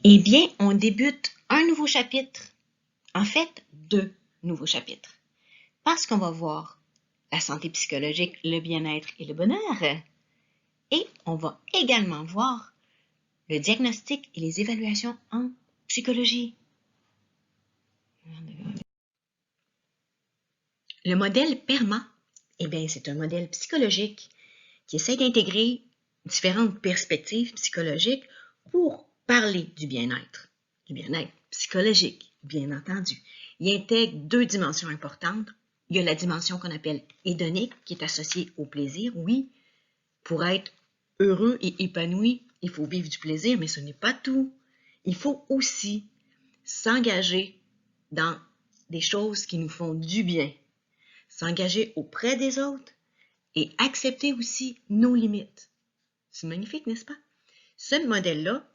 Eh bien, on débute un nouveau chapitre. En fait, deux nouveaux chapitres. Parce qu'on va voir la santé psychologique, le bien-être et le bonheur. Et on va également voir le diagnostic et les évaluations en psychologie. Le modèle PERMA, eh bien, c'est un modèle psychologique qui essaie d'intégrer différentes perspectives psychologiques pour parler du bien-être psychologique, bien entendu. Il intègre deux dimensions importantes. Il y a la dimension qu'on appelle hédonique, qui est associée au plaisir. Oui, pour être heureux et épanoui, il faut vivre du plaisir, mais ce n'est pas tout. Il faut aussi s'engager dans des choses qui nous font du bien, s'engager auprès des autres et accepter aussi nos limites. C'est magnifique, n'est-ce pas? Ce modèle-là,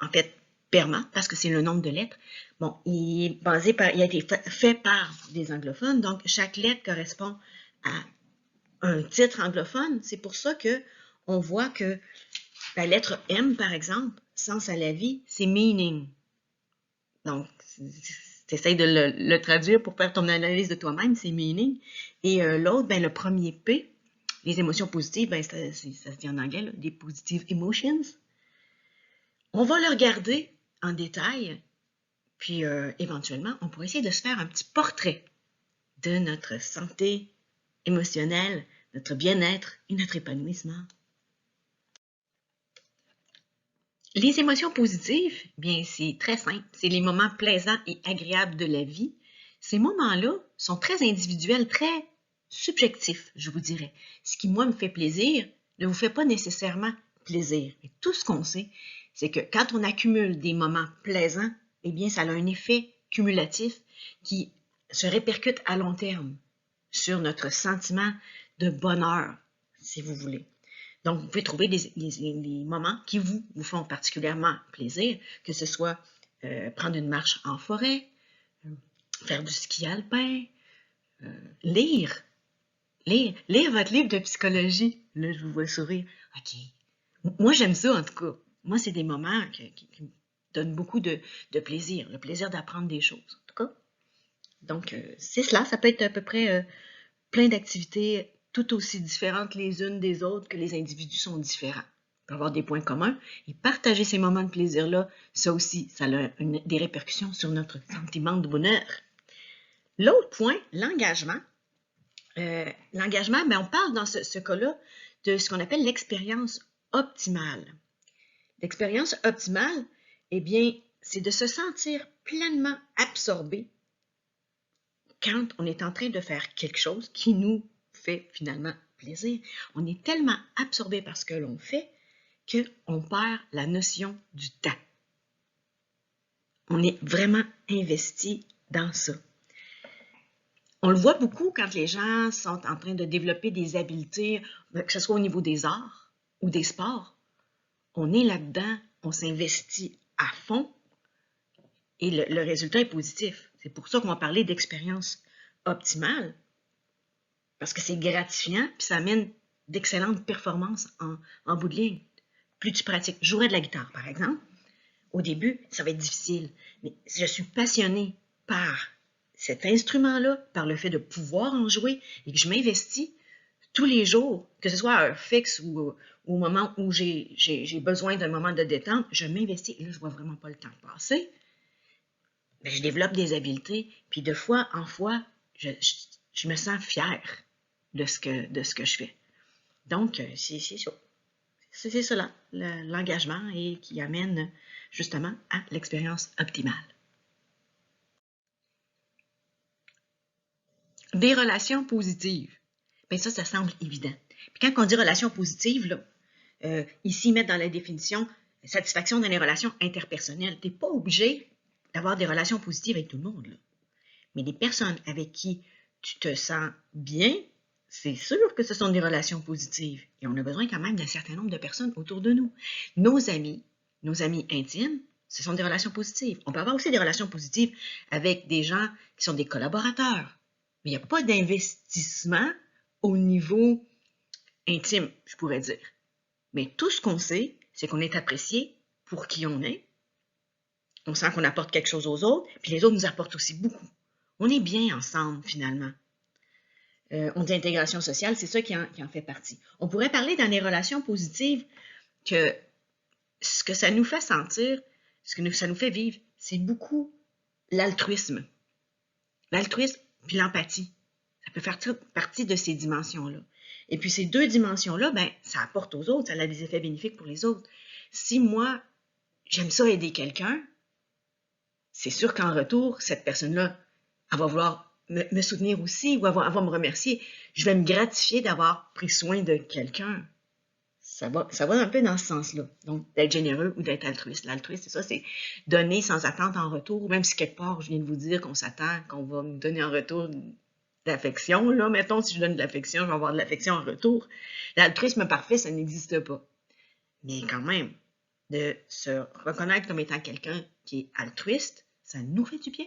en fait, PERMA, parce que c'est le nombre de lettres, bon, il a été fait par des anglophones, donc chaque lettre correspond à un titre anglophone. C'est pour ça que on voit que la lettre M, par exemple, sens à la vie, c'est meaning. Donc, tu essaies de le traduire pour faire ton analyse de toi-même, c'est meaning. Et l'autre, ben, le premier P, les émotions positives, ben, ça se dit en anglais, là, des positive emotions. On va le regarder en détail, puis éventuellement, on pourrait essayer de se faire un petit portrait de notre santé émotionnelle, notre bien-être et notre épanouissement. Les émotions positives, bien, c'est très simple. C'est les moments plaisants et agréables de la vie. Ces moments-là sont très individuels, très subjectifs, je vous dirais. Ce qui, moi, me fait plaisir ne vous fait pas nécessairement plaisir. Et tout ce qu'on sait, c'est que quand on accumule des moments plaisants, eh bien, ça a un effet cumulatif qui se répercute à long terme sur notre sentiment de bonheur, si vous voulez. Donc, vous pouvez trouver des moments qui vous font particulièrement plaisir, que ce soit prendre une marche en forêt, faire du ski alpin, lire votre livre de psychologie. Là, je vous vois sourire. OK. Moi, j'aime ça, en tout cas. Moi, c'est des moments qui me donnent beaucoup de plaisir, le plaisir d'apprendre des choses, en tout cas. Donc, c'est cela. Ça peut être à peu près plein d'activités tout aussi différentes les unes des autres que les individus sont différents. On peut avoir des points communs et partager ces moments de plaisir-là, ça aussi, ça a des répercussions sur notre sentiment de bonheur. L'autre point, l'engagement. L'engagement, ben, on parle dans ce cas-là de ce qu'on appelle l'expérience optimale. L'expérience optimale, eh bien, c'est de se sentir pleinement absorbé quand on est en train de faire quelque chose qui nous fait finalement plaisir. On est tellement absorbé par ce que l'on fait qu'on perd la notion du temps. On est vraiment investi dans ça. On le voit beaucoup quand les gens sont en train de développer des habiletés, que ce soit au niveau des arts ou des sports. On est là-dedans, on s'investit à fond et le résultat est positif. C'est pour ça qu'on va parler d'expérience optimale, parce que c'est gratifiant puis ça amène d'excellentes performances en bout de ligne. Plus tu pratiques, je jouerais de la guitare par exemple, au début, ça va être difficile, mais je suis passionnée par cet instrument-là, par le fait de pouvoir en jouer et que je m'investis tous les jours, que ce soit à heure fixe ou au moment où j'ai besoin d'un moment de détente, je m'investis et là, je ne vois vraiment pas le temps passer. Mais je développe des habiletés, puis de fois en fois, je me sens fière de ce que je fais. Donc, c'est ça. C'est cela, l'engagement et qui amène justement à l'expérience optimale. Des relations positives. Bien ça semble évident. Puis quand on dit relations positives, là, ici, mettre dans la définition satisfaction dans les relations interpersonnelles. Tu n'es pas obligé d'avoir des relations positives avec tout le monde, là. Mais les personnes avec qui tu te sens bien, c'est sûr que ce sont des relations positives. Et on a besoin quand même d'un certain nombre de personnes autour de nous. Nos amis intimes, ce sont des relations positives. On peut avoir aussi des relations positives avec des gens qui sont des collaborateurs. Mais il n'y a pas d'investissement au niveau intime, je pourrais dire. Mais tout ce qu'on sait, c'est qu'on est apprécié pour qui on est. On sent qu'on apporte quelque chose aux autres, puis les autres nous apportent aussi beaucoup. On est bien ensemble, finalement. On dit intégration sociale, c'est ça qui en fait partie. On pourrait parler dans les relations positives que ce que ça nous fait sentir, ce que ça nous fait vivre, c'est beaucoup l'altruisme. L'altruisme puis l'empathie. Ça peut faire partie de ces dimensions-là. Et puis ces deux dimensions-là, ben, ça apporte aux autres, ça a des effets bénéfiques pour les autres. Si moi, j'aime ça aider quelqu'un, c'est sûr qu'en retour, cette personne-là, elle va vouloir me soutenir aussi ou elle va me remercier. Je vais me gratifier d'avoir pris soin de quelqu'un. Ça va un peu dans ce sens-là. Donc, d'être généreux ou d'être altruiste. L'altruiste, c'est ça, c'est donner sans attente en retour, même si quelque part, je viens de vous dire qu'on s'attend, qu'on va me donner en retour de l'affection. Là, mettons, si je donne de l'affection, je vais avoir de l'affection en retour. L'altruisme parfait, ça n'existe pas. Mais quand même, de se reconnaître comme étant quelqu'un qui est altruiste, ça nous fait du bien.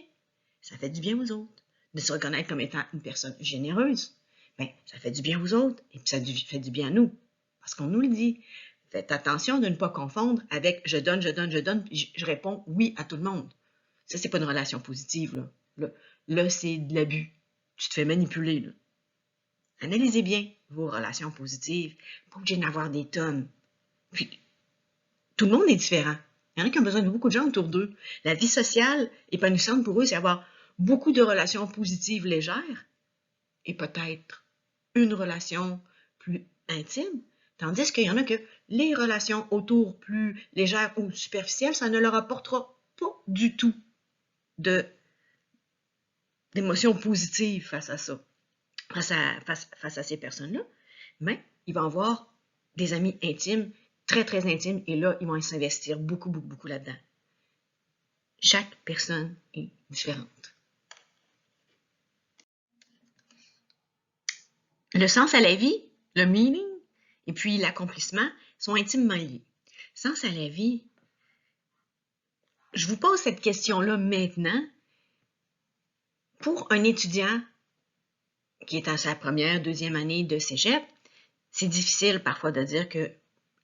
Ça fait du bien aux autres. De se reconnaître comme étant une personne généreuse, ben, ça fait du bien aux autres et puis ça fait du bien à nous. Parce qu'on nous le dit. Faites attention de ne pas confondre avec je donne, puis je réponds oui à tout le monde. Ça, c'est pas une relation positive. Là c'est de l'abus. Tu te fais manipuler. Là. Analysez bien vos relations positives. Pas obligé d'en avoir des tonnes. Puis, tout le monde est différent. Il y en a qui ont besoin de beaucoup de gens autour d'eux. La vie sociale épanouissante pour eux, c'est avoir beaucoup de relations positives légères et peut-être une relation plus intime. Tandis qu'il y en a que les relations autour plus légères ou superficielles, ça ne leur apportera pas du tout d'émotions positives face à ça, face à ces personnes-là. Mais ils vont avoir des amis intimes, très, très intimes, et là, ils vont s'investir beaucoup, beaucoup, beaucoup là-dedans. Chaque personne est différente. Le sens à la vie, le meaning, et puis l'accomplissement sont intimement liés. Sens à la vie, je vous pose cette question-là maintenant. Pour un étudiant qui est en sa première, deuxième année de cégep, c'est difficile parfois de dire que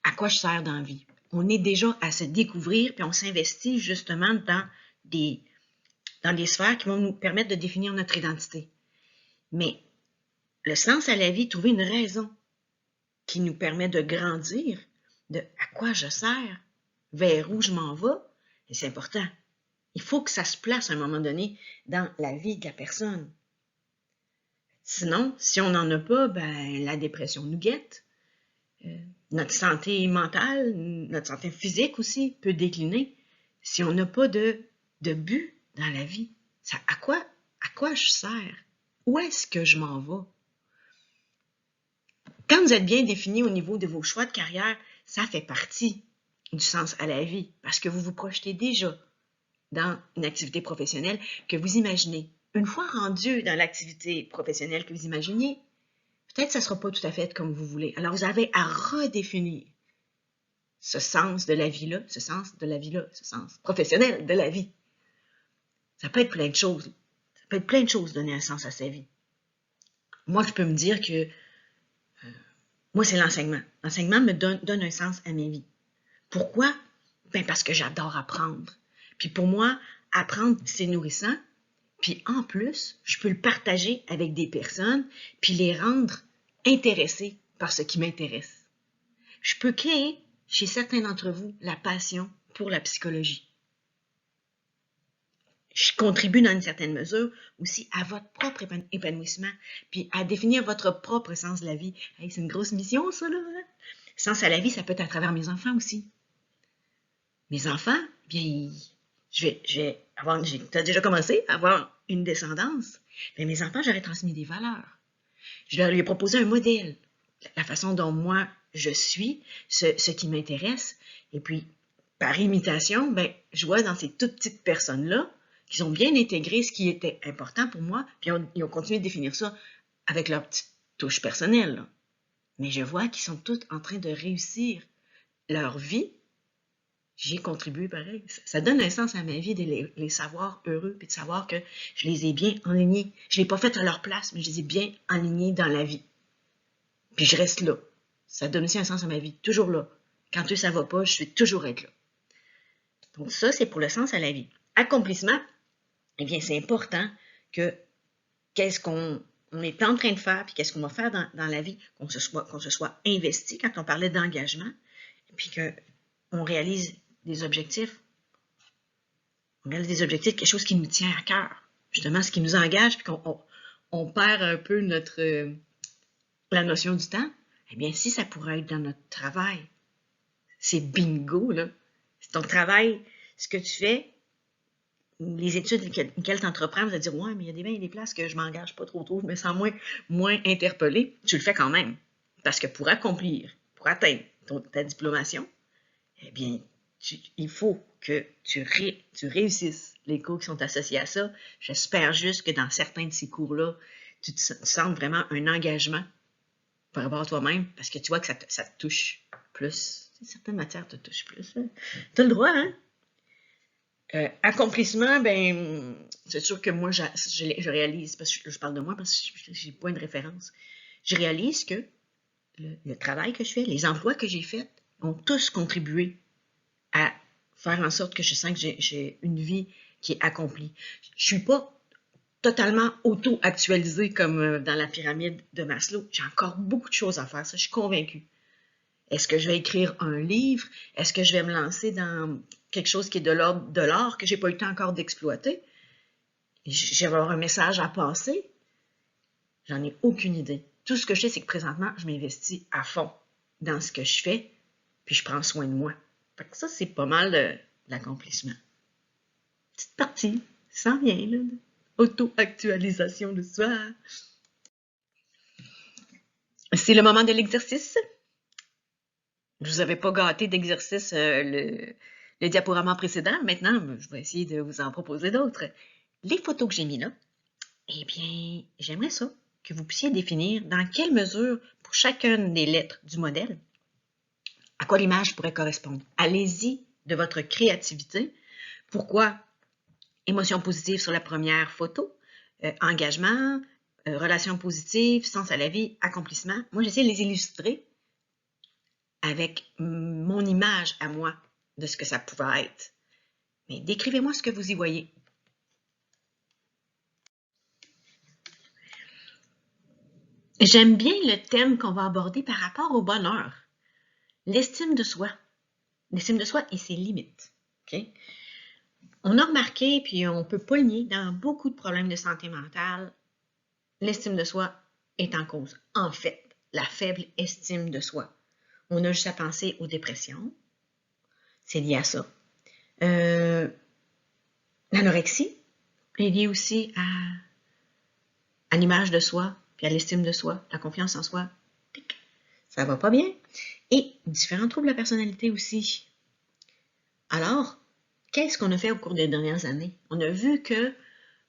à quoi je sers dans la vie. On est déjà à se découvrir, puis on s'investit justement dans des sphères qui vont nous permettre de définir notre identité. Mais le sens à la vie, trouver une raison qui nous permet de grandir, de à quoi je sers, vers où je m'en vais, et c'est important. Il faut que ça se place à un moment donné dans la vie de la personne. Sinon, si on n'en a pas, ben, la dépression nous guette. Notre santé mentale, notre santé physique aussi peut décliner. Si on n'a pas de but dans la vie, à quoi je sers? Où est-ce que je m'en vais? Quand vous êtes bien défini au niveau de vos choix de carrière, ça fait partie du sens à la vie parce que vous vous projetez déjà dans une activité professionnelle que vous imaginez. Une fois rendu dans l'activité professionnelle que vous imaginez, peut-être que ça ne sera pas tout à fait comme vous voulez. Alors, vous avez à redéfinir ce sens de la vie-là, ce sens professionnel de la vie. Ça peut être plein de choses. Ça peut être plein de choses donner un sens à sa vie. Moi, je peux me dire que moi, c'est l'enseignement. L'enseignement me donne un sens à mes vies. Pourquoi? Ben parce que j'adore apprendre. Puis pour moi, apprendre, c'est nourrissant. Puis en plus, je peux le partager avec des personnes, puis les rendre intéressés par ce qui m'intéresse. Je peux créer chez certains d'entre vous la passion pour la psychologie. Je contribue dans une certaine mesure aussi à votre propre épanouissement, puis à définir votre propre sens de la vie. Hey, c'est une grosse mission, ça, là. Hein? Sens à la vie, ça peut être à travers mes enfants aussi. Mes enfants, bien, j'ai déjà commencé à avoir une descendance. Mais mes enfants, j'aurais transmis des valeurs. Je leur ai proposé un modèle, la façon dont moi je suis, ce qui m'intéresse. Et puis, par imitation, ben, je vois dans ces toutes petites personnes-là qu'ils ont bien intégré ce qui était important pour moi, puis ils ont continué de définir ça avec leur petite touche personnelle. Là. Mais je vois qu'ils sont tous en train de réussir leur vie. J'y ai contribué pareil. Ça donne un sens à ma vie de les savoir heureux, puis de savoir que je les ai bien enlignés. Je ne l'ai pas fait à leur place, mais je les ai bien enlignés dans la vie. Puis je reste là. Ça donne aussi un sens à ma vie, toujours là. Quand eux, ça ne va pas, je suis toujours être là. Donc ça, c'est pour le sens à la vie. Accomplissement, eh bien, c'est important que qu'est-ce qu'on est en train de faire, puis qu'est-ce qu'on va faire dans la vie, qu'on se soit investi quand on parlait d'engagement, puis qu'on réalise des objectifs. On réalise des objectifs, quelque chose qui nous tient à cœur. Justement, ce qui nous engage, puis qu'on perd un peu la notion du temps. Eh bien, si ça pourrait être dans notre travail, c'est bingo, là. C'est ton travail, ce que tu fais, les études lesquelles tu entreprends, vous allez dire, ouais, mais il y a des places que je m'engage pas trop, je me sens moins interpellé. Tu le fais quand même. Parce que pour atteindre ta diplomation, eh bien, il faut que tu réussisses les cours qui sont associés à ça. J'espère juste que dans certains de ces cours-là, tu sens vraiment un engagement par rapport à toi-même, parce que tu vois que ça te touche plus. Certaines matières te touchent plus. Hein? Tu as le droit, hein? Accomplissement, ben, c'est sûr que moi, je réalise, parce que je parle de moi parce que j'ai point de référence. Je réalise que le travail que je fais, les emplois que j'ai faits, ont tous contribué à faire en sorte que je sens que j'ai une vie qui est accomplie. Je suis pas totalement auto-actualisée comme dans la pyramide de Maslow. J'ai encore beaucoup de choses à faire, ça, je suis convaincue. Est-ce que je vais écrire un livre? Est-ce que je vais me lancer dans quelque chose qui est de l'ordre de l'art que je n'ai pas eu le temps encore d'exploiter? Je vais avoir un message à passer? J'en ai aucune idée. Tout ce que je sais, c'est que présentement, je m'investis à fond dans ce que je fais, puis je prends soin de moi. Fait que ça, c'est pas mal l'accomplissement. Petite partie, ça s'en vient, là. Auto-actualisation de soi. C'est le moment de l'exercice. Je vous avais pas gâté d'exercice le diaporama précédent. Maintenant, je vais essayer de vous en proposer d'autres. Les photos que j'ai mis là, eh bien, j'aimerais ça que vous puissiez définir dans quelle mesure, pour chacune des lettres du modèle, à quoi l'image pourrait correspondre. Allez-y de votre créativité. Pourquoi émotion positive sur la première photo, engagement, relation positive, sens à la vie, accomplissement. Moi, j'essaie de les illustrer avec mon image à moi de ce que ça pouvait être. Mais décrivez-moi ce que vous y voyez. J'aime bien le thème qu'on va aborder par rapport au bonheur. L'estime de soi. L'estime de soi et ses limites. Okay? On a remarqué, puis on peut pas le nier, dans beaucoup de problèmes de santé mentale, l'estime de soi est en cause. En fait, la faible estime de soi. On a juste à penser aux dépressions. C'est lié à ça. L'anorexie est liée aussi à l'image de soi, puis à l'estime de soi, la confiance en soi. Ça va pas bien. Et différents troubles de la personnalité aussi. Alors, qu'est-ce qu'on a fait au cours des dernières années? On a vu que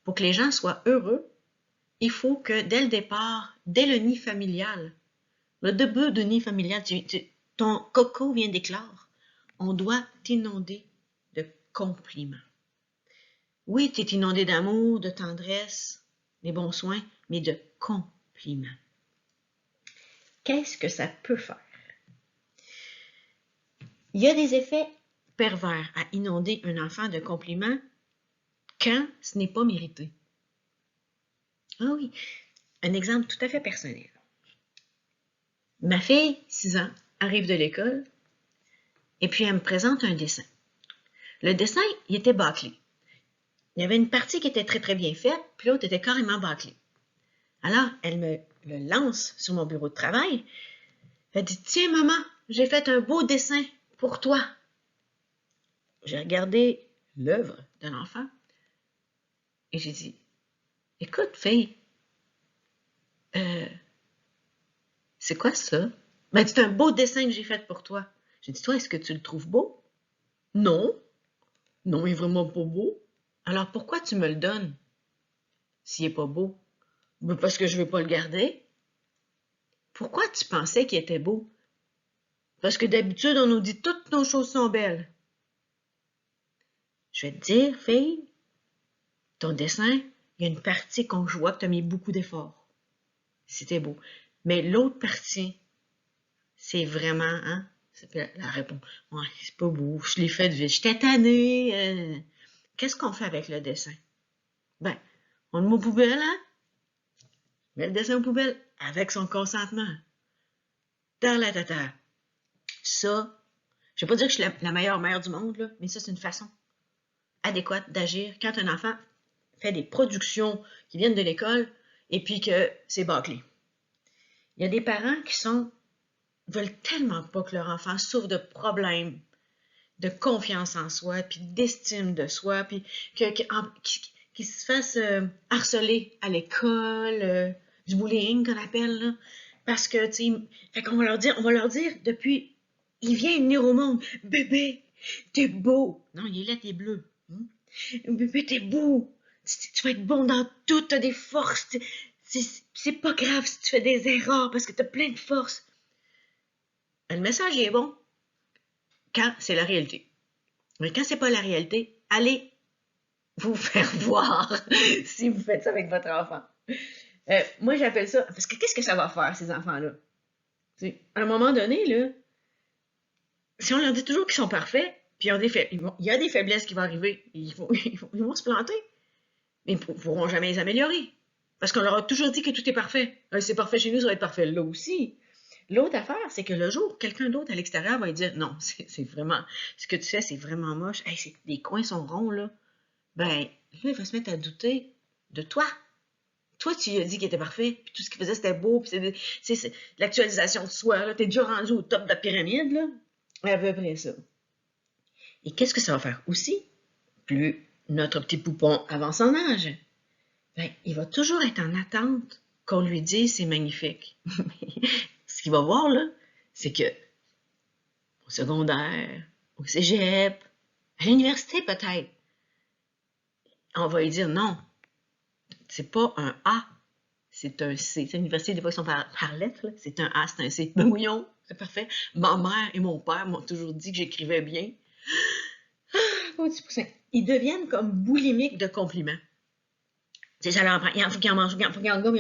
pour que les gens soient heureux, il faut que dès le départ, dès le nid familial, le début du nid familial, ton coco vient d'éclore. On doit t'inonder de compliments. Oui, tu es inondé d'amour, de tendresse, des bons soins, mais de compliments. Qu'est-ce que ça peut faire? Il y a des effets pervers à inonder un enfant de compliments quand ce n'est pas mérité. Ah oui, un exemple tout à fait personnel. Ma fille, 6 ans, arrive de l'école et puis elle me présente un dessin. Le dessin, il était bâclé. Il y avait une partie qui était très très bien faite, puis l'autre était carrément bâclée. Alors, elle me le lance sur mon bureau de travail. Elle dit, tiens maman, j'ai fait un beau dessin pour toi. J'ai regardé l'œuvre de l'enfant et j'ai dit, écoute fille, c'est quoi ça? Ben, c'est un beau dessin que j'ai fait pour toi. J'ai dit, toi, est-ce que tu le trouves beau? Non. Non, il est vraiment pas beau. Alors pourquoi tu me le donnes s'il est pas beau? Ben, parce que je veux pas le garder. Pourquoi tu pensais qu'il était beau? Parce que d'habitude, on nous dit toutes nos choses sont belles. Je vais te dire, fille, ton dessin, il y a une partie qu'on voit que tu as mis beaucoup d'efforts. C'était beau. Mais l'autre partie, c'est vraiment, hein, Puis elle répond, ouais, c'est pas beau, je l'ai fait vite, j'étais tannée. Qu'est-ce qu'on fait avec le dessin? Ben, on le met aux poubelles, hein? Met le dessin aux poubelles avec son consentement. Dans la tata. Ça, je ne vais pas dire que je suis la meilleure mère du monde, là, mais ça, c'est une façon adéquate d'agir quand un enfant fait des productions qui viennent de l'école et puis que c'est bâclé. Il y a des parents qui veulent tellement pas que leur enfant souffre de problèmes de confiance en soi, puis d'estime de soi, puis qu'il se fasse harceler à l'école, du bullying qu'on appelle, là, parce que, tu sais, fait qu'on va leur dire depuis, il vient de venir au monde, bébé, t'es beau. Non, il est là, t'es bleu. Hein? Bébé, t'es beau. Tu vas être bon dans tout, t'as des forces. C'est pas grave si tu fais des erreurs, parce que t'as plein de forces. Le message est bon quand c'est la réalité. Mais quand c'est pas la réalité, allez vous faire voir si vous faites ça avec votre enfant. Moi, j'appelle ça, parce que qu'est-ce que ça va faire, ces enfants-là? À un moment donné, là, si on leur dit toujours qu'ils sont parfaits, puis il y a des faiblesses qui vont arriver, ils vont se planter, mais ils ne pourront jamais les améliorer. Parce qu'on leur a toujours dit que tout est parfait. C'est parfait chez nous, ça va être parfait là aussi. L'autre affaire, c'est que le jour où quelqu'un d'autre à l'extérieur va dire non, c'est vraiment, ce que tu fais, c'est vraiment moche. Hey, les coins sont ronds, là. Ben, là, il va se mettre à douter de toi. Toi, tu lui as dit qu'il était parfait, puis tout ce qu'il faisait, c'était beau, puis c'est l'actualisation de soi, là. T'es déjà rendu au top de la pyramide, là. À peu près ça. Et qu'est-ce que ça va faire aussi? Plus notre petit poupon avance en âge, ben, il va toujours être en attente qu'on lui dise c'est magnifique. Ce qu'il va voir, là, c'est que au secondaire, au cégep, à l'université peut-être, on va lui dire non, c'est pas un A, c'est un C. C'est l'université, des fois, ils sont par lettres, là. C'est un A, c'est un C. Ben mouillon, c'est parfait. Ma mère et mon père m'ont toujours dit que j'écrivais bien. Ah, petit poussin. Ils deviennent comme boulimiques de compliments. C'est ça leur prend. Il faut qu'ils en mangent, il faut qu'ils en gobent,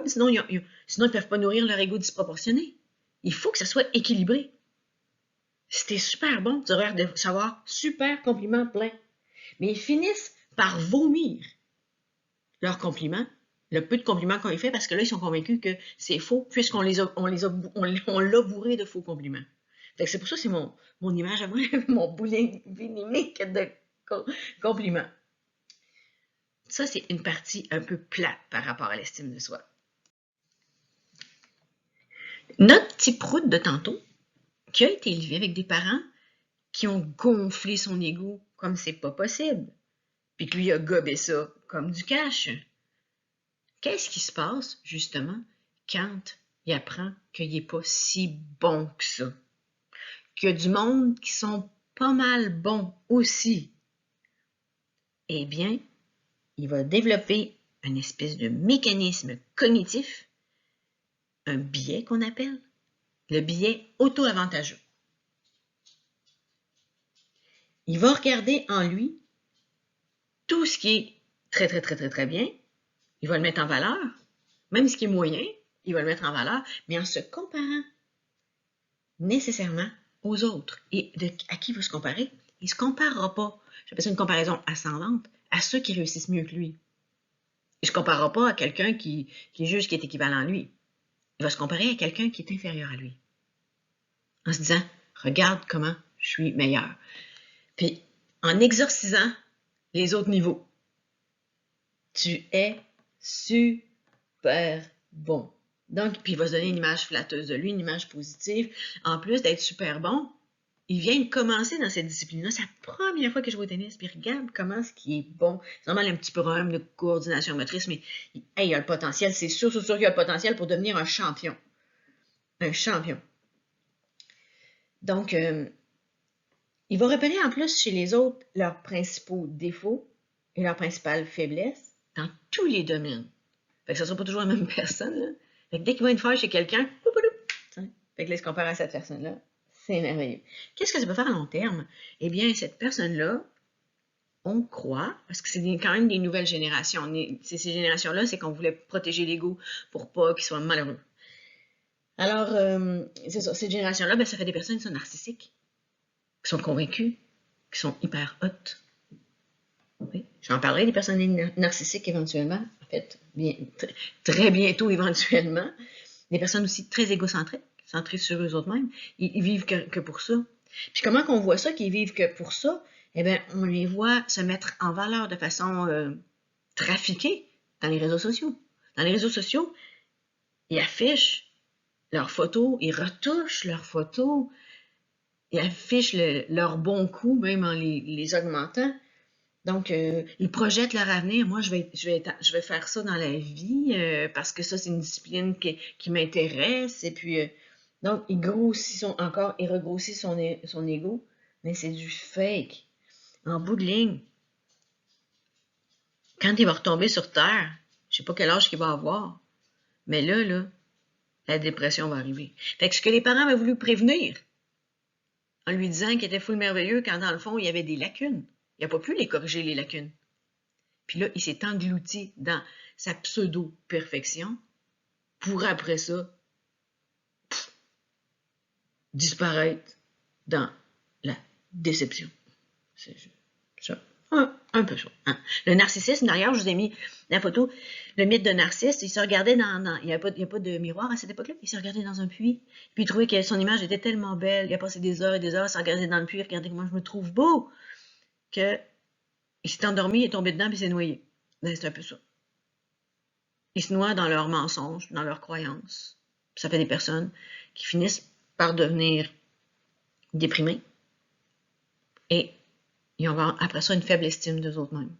sinon ils ne peuvent pas nourrir leur ego disproportionné. Il faut que ça soit équilibré. C'était super bon, tu aurais de savoir super compliment plein. Mais ils finissent par vomir leurs compliments, le peu de compliments qu'on les fait, parce que là, ils sont convaincus que c'est faux, puisqu'on on l'a bourré de faux compliments. C'est pour ça que c'est mon image à moi, mon bouling vinimique de compliments. Ça, c'est une partie un peu plate par rapport à l'estime de soi. Notre petit prout de tantôt, qui a été élevé avec des parents qui ont gonflé son ego comme c'est pas possible, puis que lui a gobé ça comme du cash. Qu'est-ce qui se passe, justement, quand il apprend qu'il n'est pas si bon que ça? Qu'il y a du monde qui sont pas mal bons aussi. Eh bien, il va développer une espèce de mécanisme cognitif, un biais qu'on appelle le biais auto-avantageux. Il va regarder en lui tout ce qui est très, très, très, très, très bien. Il va le mettre en valeur. Même ce qui est moyen, il va le mettre en valeur, mais en se comparant nécessairement aux autres. Et à qui il va se comparer? Il ne se comparera pas, j'appelle ça une comparaison ascendante, à ceux qui réussissent mieux que lui. Il ne se comparera pas à quelqu'un qui juge qui est équivalent à lui. Il va se comparer à quelqu'un qui est inférieur à lui. En se disant, regarde comment je suis meilleur. Puis, en exorcisant les autres niveaux. Tu es super bon. Donc, puis il va se donner une image flatteuse de lui, une image positive. En plus d'être super bon, il vient de commencer dans cette discipline-là. C'est la première fois que je joue au tennis. Puis regarde comment ce qui est bon. C'est normal un petit problème de coordination motrice, mais hey, il a le potentiel. C'est sûr qu'il a le potentiel pour devenir un champion. Un champion. Donc, il va repérer en plus chez les autres leurs principaux défauts et leurs principales faiblesses dans tous les domaines. Fait que ce ne sera pas toujours la même personne. Là. Fait que dès qu'il va une fois chez quelqu'un, fait que là, il se compare à cette personne-là. C'est merveilleux. Qu'est-ce que ça peut faire à long terme? Eh bien, cette personne-là, on croit, parce que c'est quand même des nouvelles générations. Ces générations-là, c'est qu'on voulait protéger l'ego pour pas qu'il soit malheureux. Alors, c'est ça, cette génération-là, ben, ça fait des personnes qui sont narcissiques, qui sont convaincues, qui sont hyper hautes. Oui. J'en parlerai des personnes narcissiques éventuellement, en fait, très bientôt éventuellement. Des personnes aussi très égocentriques, centrées sur eux autres mêmes. Ils vivent que pour ça. Puis comment qu'on voit ça, qu'ils vivent que pour ça? Eh bien, on les voit se mettre en valeur de façon trafiquée dans les réseaux sociaux. Dans les réseaux sociaux, ils affichent leurs photos, ils retouchent leurs photos, ils affichent leurs bons coups, même en les augmentant. Donc, ils projettent leur avenir. Moi, je vais faire ça dans la vie parce que ça, c'est une discipline qui m'intéresse. Et puis, donc, il regrossit son ego, mais c'est du fake. En bout de ligne, quand il va retomber sur Terre, je sais pas quel âge qu'il va avoir, mais là, la dépression va arriver. Fait que ce que les parents avaient voulu prévenir, en lui disant qu'il était full merveilleux, quand dans le fond, il y avait des lacunes. Il n'a pas pu les corriger, les lacunes. Puis là, il s'est englouti dans sa pseudo-perfection pour après ça disparaître dans la déception. C'est ça. Un peu ça. Hein. Le narcissisme, derrière, je vous ai mis la photo, le mythe de Narcisse, il se regardait il n'y a pas de miroir à cette époque-là, il se regardait dans un puits, puis il trouvait que son image était tellement belle, il a passé des heures et des heures à se regarder dans le puits, regardez comment je me trouve beau, que il s'est endormi, il est tombé dedans, puis il s'est noyé. Ben, c'est un peu ça. Ils se noient dans leurs mensonges, dans leurs croyances. Ça fait des personnes qui finissent par devenir déprimées et ils ont après ça une faible estime d'eux autres mêmes.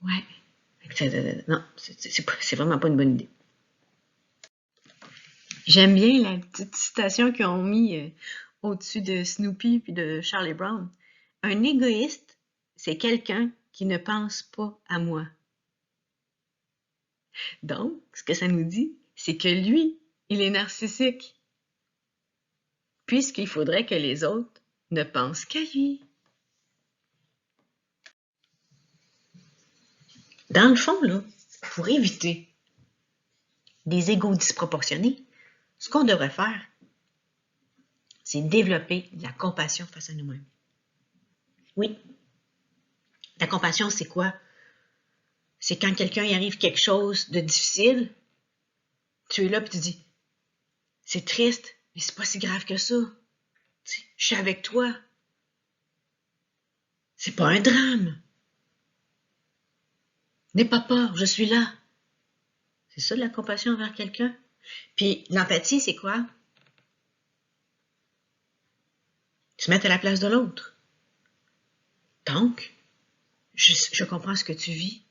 Ouais. Non, c'est vraiment pas une bonne idée. J'aime bien la petite citation qu'ils ont mis au-dessus de Snoopy puis de Charlie Brown. Un égoïste, c'est quelqu'un qui ne pense pas à moi. Donc, ce que ça nous dit, c'est que lui, il est narcissique. Puisqu'il faudrait que les autres ne pensent qu'à lui. Dans le fond, là, pour éviter des égos disproportionnés, ce qu'on devrait faire, c'est développer de la compassion face à nous-mêmes. Oui, la compassion, c'est quoi? C'est quand quelqu'un y arrive quelque chose de difficile, tu es là et tu dis, c'est triste, mais c'est pas si grave que ça. Je suis avec toi. C'est pas un drame. N'aie pas peur, je suis là. C'est ça de la compassion envers quelqu'un. Puis l'empathie, c'est quoi? Se mettre à la place de l'autre. Donc, je comprends ce que tu vis.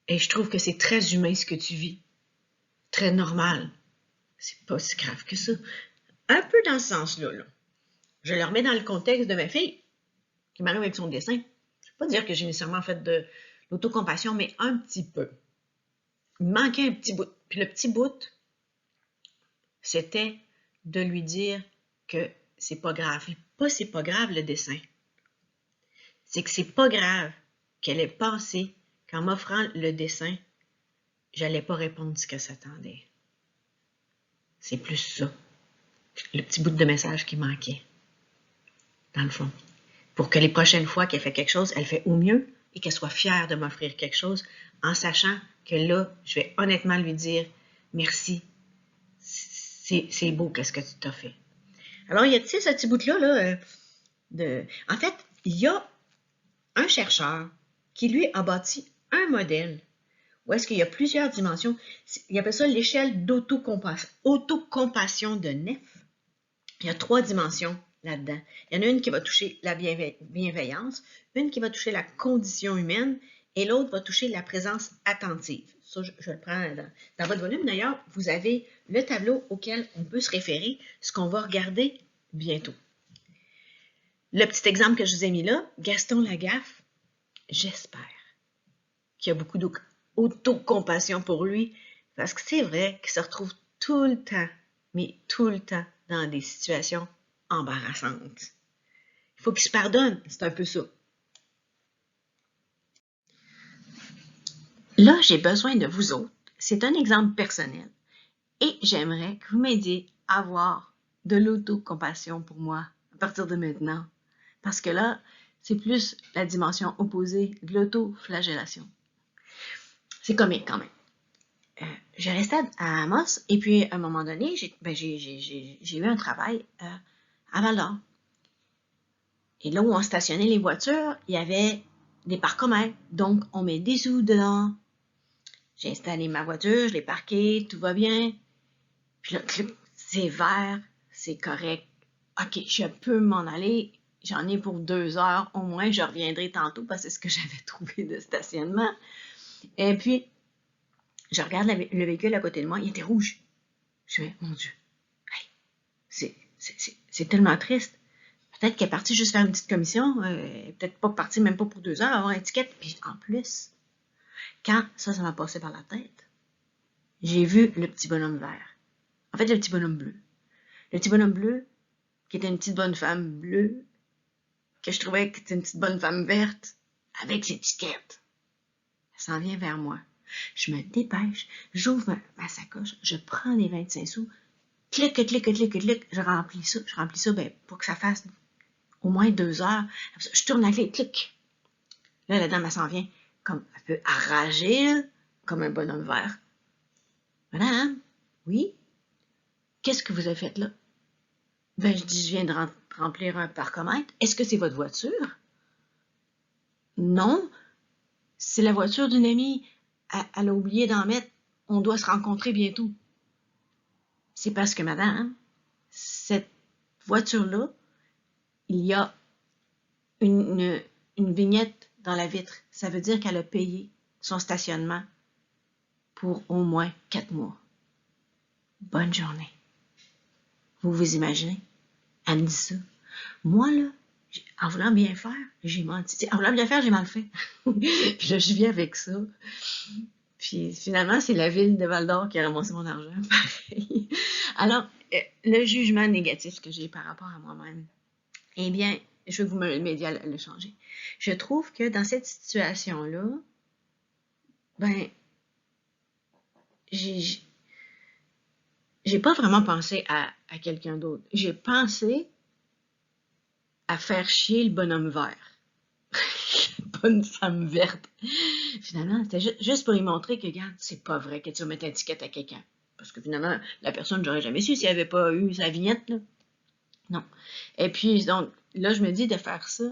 Et je trouve que c'est très humain ce que tu vis. Très normal. C'est pas si grave que ça. Un peu dans ce sens-là. Là. Je le remets dans le contexte de ma fille qui m'arrive avec son dessin. Je ne vais pas dire que j'ai nécessairement fait de l'autocompassion, mais un petit peu. Il me manquait un petit bout. Puis le petit bout, c'était de lui dire que c'est pas grave. Et pas c'est pas grave le dessin. C'est que c'est pas grave qu'elle ait pensé qu'en m'offrant le dessin, j'allais pas répondre ce qu'elle s'attendait. C'est plus ça. Le petit bout de message qui manquait. Dans le fond. Pour que les prochaines fois qu'elle fait quelque chose, elle fait au mieux et qu'elle soit fière de m'offrir quelque chose en sachant que là, je vais honnêtement lui dire merci. C'est beau qu'est-ce que tu t'as fait. Alors, il y a, tu sais, ce petit bout-là, en fait, il y a un chercheur qui, lui, a bâti un modèle où est-ce qu'il y a plusieurs dimensions. Il appelle ça l'échelle d'autocompassion de Neff. Il y a 3 dimensions là-dedans. Il y en a une qui va toucher la bienveillance, une qui va toucher la condition humaine et l'autre va toucher la présence attentive. Ça, je le prends dans votre volume. D'ailleurs, vous avez le tableau auquel on peut se référer, ce qu'on va regarder bientôt. Le petit exemple que je vous ai mis là, Gaston Lagaffe, j'espère qu'il y a beaucoup d'autocompassion pour lui parce que c'est vrai qu'il se retrouve tout le temps, mais tout le temps, dans des situations embarrassantes. Il faut qu'il se pardonne, c'est un peu ça. Là, j'ai besoin de vous autres. C'est un exemple personnel. Et j'aimerais que vous m'aidiez à avoir de l'autocompassion pour moi à partir de maintenant. Parce que là, c'est plus la dimension opposée de l'autoflagellation. C'est comique quand même. Je restais à Amos et puis à un moment donné, j'ai eu un travail à Val-d'Or. Et là où on stationnait les voitures, il y avait des parcomètres. Donc, on met des sous dedans. J'ai installé ma voiture, je l'ai parquée, tout va bien. Puis là, c'est vert, c'est correct. OK, je peux m'en aller. J'en ai pour 2 heures. Au moins, je reviendrai tantôt parce que c'est ce que j'avais trouvé de stationnement. Et puis, je regarde le véhicule à côté de moi. Il était rouge. Je me dis, mon Dieu, hey, c'est tellement triste. Peut-être qu'elle est partie juste faire une petite commission. Peut-être pas partie même pas pour 2 heures, avoir une étiquette. Puis en plus, quand ça m'a passé par la tête, j'ai vu le petit bonhomme vert. En fait, le petit bonhomme bleu. Le petit bonhomme bleu, qui était une petite bonne femme bleue, que je trouvais que c'était une petite bonne femme verte, avec l'étiquette. Elle s'en vient vers moi. Je me dépêche, j'ouvre ma sacoche, je prends les 25 sous, clic, je remplis ça pour que ça fasse au moins 2 heures. Je tourne la clé, clic. Là, la dame, elle s'en vient comme un peu enragée, comme un bonhomme vert. Madame, oui? Qu'est-ce que vous avez fait là? Ben, je dis, je viens de remplir un parcomètre. Est-ce que c'est votre voiture? Non, c'est la voiture d'une amie. Elle a oublié d'en mettre. On doit se rencontrer bientôt. C'est parce que, madame, cette voiture-là, il y a une vignette dans la vitre. Ça veut dire qu'elle a payé son stationnement pour au moins 4 mois. Bonne journée. Vous vous imaginez? Elle me dit ça. Moi, là, en voulant bien faire, j'ai menti. En voulant bien faire, j'ai mal fait. Puis là, je vis avec ça. Puis finalement, c'est la ville de Val-d'Or qui a ramassé mon argent. Pareil. Alors, le jugement négatif que j'ai par rapport à moi-même, eh bien, je veux que vous m'aidiez à le changer. Je trouve que dans cette situation-là, ben, j'ai pas vraiment pensé à quelqu'un d'autre. J'ai pensé à faire chier le bonhomme vert. Pas une femme verte. Finalement, c'était juste pour lui montrer que, regarde, c'est pas vrai que tu vas mettre une étiquette à quelqu'un. Parce que finalement, la personne, j'aurais jamais su s'il avait pas eu sa vignette, là. Non. Et puis, donc, là, je me dis de faire ça,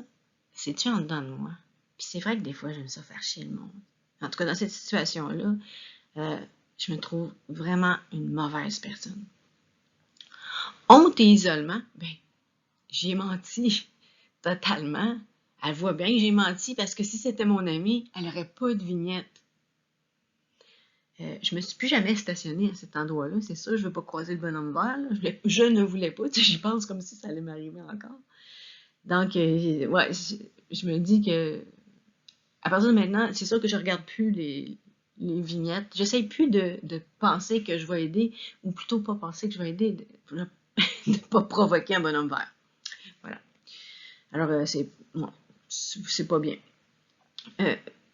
c'est-tu en dedans de moi? Puis c'est vrai que des fois, j'aime ça faire chier le monde. En tout cas, dans cette situation-là, je me trouve vraiment une mauvaise personne. Honte et isolement, ben, j'ai menti totalement. Elle voit bien que j'ai menti parce que si c'était mon amie, elle n'aurait pas de vignette. Je me suis plus jamais stationnée à cet endroit-là, c'est ça, je veux pas croiser le bonhomme vert, là. Je ne voulais pas, tu sais, j'y pense comme si ça allait m'arriver encore. Donc, ouais, je me dis que à partir de maintenant, c'est sûr que je regarde plus les vignettes. J'essaye plus de penser que je vais aider, ou plutôt pas penser que je vais aider, de ne pas provoquer un bonhomme vert. Voilà. Alors, c'est pas bien.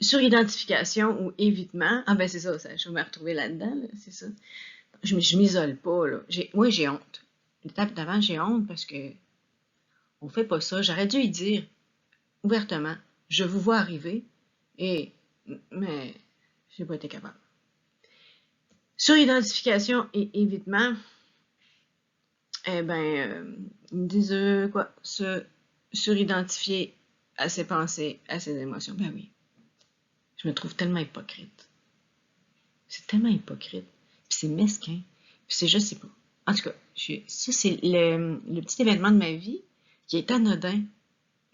Suridentification ou évitement. Ah ben c'est ça, je vais me retrouver là-dedans, là, c'est ça. Je m'isole pas, là. Moi, j'ai honte. L'étape d'avant, j'ai honte parce que on fait pas ça. J'aurais dû y dire ouvertement, je vous vois arriver, mais j'ai pas été capable. Suridentification et évitement, eh ben, ils me disent quoi? Se suridentifier à ses pensées, à ses émotions. Ben oui. Je me trouve tellement hypocrite. C'est tellement hypocrite. Puis c'est mesquin. Puis c'est, je sais pas. En tout cas, ça, c'est le petit événement de ma vie qui est anodin,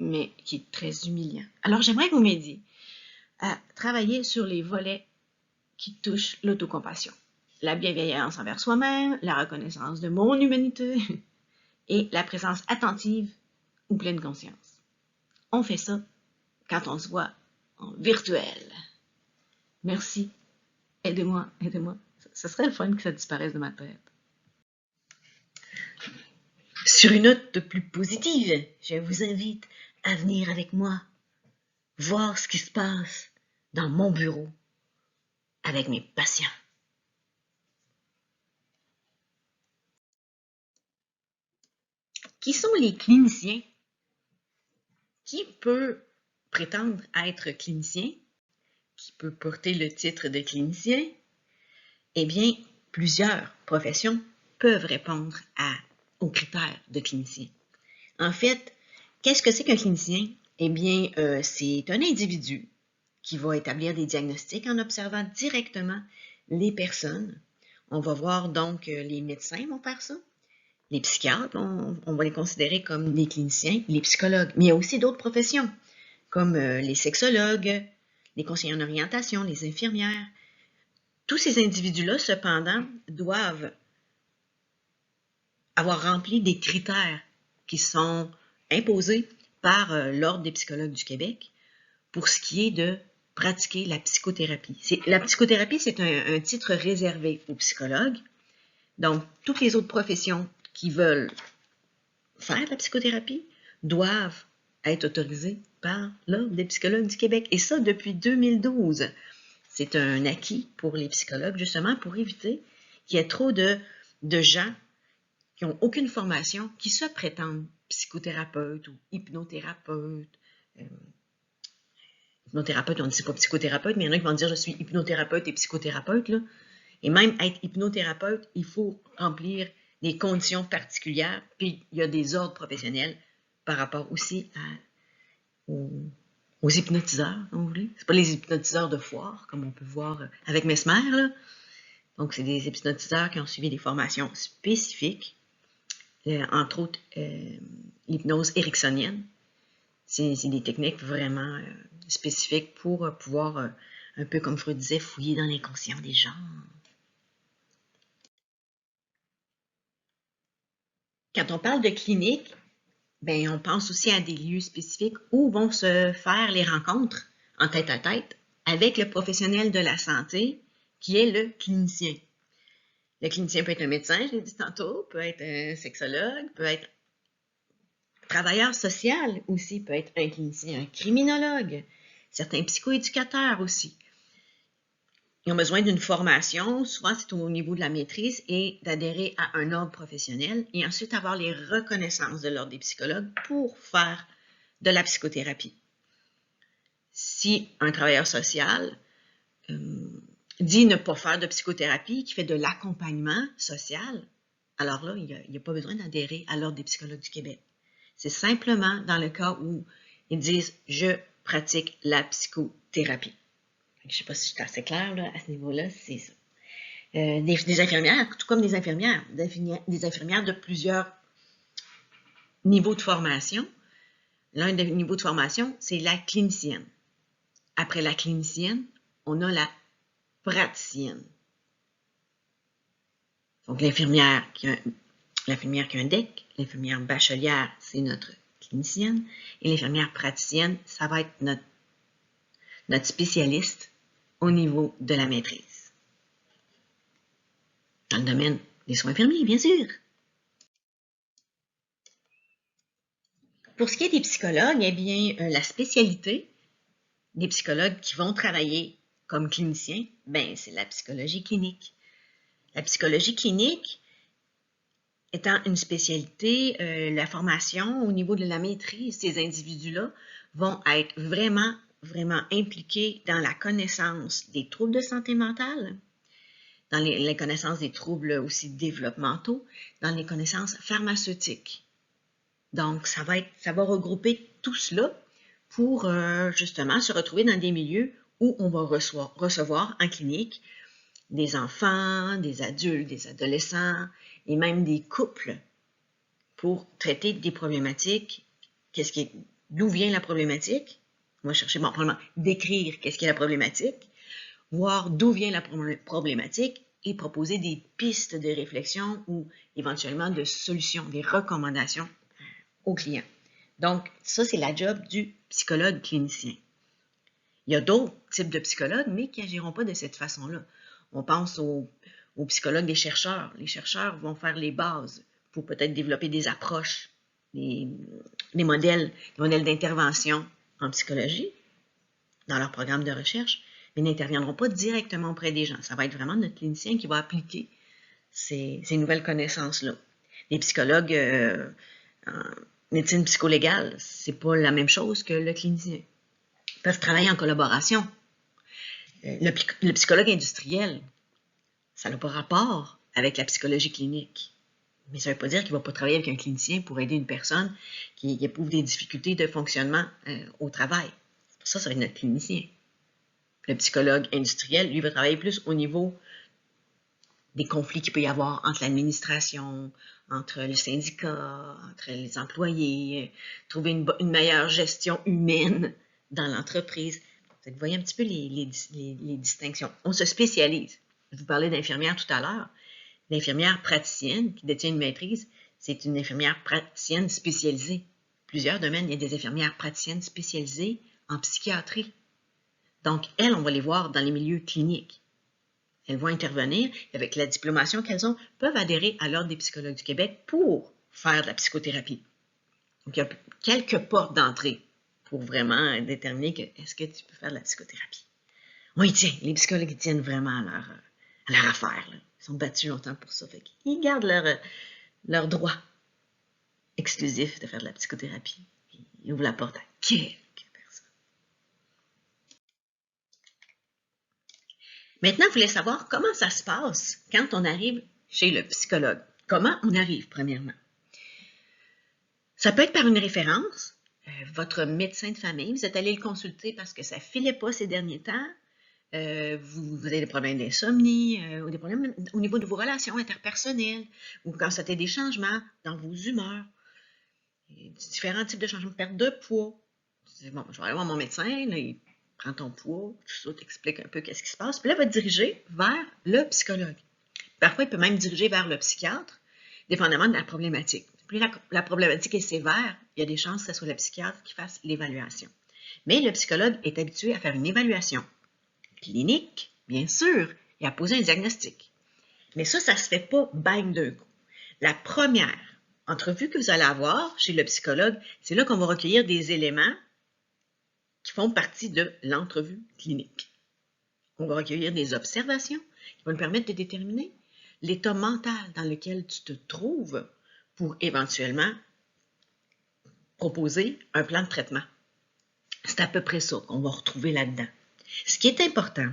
mais qui est très humiliant. Alors, j'aimerais que vous m'aidiez à travailler sur les volets qui touchent l'autocompassion. La bienveillance envers soi-même, la reconnaissance de mon humanité et la présence attentive ou pleine conscience. On fait ça quand on se voit en virtuel. Merci. Aidez-moi, aidez-moi. Ça serait le fun que ça disparaisse de ma tête. Sur une note plus positive, je vous invite à venir avec moi voir ce qui se passe dans mon bureau avec mes patients. Qui sont les cliniciens? Qui peut prétendre être clinicien? Qui peut porter le titre de clinicien? Eh bien, plusieurs professions peuvent répondre aux critères de clinicien. En fait, qu'est-ce que c'est qu'un clinicien? Eh bien, c'est un individu qui va établir des diagnostics en observant directement les personnes. On va voir donc les médecins vont faire ça. Les psychiatres, on va les considérer comme des cliniciens, les psychologues. Mais il y a aussi d'autres professions, comme les sexologues, les conseillers en orientation, les infirmières. Tous ces individus-là, cependant, doivent avoir rempli des critères qui sont imposés par l'Ordre des psychologues du Québec pour ce qui est de pratiquer la psychothérapie. La psychothérapie, c'est un titre réservé aux psychologues. Donc, toutes les autres professions qui veulent faire la psychothérapie doivent être autorisées par l'Ordre des psychologues du Québec. Et ça, depuis 2012. C'est un acquis pour les psychologues, justement, pour éviter qu'il y ait trop de gens qui n'ont aucune formation, qui se prétendent psychothérapeutes ou hypnothérapeutes. Hypnothérapeute, on ne dit pas psychothérapeute, mais il y en a qui vont dire je suis hypnothérapeute et psychothérapeute. Là. Et même être hypnothérapeute, il faut remplir des conditions particulières, puis il y a des ordres professionnels par rapport aussi aux hypnotiseurs, si vous voulez. Ce pas les hypnotiseurs de foire, comme on peut voir avec Mesmer. Là. Donc, c'est des hypnotiseurs qui ont suivi des formations spécifiques, entre autres l'hypnose ericksonienne. C'est des techniques vraiment spécifiques pour pouvoir, un peu comme Freud disait, fouiller dans l'inconscient des gens. Quand on parle de clinique, ben, on pense aussi à des lieux spécifiques où vont se faire les rencontres en tête-à-tête avec le professionnel de la santé qui est le clinicien. Le clinicien peut être un médecin, je l'ai dit tantôt, peut être un sexologue, peut être travailleur social aussi, peut être un clinicien, un criminologue, certains psychoéducateurs aussi. Ils ont besoin d'une formation, souvent c'est au niveau de la maîtrise, et d'adhérer à un ordre professionnel et ensuite avoir les reconnaissances de l'ordre des psychologues pour faire de la psychothérapie. Si un travailleur social dit ne pas faire de psychothérapie, qui fait de l'accompagnement social, alors là, il n'y a pas besoin d'adhérer à l'Ordre des psychologues du Québec. C'est simplement dans le cas où ils disent « je pratique la psychothérapie ». Je ne sais pas si je suis assez claire là, à ce niveau-là, c'est ça. Des infirmières, tout comme des infirmières de plusieurs niveaux de formation. L'un des niveaux de formation, c'est la clinicienne. Après la clinicienne, on a la praticienne. Donc, l'infirmière qui a un DEC, l'infirmière bachelière, c'est notre clinicienne, et l'infirmière praticienne, ça va être notre spécialiste au niveau de la maîtrise. Dans le domaine des soins infirmiers, bien sûr. Pour ce qui est des psychologues, eh bien, la spécialité des psychologues qui vont travailler comme cliniciens, ben, c'est la psychologie clinique. La psychologie clinique étant une spécialité, la formation au niveau de la maîtrise, ces individus-là vont être vraiment, vraiment impliqués dans la connaissance des troubles de santé mentale, dans les connaissances des troubles aussi développementaux, dans les connaissances pharmaceutiques. Donc, ça va regrouper tout cela pour justement se retrouver dans des milieux où on va recevoir en clinique des enfants, des adultes, des adolescents et même des couples pour traiter des problématiques. D'où vient la problématique? On va chercher, probablement décrire qu'est-ce qu'est la problématique, voir d'où vient la problématique et proposer des pistes de réflexion ou éventuellement de solutions, des recommandations aux clients. Donc, ça, c'est la job du psychologue clinicien. Il y a d'autres types de psychologues, mais qui n'agiront pas de cette façon-là. On pense aux psychologues des chercheurs. Les chercheurs vont faire les bases pour peut-être développer des approches, des modèles d'intervention en psychologie dans leur programme de recherche, mais n'interviendront pas directement auprès des gens. Ça va être vraiment notre clinicien qui va appliquer ces nouvelles connaissances-là. Les psychologues En médecine psycholégale, c'est pas la même chose que le clinicien. Ils peuvent travailler en collaboration. Le psychologue industriel, ça n'a pas rapport avec la psychologie clinique. Mais ça ne veut pas dire qu'il ne va pas travailler avec un clinicien pour aider une personne qui éprouve des difficultés de fonctionnement au travail. Ça va être notre clinicien. Le psychologue industriel, lui, va travailler plus au niveau des conflits qu'il peut y avoir entre l'administration, entre le syndicat, entre les employés, trouver une meilleure gestion humaine dans l'entreprise. Vous voyez un petit peu les distinctions. On se spécialise. Je vous parlais d'infirmière tout à l'heure. L'infirmière praticienne qui détient une maîtrise, c'est une infirmière praticienne spécialisée. Plusieurs domaines, il y a des infirmières praticiennes spécialisées en psychiatrie. Donc, elles, on va les voir dans les milieux cliniques. Elles vont intervenir, avec la diplomation qu'elles ont, peuvent adhérer à l'Ordre des psychologues du Québec pour faire de la psychothérapie. Donc, il y a quelques portes d'entrée pour vraiment déterminer est-ce que tu peux faire de la psychothérapie. On y tient. Les psychologues tiennent vraiment à leur affaire. Là. Ils sont battus longtemps pour ça. Fait ils gardent leur droit exclusif de faire de la psychothérapie. Ils ouvrent la porte à quelques personnes. Maintenant, vous voulez savoir comment ça se passe quand on arrive chez le psychologue. Comment on arrive, premièrement? Ça peut être par une référence. Votre médecin de famille, vous êtes allé le consulter parce que ça ne filait pas ces derniers temps. Vous avez des problèmes d'insomnie, ou des problèmes au niveau de vos relations interpersonnelles, ou quand ça a des changements dans vos humeurs, différents types de changements, perte de poids. Tu dis, bon, je vais aller voir mon médecin, là, il prend ton poids, tout ça, t'explique un peu qu'est-ce qui se passe, puis là, il va te diriger vers le psychologue. Parfois, il peut même diriger vers le psychiatre, dépendamment de la problématique. Plus la problématique est sévère, il y a des chances que ce soit le psychiatre qui fasse l'évaluation. Mais le psychologue est habitué à faire une évaluation clinique, bien sûr, et à poser un diagnostic. Mais ça ne se fait pas bang d'un coup. La première entrevue que vous allez avoir chez le psychologue, c'est là qu'on va recueillir des éléments qui font partie de l'entrevue clinique. On va recueillir des observations qui vont nous permettre de déterminer l'état mental dans lequel tu te trouves pour éventuellement proposer un plan de traitement. C'est à peu près ça qu'on va retrouver là-dedans. Ce qui est important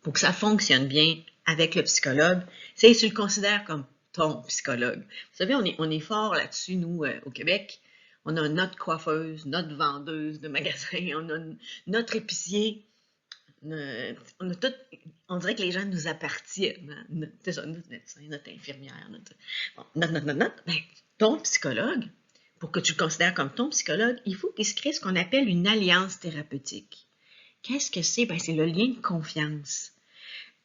pour que ça fonctionne bien avec le psychologue, c'est que tu le considères comme ton psychologue. Vous savez, on est fort là-dessus, nous, au Québec. On a notre coiffeuse, notre vendeuse de magasin, on a notre épicier. On a tout, on dirait que les gens nous appartiennent. C'est ça, notre médecin, notre infirmière, notre. Ben, ton psychologue, pour que tu le considères comme ton psychologue, il faut qu'il se crée ce qu'on appelle une alliance thérapeutique. Qu'est-ce que c'est? Ben, c'est le lien de confiance.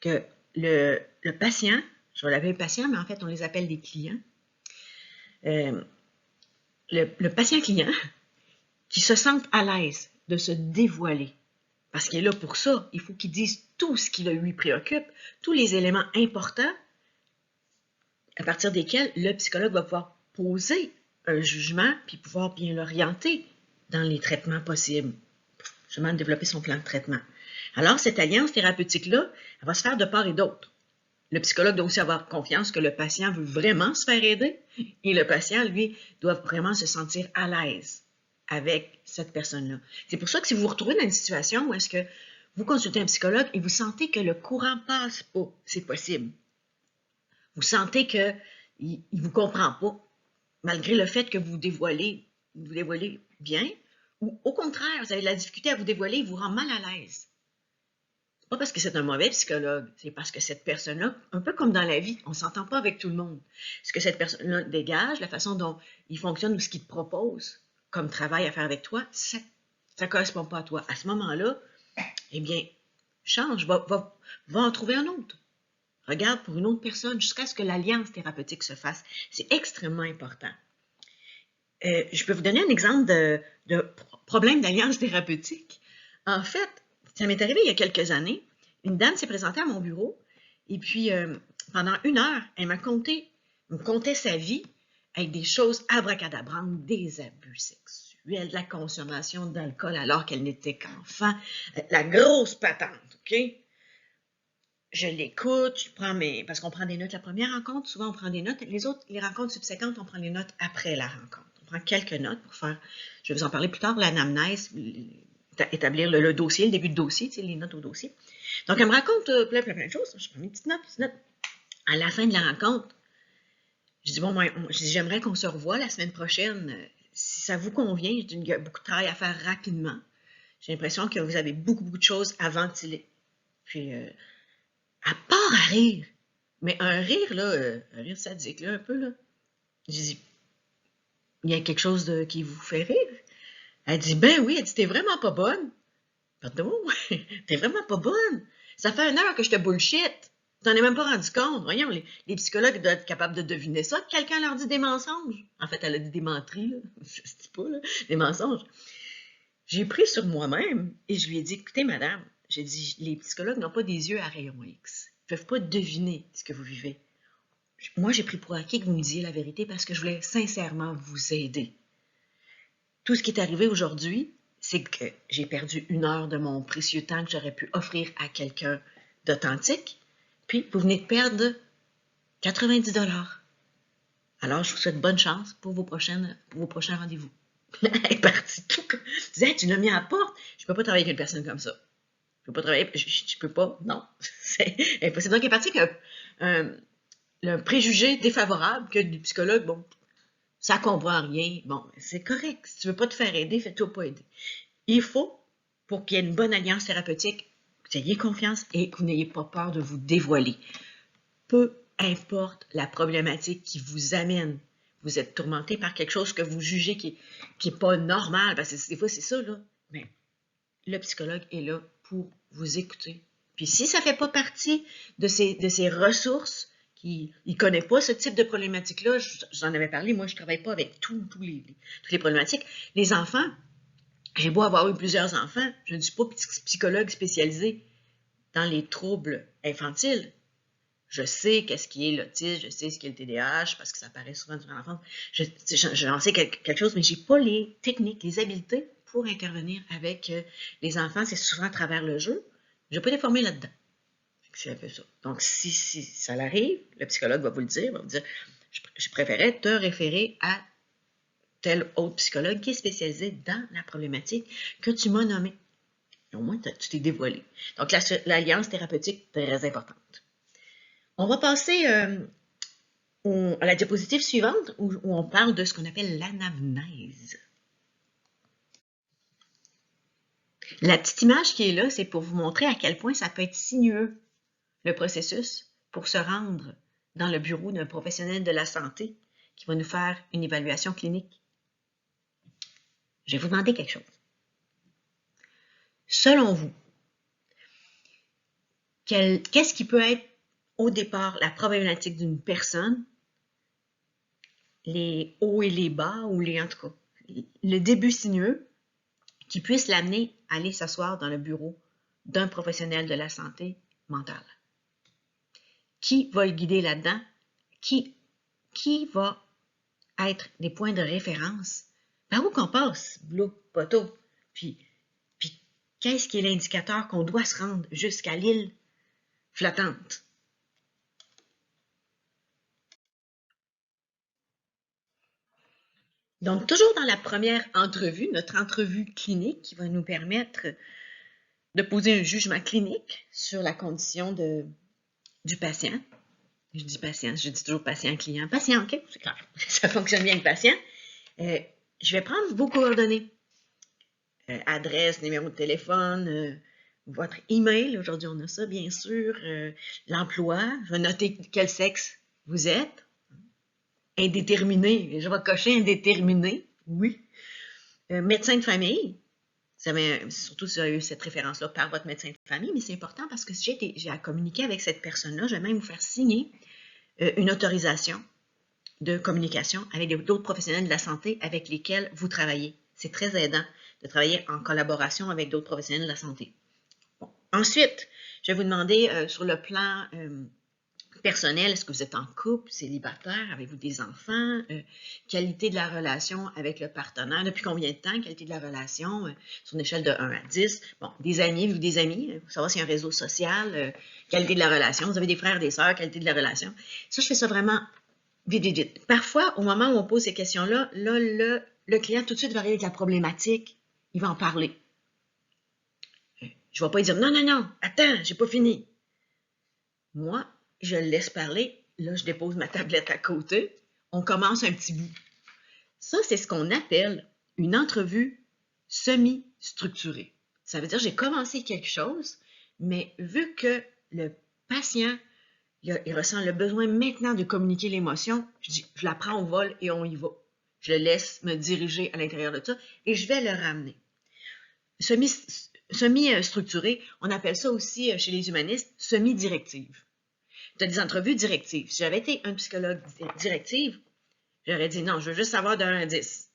Que le patient, je vais l'appeler patient, mais en fait, on les appelle des clients. Le patient-client qui se sente à l'aise de se dévoiler. Parce qu'il est là pour ça. Il faut qu'il dise tout ce qui lui préoccupe, tous les éléments importants à partir desquels le psychologue va pouvoir poser un jugement puis pouvoir bien l'orienter dans les traitements possibles. Justement, développer son plan de traitement. Alors, cette alliance thérapeutique-là, elle va se faire de part et d'autre. Le psychologue doit aussi avoir confiance que le patient veut vraiment se faire aider et le patient, lui, doit vraiment se sentir à l'aise avec cette personne-là. C'est pour ça que si vous vous retrouvez dans une situation où est-ce que vous consultez un psychologue et vous sentez que le courant passe pas, c'est possible. Vous sentez qu'il ne vous comprend pas, malgré le fait que vous dévoilez bien, ou au contraire, vous avez de la difficulté à vous dévoiler, il vous rend mal à l'aise. Pas parce que c'est un mauvais psychologue, c'est parce que cette personne-là, un peu comme dans la vie, on ne s'entend pas avec tout le monde. Ce que cette personne-là dégage, la façon dont il fonctionne ou ce qu'il te propose comme travail à faire avec toi, ça ne correspond pas à toi. À ce moment-là, eh bien, change, va en trouver un autre. Regarde pour une autre personne jusqu'à ce que l'alliance thérapeutique se fasse. C'est extrêmement important. Je peux vous donner un exemple de problème d'alliance thérapeutique. En fait, ça m'est arrivé il y a quelques années. Une dame s'est présentée à mon bureau et puis pendant 1 heure, elle me contait sa vie avec des choses abracadabrantes, des abus sexuels, de la consommation d'alcool alors qu'elle n'était qu'enfant, la grosse patente, OK? Je l'écoute, parce qu'on prend des notes la première rencontre, souvent on prend des notes, les rencontres subséquentes, on prend les notes après la rencontre. prends quelques notes pour faire, je vais vous en parler plus tard, l'anamnèse, établir le dossier, le début de dossier, tu sais, les notes au dossier. Donc, elle me raconte plein de choses. Je prends mes petites notes. À la fin de la rencontre, je dis, bon, moi, j'aimerais qu'on se revoie la semaine prochaine. Si ça vous convient, je dis, il y a beaucoup de travail à faire rapidement. J'ai l'impression que vous avez beaucoup de choses à ventiler. Puis, à part à rire, mais un rire, là, un rire sadique, là, un peu, là. J'ai dit, il y a quelque chose qui vous fait rire? Elle dit, ben oui, elle dit, t'es vraiment pas bonne. Pardon? T'es vraiment pas bonne. Ça fait 1 heure que je te bullshit. Tu t'en es même pas rendu compte. Voyons, les psychologues doivent être capables de deviner ça. Quelqu'un leur dit des mensonges. En fait, elle a dit des menteries, là. Je sais pas, là. Des mensonges. J'ai pris sur moi-même et je lui ai dit, écoutez, madame, j'ai dit, les psychologues n'ont pas des yeux à rayon X. Ils ne peuvent pas deviner ce que vous vivez. Moi, j'ai pris pour acquis que vous me disiez la vérité parce que je voulais sincèrement vous aider. Tout ce qui est arrivé aujourd'hui, c'est que j'ai perdu 1 heure de mon précieux temps que j'aurais pu offrir à quelqu'un d'authentique, puis vous venez de perdre 90 $. Alors, je vous souhaite bonne chance pour vos prochains rendez-vous. Elle est partie tout. Je disais, hey, tu l'as mis à la porte. Je ne peux pas travailler avec une personne comme ça. Je ne peux pas travailler. Je peux pas. Non. C'est impossible. Donc, elle est partie avec un préjugé défavorable que du psychologue, bon, ça ne comprend rien. Bon, c'est correct. Si tu ne veux pas te faire aider, fais-toi pas aider. Il faut, pour qu'il y ait une bonne alliance thérapeutique, que vous ayez confiance et que vous n'ayez pas peur de vous dévoiler. Peu importe la problématique qui vous amène. Vous êtes tourmenté par quelque chose que vous jugez qui n'est pas normal, parce que des fois, c'est ça, là. Mais le psychologue est là pour vous écouter. Puis si ça ne fait pas partie de ses ressources, il ne connaît pas ce type de problématique-là, j'en avais parlé, moi, je ne travaille pas avec toutes les problématiques. Les enfants, j'ai beau avoir eu plusieurs enfants, je ne suis pas psychologue spécialisée dans les troubles infantiles. Je sais qu'est-ce qui est l'autisme, je sais ce qu'est le TDAH, parce que ça apparaît souvent durant l'enfance. J'en sais quelque chose, mais je n'ai pas les techniques, les habiletés pour intervenir avec les enfants. C'est souvent à travers le jeu. Je n'ai pas été formée là-dedans. C'est un peu ça. Donc, si ça l'arrive, le psychologue va vous le dire, va vous dire, je préférais te référer à tel autre psychologue qui est spécialisé dans la problématique que tu m'as nommée. Au moins, tu t'es dévoilé. Donc, l'alliance thérapeutique, très importante. On va passer à la diapositive suivante où on parle de ce qu'on appelle l'anamnèse. La petite image qui est là, c'est pour vous montrer à quel point ça peut être sinueux, le processus, pour se rendre dans le bureau d'un professionnel de la santé qui va nous faire une évaluation clinique. Je vais vous demander quelque chose. Selon vous, qu'est-ce qui peut être au départ la problématique d'une personne, les hauts et les bas, ou en tout cas, le début sinueux qui puisse l'amener à aller s'asseoir dans le bureau d'un professionnel de la santé mentale? Qui va le guider là-dedans? Qui va être des points de référence? Par où qu'on passe, boulot, poteau? Puis qu'est-ce qui est l'indicateur qu'on doit se rendre jusqu'à l'île flottante? Donc, toujours dans la première entrevue, notre entrevue clinique qui va nous permettre de poser un jugement clinique sur la condition du patient. Je dis patient, je dis toujours patient-client. Patient, OK, c'est clair. Ça fonctionne bien avec patient. Je vais prendre vos coordonnées. Adresse, numéro de téléphone, votre email. Aujourd'hui, on a ça, bien sûr. L'emploi. Je vais noter quel sexe vous êtes. Indéterminé. Je vais cocher indéterminé. Oui. Médecin de famille. Surtout si vous avez eu cette référence-là par votre médecin de famille, mais c'est important parce que si j'ai à communiquer avec cette personne-là, je vais même vous faire signer une autorisation de communication avec d'autres professionnels de la santé avec lesquels vous travaillez. C'est très aidant de travailler en collaboration avec d'autres professionnels de la santé. Bon. Ensuite, je vais vous demander sur le plan personnel, est-ce que vous êtes en couple, célibataire, avez-vous des enfants, qualité de la relation avec le partenaire, depuis combien de temps, qualité de la relation, sur une échelle de 1 à 10, bon, des amis, avez-vous des amis, pour savoir s'il y a un réseau social, qualité de la relation, vous avez des frères, des sœurs, qualité de la relation. Ça, je fais ça vraiment vite, vite, vite. Parfois, au moment où on pose ces questions-là, le client tout de suite va arriver avec la problématique, il va en parler. Je ne vais pas lui dire non, non, non, attends, j'ai pas fini. Moi, je le laisse parler. Là, je dépose ma tablette à côté. On commence un petit bout. Ça, c'est ce qu'on appelle une entrevue semi-structurée. Ça veut dire que j'ai commencé quelque chose, mais vu que le patient il ressent le besoin maintenant de communiquer l'émotion, je la prends au vol et on y va. Je le laisse me diriger à l'intérieur de ça et je vais le ramener. Semi-structuré, on appelle ça aussi chez les humanistes semi-directive. Tu as des entrevues directives. Si j'avais été un psychologue directive, j'aurais dit non, je veux juste savoir de 1 à 10.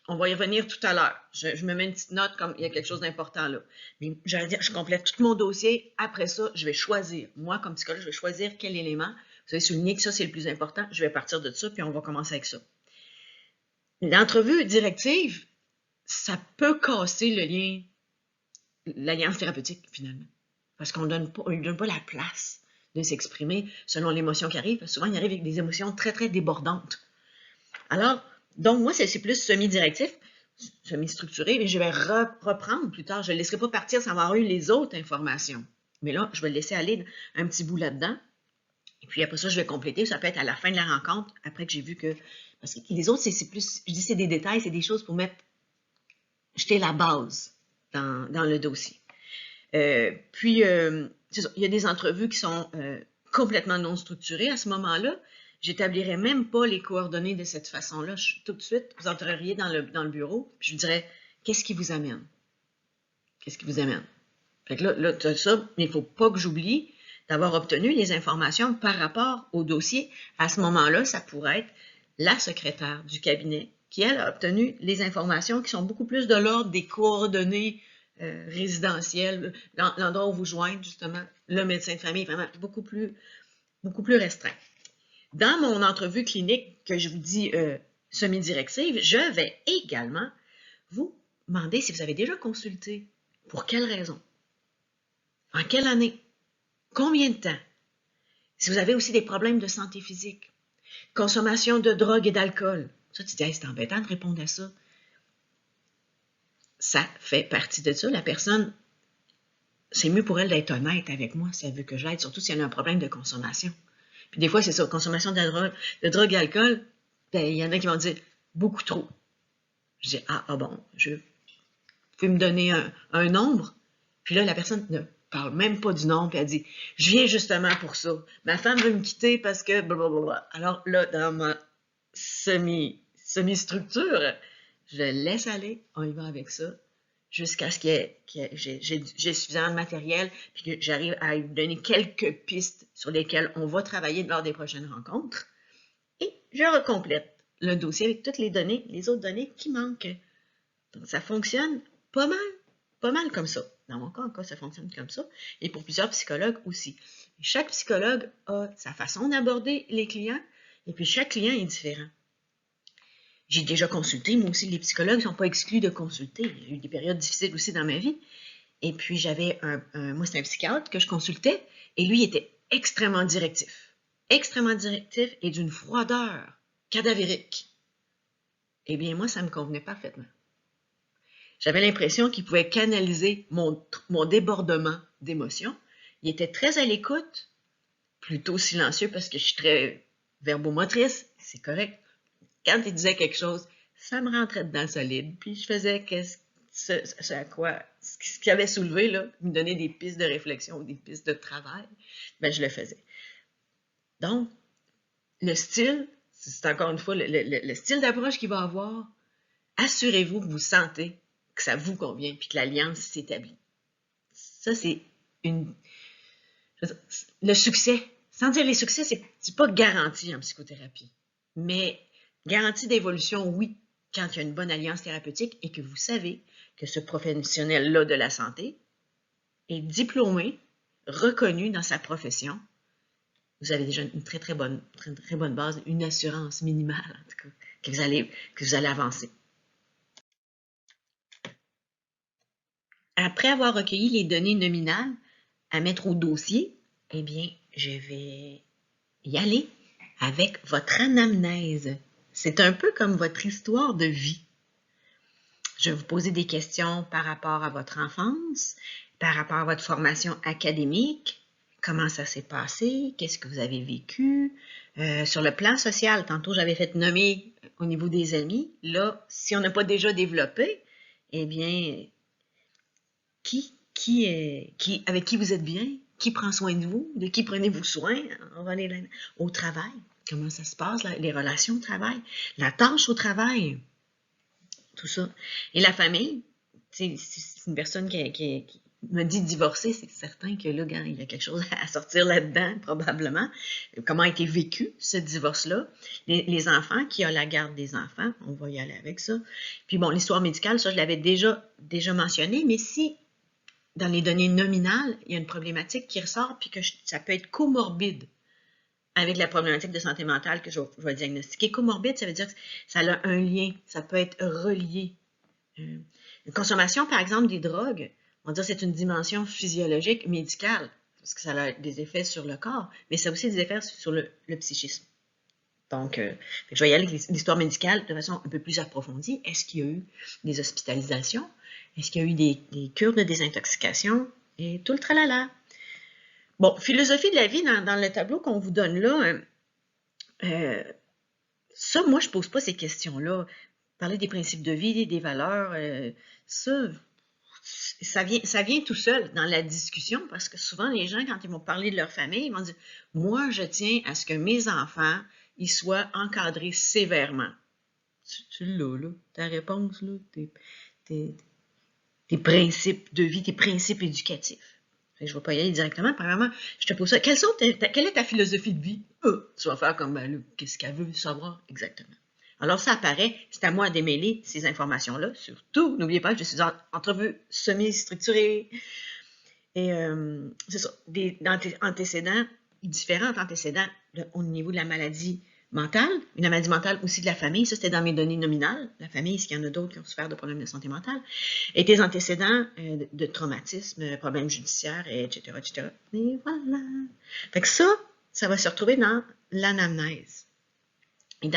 On va y revenir tout à l'heure. Je me mets une petite note comme il y a quelque chose d'important là. Mais j'allais dire, je complète tout mon dossier. Après ça, je vais choisir. Moi, comme psychologue, je vais choisir quel élément. Vous avez souligné que ça, c'est le plus important. Je vais partir de ça, puis on va commencer avec ça. L'entrevue directive, ça peut casser le lien, l'alliance thérapeutique, finalement. Parce qu'on ne lui donne pas la place de s'exprimer selon l'émotion qui arrive. Souvent, il arrive avec des émotions très, très débordantes. Alors, donc, moi, c'est plus semi-directif, semi-structuré, mais je vais reprendre plus tard. Je ne le laisserai pas partir sans avoir eu les autres informations. Mais là, je vais le laisser aller un petit bout là-dedans. Et puis après ça, je vais compléter. Ça peut être à la fin de la rencontre, après que j'ai vu que... Parce que les autres, c'est plus... Je dis c'est des détails, c'est des choses pour jeter la base dans le dossier. Puis, c'est ça, il y a des entrevues qui sont complètement non structurées à ce moment-là. J'établirais même pas les coordonnées de cette façon-là. Tout de suite, vous entreriez dans le bureau, puis je vous dirais, qu'est-ce qui vous amène? Qu'est-ce qui vous amène? Fait que là tu as ça, mais il ne faut pas que j'oublie d'avoir obtenu les informations par rapport au dossier. À ce moment-là, ça pourrait être la secrétaire du cabinet qui, elle, a obtenu les informations qui sont beaucoup plus de l'ordre des coordonnées résidentielles, l'endroit où vous joignez, justement, le médecin de famille, vraiment beaucoup plus restreint. Dans mon entrevue clinique, que je vous dis semi-directive, je vais également vous demander si vous avez déjà consulté. Pour quelle raison? En quelle année? Combien de temps? Si vous avez aussi des problèmes de santé physique, consommation de drogue et d'alcool. Ça, tu dis, hey, c'est embêtant de répondre à ça. Ça fait partie de ça. La personne, c'est mieux pour elle d'être honnête avec moi si elle veut que j'aide, surtout si elle a un problème de consommation. Puis des fois, c'est ça, consommation de drogue et d'alcool, ben, il y en a qui vont dire beaucoup trop. Je dis, bon, vous pouvez me donner un nombre? Puis là, la personne ne parle même pas du nombre, puis elle dit, je viens justement pour ça. Ma femme veut me quitter parce que blablabla. Alors là, dans ma semi-structure, je laisse aller, on y va avec ça, jusqu'à ce que j'ai suffisamment de matériel, puis que j'arrive à lui donner quelques pistes sur lesquelles on va travailler lors des prochaines rencontres. Et je recomplète le dossier avec toutes les données, les autres données qui manquent. Donc, ça fonctionne pas mal comme ça. Dans mon cas, en cas, ça fonctionne comme ça. Et pour plusieurs psychologues aussi. Chaque psychologue a sa façon d'aborder les clients, et puis chaque client est différent. J'ai déjà consulté, moi aussi, les psychologues ne sont pas exclus de consulter. Il y a eu des périodes difficiles aussi dans ma vie. Et puis, j'avais moi, c'est un psychiatre que je consultais, et lui, il était extrêmement directif. Extrêmement directif et d'une froideur cadavérique. Eh bien, moi, ça me convenait parfaitement. J'avais l'impression qu'il pouvait canaliser mon débordement d'émotions. Il était très à l'écoute, plutôt silencieux parce que je suis très verbomotrice, c'est correct. Quand il disait quelque chose, ça me rentrait dedans le solide, puis je faisais ce qu'il avait soulevé, là, me donner des pistes de réflexion ou des pistes de travail, ben je le faisais. Donc, le style, c'est encore une fois le style d'approche qu'il va avoir, assurez-vous que vous sentez que ça vous convient, puis que l'alliance s'établit. Ça, c'est le succès. Sans dire les succès, c'est pas garanti en psychothérapie. Mais garantie d'évolution, oui, quand il y a une bonne alliance thérapeutique et que vous savez que ce professionnel-là de la santé est diplômé, reconnu dans sa profession. Vous avez déjà une très bonne base, une assurance minimale, en tout cas, que vous allez avancer. Après avoir recueilli les données nominales à mettre au dossier, eh bien, je vais y aller avec votre anamnèse. C'est un peu comme votre histoire de vie. Je vais vous poser des questions par rapport à votre enfance, par rapport à votre formation académique, comment ça s'est passé, qu'est-ce que vous avez vécu. Sur le plan social, tantôt j'avais fait nommer au niveau des amis. Là, si on n'a pas déjà développé, eh bien, avec qui vous êtes bien, qui prend soin de vous, de qui prenez-vous soin, on va aller au travail, comment ça se passe, les relations au travail, la tâche au travail, tout ça. Et la famille, c'est une personne qui me dit divorcer, c'est certain que là, il y a quelque chose à sortir là-dedans, probablement. Comment a été vécu ce divorce-là? Les enfants, qui a la garde des enfants, on va y aller avec ça. Puis bon, l'histoire médicale, ça, je l'avais déjà mentionné, mais si dans les données nominales, il y a une problématique qui ressort, puis que ça peut être comorbide avec la problématique de santé mentale que je vais diagnostiquer. Comorbide, ça veut dire que ça a un lien, ça peut être relié. Une consommation, par exemple, des drogues, on va dire que c'est une dimension physiologique, médicale, parce que ça a des effets sur le corps, mais ça a aussi des effets sur le psychisme. Donc, je vais y aller avec l'histoire médicale de façon un peu plus approfondie. Est-ce qu'il y a eu des hospitalisations? Est-ce qu'il y a eu des cures de désintoxication? Et tout le tralala. Bon, philosophie de la vie, dans le tableau qu'on vous donne là, ça, moi, je ne pose pas ces questions-là. Parler des principes de vie, des valeurs, ça vient tout seul dans la discussion, parce que souvent, les gens, quand ils vont parler de leur famille, ils vont dire « Moi, je tiens à ce que mes enfants, ils soient encadrés sévèrement. » Tu l'as, là, ta réponse, là, tes principes de vie, tes principes éducatifs. Je ne vais pas y aller directement. Premièrement, je te pose ça. Quelle est ta philosophie de vie? Tu vas faire comme, ben là, qu'est-ce qu'elle veut savoir exactement? Alors, ça apparaît, c'est à moi de démêler ces informations-là. Surtout, n'oubliez pas que je suis en entrevue semi-structurée. Et c'est ça, des antécédents, différents antécédents au niveau de la maladie mentale, une maladie mentale aussi de la famille, ça c'était dans mes données nominales, la famille, est-ce qu'il y en a d'autres qui ont souffert de problèmes de santé mentale, et des antécédents de traumatisme, problèmes judiciaires, etc., etc. Et voilà. Fait que ça va se retrouver dans l'anamnèse. Et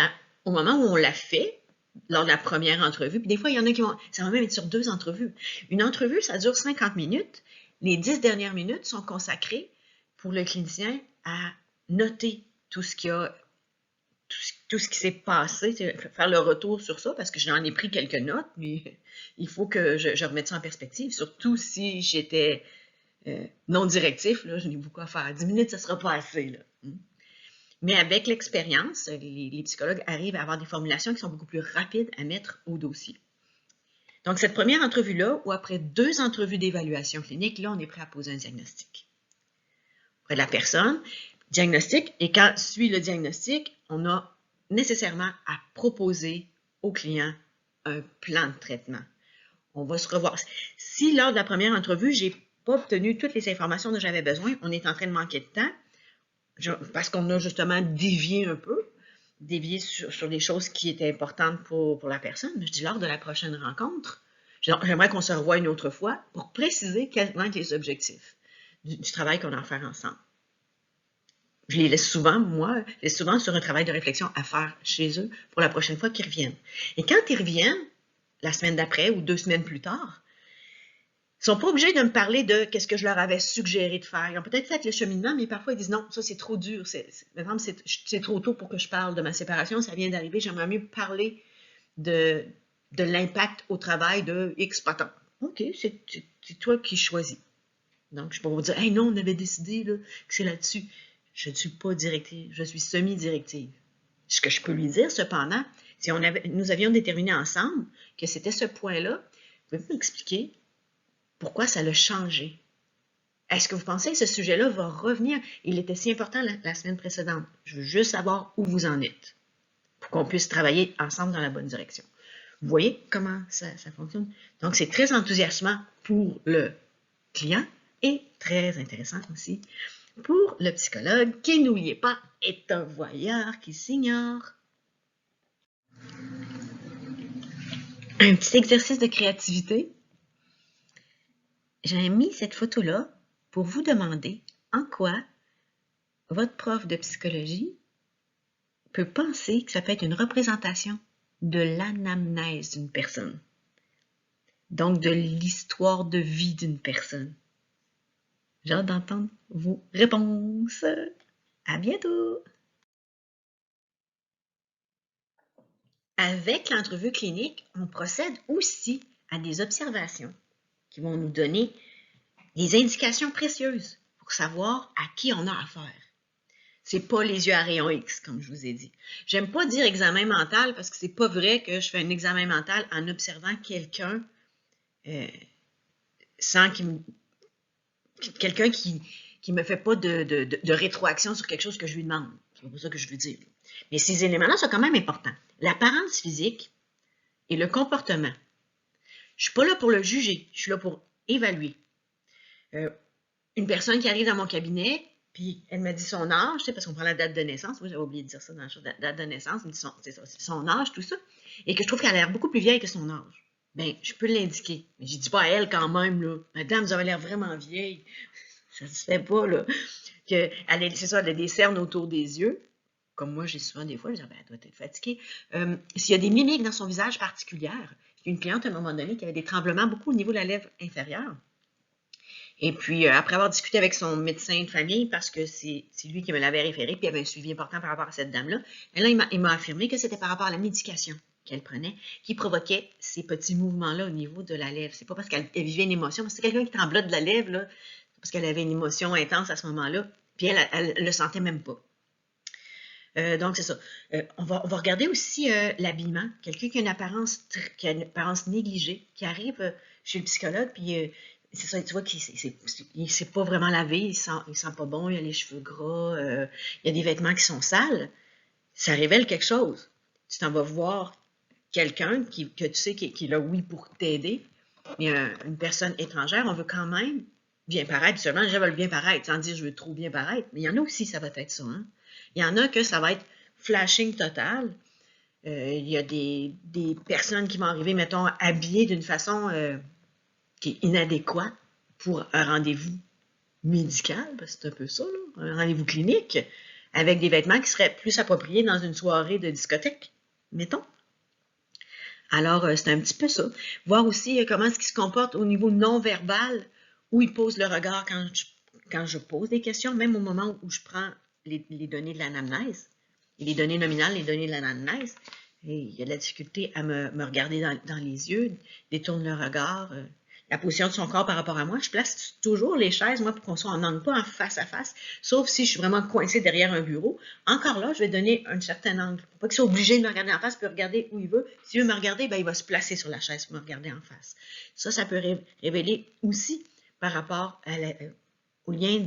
au moment où on l'a fait, lors de la première entrevue, puis des fois, il y en a qui vont, ça va même être sur 2 entrevues. Une entrevue, ça dure 50 minutes. Les 10 dernières minutes sont consacrées pour le clinicien à noter tout ce qui s'est passé, faire le retour sur ça, parce que j'en ai pris quelques notes, mais il faut que je remette ça en perspective, surtout si j'étais non directif, là, je n'ai beaucoup à faire. 10 minutes, ça ne sera pas assez, là. Mais avec l'expérience, les psychologues arrivent à avoir des formulations qui sont beaucoup plus rapides à mettre au dossier. Donc, cette première entrevue-là, ou après 2 entrevues d'évaluation clinique, là, on est prêt à poser un diagnostic. Auprès de la personne, diagnostic, et quand suit le diagnostic, on a nécessairement à proposer au client un plan de traitement. On va se revoir. Si lors de la première entrevue, je n'ai pas obtenu toutes les informations dont j'avais besoin, on est en train de manquer de temps, parce qu'on a justement dévié un peu, sur des choses qui étaient importantes pour la personne. Je dis lors de la prochaine rencontre, j'aimerais qu'on se revoie une autre fois pour préciser quels vont être les objectifs du travail qu'on a à faire ensemble. Je les laisse souvent sur un travail de réflexion à faire chez eux pour la prochaine fois qu'ils reviennent. Et quand ils reviennent, la semaine d'après ou 2 semaines plus tard, ils ne sont pas obligés de me parler de qu'est-ce que je leur avais suggéré de faire. Ils ont peut-être fait le cheminement, mais parfois ils disent non, ça c'est trop dur. C'est trop tôt pour que je parle de ma séparation, ça vient d'arriver, j'aimerais mieux parler de l'impact au travail de X patron. OK, c'est toi qui choisis. Donc, je peux vous dire, hey, non, on avait décidé là, que c'est là-dessus. Je ne suis pas directive, je suis semi-directive. Ce que je peux lui dire, cependant, si nous avions déterminé ensemble que c'était ce point-là, pouvez-vous m'expliquer pourquoi ça l'a changé? Est-ce que vous pensez que ce sujet-là va revenir? Il était si important la semaine précédente. Je veux juste savoir où vous en êtes pour qu'on puisse travailler ensemble dans la bonne direction. Vous voyez comment ça fonctionne? Donc, c'est très enthousiasmant pour le client et très intéressant aussi pour le psychologue qui, n'oubliez pas, est un voyeur qui s'ignore. Un petit exercice de créativité. J'ai mis cette photo-là pour vous demander en quoi votre prof de psychologie peut penser que ça peut être une représentation de l'anamnèse d'une personne. Donc, de l'histoire de vie d'une personne. J'ai hâte d'entendre vos réponses. À bientôt! Avec l'entrevue clinique, on procède aussi à des observations qui vont nous donner des indications précieuses pour savoir à qui on a affaire. C'est pas les yeux à rayon X, comme je vous ai dit. J'aime pas dire examen mental parce que c'est pas vrai que je fais un examen mental en observant quelqu'un sans quelqu'un qui me fait pas de rétroaction sur quelque chose que je lui demande. C'est pas ça que je veux dire. Mais ces éléments-là sont quand même importants. L'apparence physique et le comportement. Je suis pas là pour le juger, je suis là pour évaluer. Une personne qui arrive dans mon cabinet, puis elle me dit son âge, parce qu'on prend la date de naissance, moi j'avais oublié de dire ça dans la date de naissance, elle me dit son âge, tout ça, et que je trouve qu'elle a l'air beaucoup plus vieille que son âge. Bien, je peux l'indiquer. Mais je dis pas à elle quand même, là, madame, vous avez l'air vraiment vieille. Ça se fait pas, là. C'est ça, elle a des cernes autour des yeux. Comme moi, j'ai souvent des fois, je dis, ben, elle doit être fatiguée. S'il y a des mimiques dans son visage particulières, j'ai une cliente à un moment donné qui avait des tremblements beaucoup au niveau de la lèvre inférieure. Et puis, après avoir discuté avec son médecin de famille, parce que c'est lui qui me l'avait référé, puis il y avait un suivi important par rapport à cette dame-là, et là, il m'a affirmé que c'était par rapport à la médication qu'elle prenait qui provoquait ces petits mouvements-là au niveau de la lèvre. C'est pas parce qu'elle vivait une émotion, c'est quelqu'un qui tremblote de la lèvre, là, parce qu'elle avait une émotion intense à ce moment-là, puis elle le sentait même pas. Donc, c'est ça. On va regarder aussi l'habillement. Quelqu'un qui a une apparence négligée, qui arrive chez le psychologue, puis c'est ça, tu vois qu'il ne s'est pas vraiment lavé, il sent pas bon, il a les cheveux gras, il y a des vêtements qui sont sales. Ça révèle quelque chose. Tu t'en vas voir quelqu'un que tu sais qui est là, oui, pour t'aider, mais une personne étrangère, on veut quand même bien paraître. Seulement, les gens veulent bien paraître, sans dire je veux trop bien paraître. Mais il y en a aussi, ça va être ça. Hein? Il y en a que ça va être flashing total. Il y a des personnes qui vont arriver, mettons, habillées d'une façon qui est inadéquate pour un rendez-vous médical, parce que c'est un peu ça, là, un rendez-vous clinique, avec des vêtements qui seraient plus appropriés dans une soirée de discothèque, mettons. Alors, c'est un petit peu ça. Voir aussi comment est-ce qu'il se comporte au niveau non-verbal, où il pose le regard quand je pose des questions, même au moment où je prends les données de l'anamnèse, les données nominales, les données de l'anamnèse. Il y a de la difficulté à me regarder dans les yeux, détourne le regard, la position de son corps par rapport à moi. Je place toujours les chaises, moi, pour qu'on soit en angle, pas en face à face, sauf si je suis vraiment coincée derrière un bureau. Encore là, je vais donner un certain angle. Pour pas qu'il soit obligé de me regarder en face, il peut regarder où il veut. S'il veut me regarder, ben, il va se placer sur la chaise pour me regarder en face. Ça peut révéler aussi par rapport au lien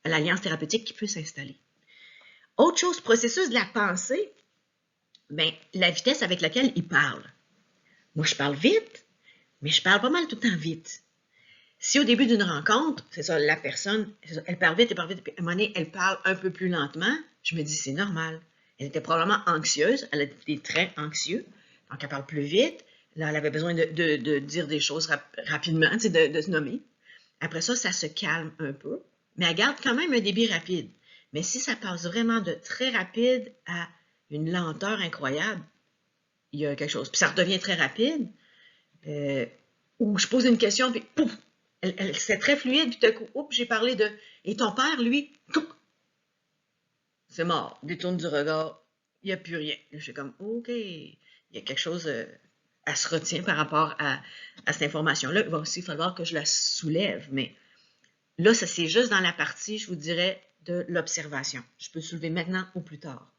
à l'alliance thérapeutique qui peut s'installer. Autre chose, processus de la pensée, ben, la vitesse avec laquelle il parle. Moi, je parle vite, mais je parle pas mal tout le temps vite. Si au début d'une rencontre, c'est ça, la personne, elle parle vite, puis à un moment donné, elle parle un peu plus lentement, je me dis, c'est normal. Elle était probablement anxieuse, elle a des traits anxieux, donc elle parle plus vite. Là, elle avait besoin de dire des choses rapidement, de se nommer. Après ça, ça se calme un peu, mais elle garde quand même un débit rapide. Mais si ça passe vraiment de très rapide à une lenteur incroyable, il y a quelque chose. Puis ça redevient très rapide, où je pose une question, puis pouf, c'est très fluide, puis tout à coup, oups, j'ai parlé de... Et ton père, lui, c'est mort, détourne du regard, il n'y a plus rien. Je suis comme, OK, il y a quelque chose, elle se retient par rapport à cette information-là. Il va aussi falloir que je la soulève, mais là, ça c'est juste dans la partie, je vous dirais, de l'observation. Je peux soulever maintenant ou plus tard.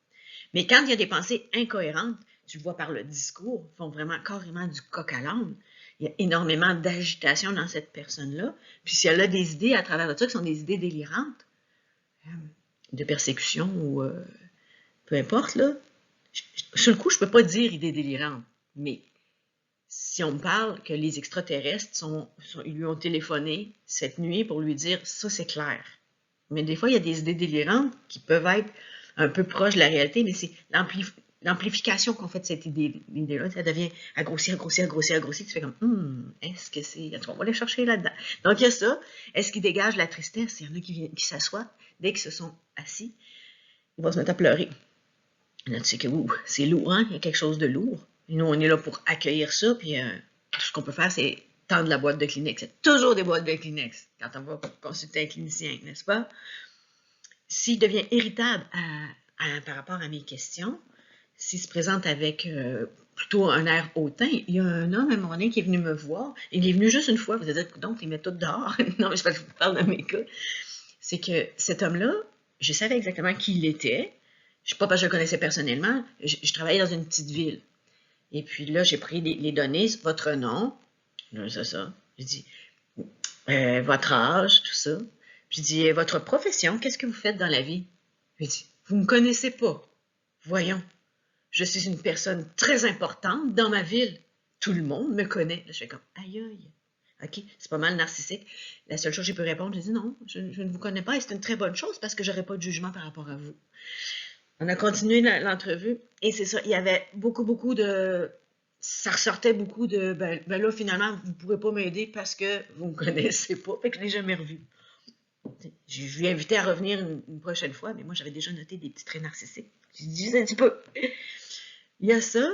Mais quand il y a des pensées incohérentes, tu le vois par le discours, ils font vraiment carrément du coq à l'âne. Il y a énormément d'agitation dans cette personne-là. Puis si elle a des idées à travers de ça qui sont des idées délirantes, de persécution ou peu importe, là, sur le coup, je ne peux pas dire idées délirantes. Mais si on me parle que les extraterrestres ils lui ont téléphoné cette nuit pour lui dire ça, c'est clair. Mais des fois, il y a des idées délirantes qui peuvent être un peu proches de la réalité, mais c'est l'amplification qu'on fait de cette idée-là. Ça devient à grossir. Tu fais comme, est-ce que c'est... On va aller chercher là-dedans. Donc, il y a ça. Est-ce qu'il dégage la tristesse? Il y en a qui s'assoient. Dès qu'ils se sont assis, ils vont se mettre à pleurer. Là, tu sais que c'est lourd, hein? Il y a quelque chose de lourd. Et nous, on est là pour accueillir ça, puis tout ce qu'on peut faire, c'est tendre la boîte de Kleenex. Il y a toujours des boîtes de Kleenex quand on va consulter un clinicien, n'est-ce pas? S'il devient irritable par rapport à mes questions, s'il se présente avec plutôt un air hautain, il y a un homme à un moment donné qui est venu me voir. Il est venu juste une fois. Vous allez dire, donc, il met tout dehors. Non, mais je vous parle de mes cas. C'est que cet homme-là, je savais exactement qui il était. Je ne sais pas parce que je le connaissais personnellement. Je travaillais dans une petite ville. Et puis là, j'ai pris les données, votre nom. Là, c'est ça. J'ai dit, votre âge, tout ça. J'ai dit, votre profession, qu'est-ce que vous faites dans la vie? J'ai dit, vous ne me connaissez pas. Voyons. Je suis une personne très importante dans ma ville. Tout le monde me connaît. Là, je fais comme, aïe aïe. OK, c'est pas mal narcissique. La seule chose que j'ai pu répondre, j'ai dit non, je ne vous connais pas et c'est une très bonne chose parce que j'aurais pas de jugement par rapport à vous. On a continué l'entrevue et c'est ça, il y avait beaucoup de... Ça ressortait beaucoup de, ben là, finalement, vous ne pourrez pas m'aider parce que vous ne me connaissez pas, fait que je ne l'ai jamais revu. Je lui ai invité à revenir une prochaine fois, mais moi, j'avais déjà noté des petits traits narcissiques. J'ai dit un petit peu. Il y a ça.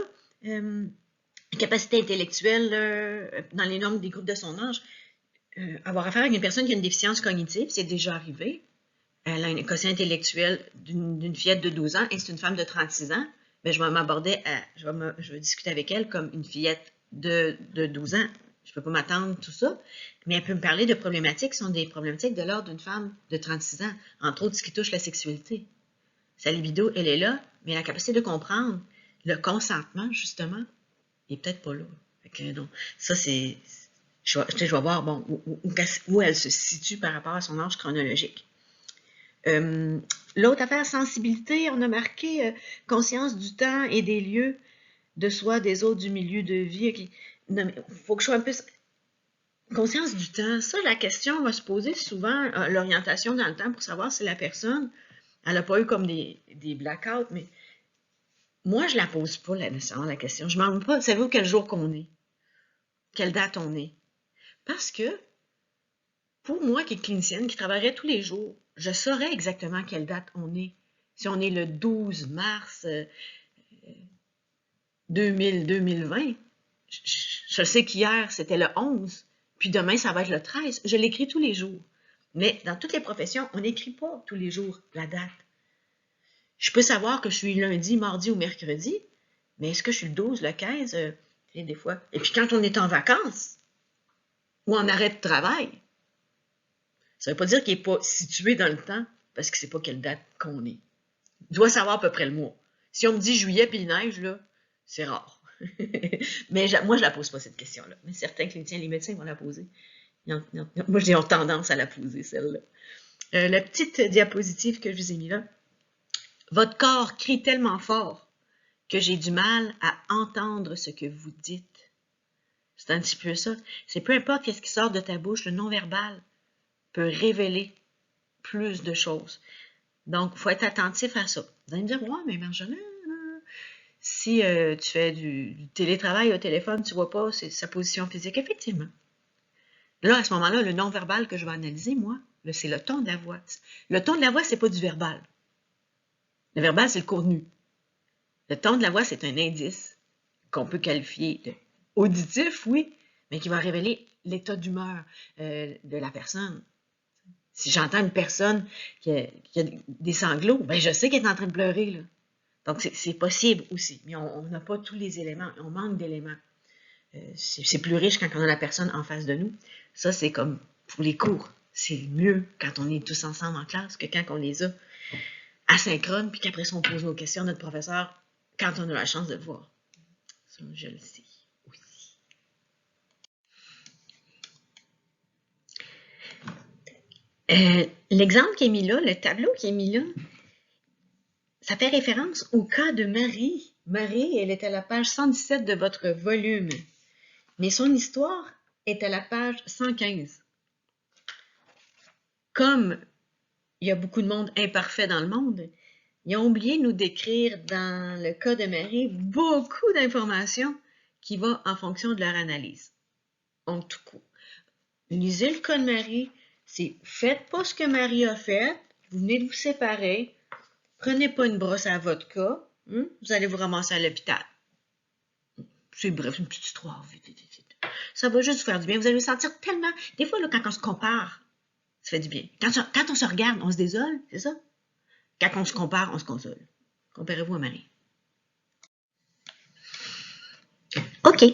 Capacité intellectuelle dans les normes des groupes de son âge. Avoir affaire avec une personne qui a une déficience cognitive, c'est déjà arrivé. Elle a un quotient intellectuel d'une fillette de 12 ans et c'est une femme de 36 ans. Mais je vais discuter avec elle comme une fillette de 12 ans. Je ne peux pas m'attendre tout ça. Mais elle peut me parler de problématiques qui sont des problématiques de l'ordre d'une femme de 36 ans, entre autres ce qui touche la sexualité. Sa libido, elle est là, mais la capacité de comprendre le consentement, justement, il n'est peut-être pas là. Donc, ça, c'est... Je vais voir bon, où elle se situe par rapport à son âge chronologique. L'autre affaire, sensibilité, on a marqué conscience du temps et des lieux, de soi, des autres, du milieu de vie. Okay. Il faut que je sois un peu... Conscience du temps, ça, la question va se poser souvent, l'orientation dans le temps pour savoir si la personne, elle n'a pas eu comme des blackouts, mais moi, je ne la pose pas, la question. Je ne m'en demande pas, savez-vous quel jour qu'on est? Quelle date on est? Parce que, pour moi, qui est clinicienne, qui travaillerait tous les jours, je saurais exactement quelle date on est. Si on est le 12 mars 2020, je sais qu'hier, c'était le 11, puis demain, ça va être le 13. Je l'écris tous les jours. Mais dans toutes les professions, on n'écrit pas tous les jours la date. Je peux savoir que je suis lundi, mardi ou mercredi, mais est-ce que je suis le 12, le 15? Des fois. Et puis quand on est en vacances ou en arrêt de travail, ça ne veut pas dire qu'il n'est pas situé dans le temps parce qu'il ne sait pas quelle date qu'on est. Il doit savoir à peu près le mois. Si on me dit juillet puis il neige, là, c'est rare. Mais moi, je ne la pose pas, cette question-là. Mais certains cliniciens, les médecins vont la poser. Moi, j'ai tendance à la poser, celle-là. La petite diapositive que je vous ai mis là. Votre corps crie tellement fort que j'ai du mal à entendre ce que vous dites. C'est un petit peu ça. C'est peu importe ce qui sort de ta bouche, le non-verbal peut révéler plus de choses. Donc, il faut être attentif à ça. Vous allez me dire, ouais, mais Marjolaine, si tu fais du télétravail au téléphone, tu ne vois pas sa position physique. Effectivement. Là, à ce moment-là, le non-verbal que je vais analyser, moi, c'est le ton de la voix. Le ton de la voix, ce n'est pas du verbal. Le verbal, c'est le contenu. Le ton de la voix, c'est un indice qu'on peut qualifier auditif, oui, mais qui va révéler l'état d'humeur de la personne. Si j'entends une personne qui a des sanglots, ben je sais qu'elle est en train de pleurer, là. Donc, c'est possible aussi, mais on n'a pas tous les éléments, on manque d'éléments. C'est plus riche quand on a la personne en face de nous. Ça, c'est comme pour les cours. C'est mieux quand on est tous ensemble en classe que quand on les a asynchrone, puis qu'après ça, on pose nos questions à notre professeur quand on a la chance de le voir. Ça, je le sais aussi. L'exemple qui est mis là, le tableau qui est mis là, ça fait référence au cas de Marie. Marie, elle est à la page 117 de votre volume, mais son histoire est à la page 115. Comme il y a beaucoup de monde imparfait dans le monde, ils ont oublié de nous décrire dans le cas de Marie beaucoup d'informations qui vont en fonction de leur analyse. En tout cas, lisez le cas de Marie, c'est faites pas ce que Marie a fait, vous venez de vous séparer, prenez pas une brosse à vodka, Vous allez vous ramasser à l'hôpital. C'est bref, une petite histoire. Vite, vite, vite. Ça va juste vous faire du bien. Vous allez vous sentir tellement... Des fois, là, quand on se compare, ça fait du bien. Quand on se regarde, on se désole, c'est ça? Quand on se compare, on se console. Comparez-vous à Marie. OK.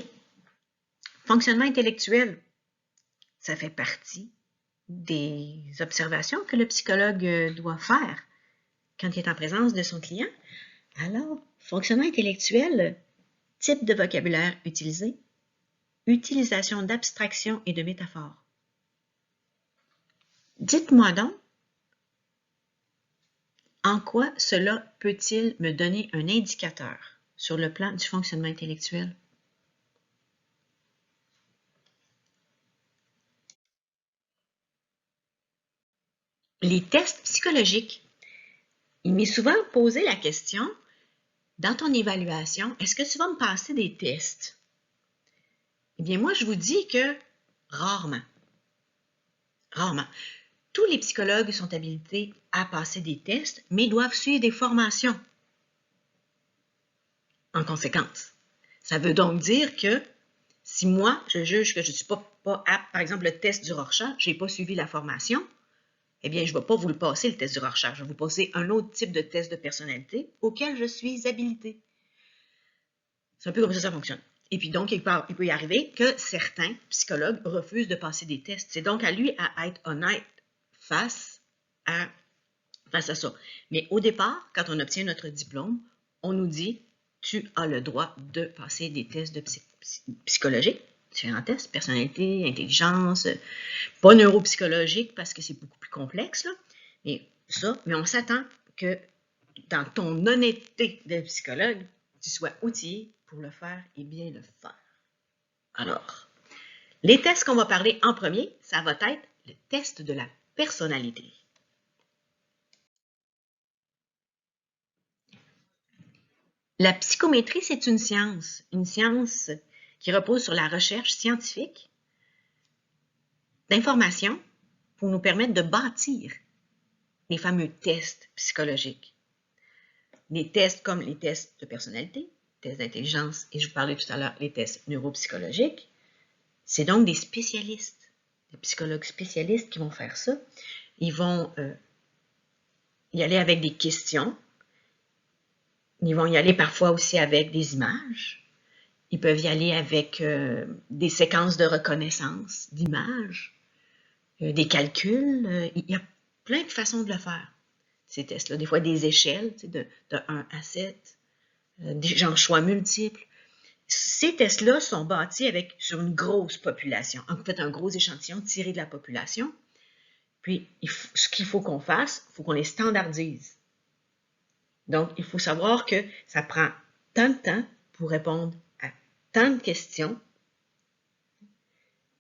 Fonctionnement intellectuel. Ça fait partie des observations que le psychologue doit faire quand il est en présence de son client. Alors, fonctionnement intellectuel, type de vocabulaire utilisé, utilisation d'abstraction et de métaphores. Dites-moi donc, en quoi cela peut-il me donner un indicateur sur le plan du fonctionnement intellectuel? Les tests psychologiques. Il m'est souvent posé la question, dans ton évaluation, est-ce que tu vas me passer des tests? Eh bien, moi, je vous dis que rarement. Rarement. Tous les psychologues sont habilités à passer des tests, mais doivent suivre des formations. En conséquence, ça veut donc dire que si moi, je juge que je ne suis pas apte, par exemple, le test du Rorschach, je n'ai pas suivi la formation, eh bien, je ne vais pas vous le passer, le test du Rorschach. Je vais vous passer un autre type de test de personnalité auquel je suis habilitée. C'est un peu comme ça fonctionne. Et puis donc, il peut y arriver que certains psychologues refusent de passer des tests. C'est donc à lui à être honnête face à ça. Mais au départ, quand on obtient notre diplôme, on nous dit « Tu as le droit de passer des tests de psychologie, différents tests, personnalité, intelligence, pas neuropsychologique parce que c'est beaucoup plus complexe, là, mais on s'attend que dans ton honnêteté de psychologue, tu sois outillé pour le faire et bien le faire. Alors, les tests qu'on va parler en premier, ça va être le test de la personnalité. La psychométrie, c'est une science qui repose sur la recherche scientifique d'informations pour nous permettre de bâtir les fameux tests psychologiques. Les tests comme les tests de personnalité, tests d'intelligence, et je vous parlais tout à l'heure, les tests neuropsychologiques, c'est donc des spécialistes, des psychologues spécialistes qui vont faire ça. Ils vont y aller avec des questions. Ils vont y aller parfois aussi avec des images. Ils peuvent y aller avec des séquences de reconnaissance d'images, des calculs. Il y a plein de façons de le faire, ces tests-là. Des fois, des échelles de 1 à 7, des choix multiples. Ces tests-là sont bâtis sur une grosse population. En fait, un gros échantillon tiré de la population. Puis, ce qu'il faut qu'on fasse, il faut qu'on les standardise. Donc, il faut savoir que ça prend tant de temps pour répondre à tant de questions.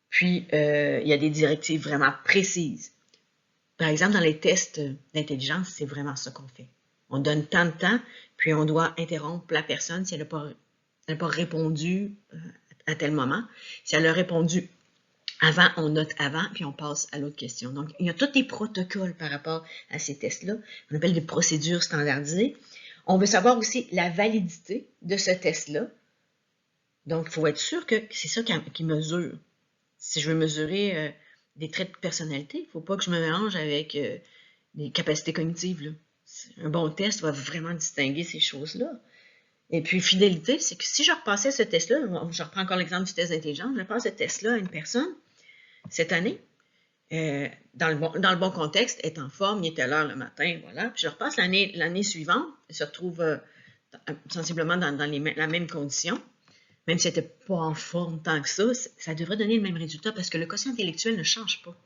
Puis, il y a des directives vraiment précises. Par exemple, dans les tests d'intelligence, c'est vraiment ça qu'on fait. On donne tant de temps, puis on doit interrompre la personne si elle n'a pas répondu à tel moment. Si elle a répondu avant, on note avant, puis on passe à l'autre question. Donc, il y a tous des protocoles par rapport à ces tests-là. On appelle des procédures standardisées. On veut savoir aussi la validité de ce test-là. Donc, il faut être sûr que c'est ça qui mesure. Si je veux mesurer des traits de personnalité, il ne faut pas que je me mélange avec des capacités cognitives, là. Un bon test va vraiment distinguer ces choses-là. Et puis, fidélité, c'est que si je repassais ce test-là, je reprends encore l'exemple du test d'intelligence, je passe ce test-là à une personne cette année, dans le bon contexte, est en forme, il est à l'heure le matin, voilà. Puis je repasse l'année suivante, il se retrouve sensiblement dans la même condition, même si elle n'était pas en forme tant que ça devrait donner le même résultat parce que le quotient intellectuel ne change pas.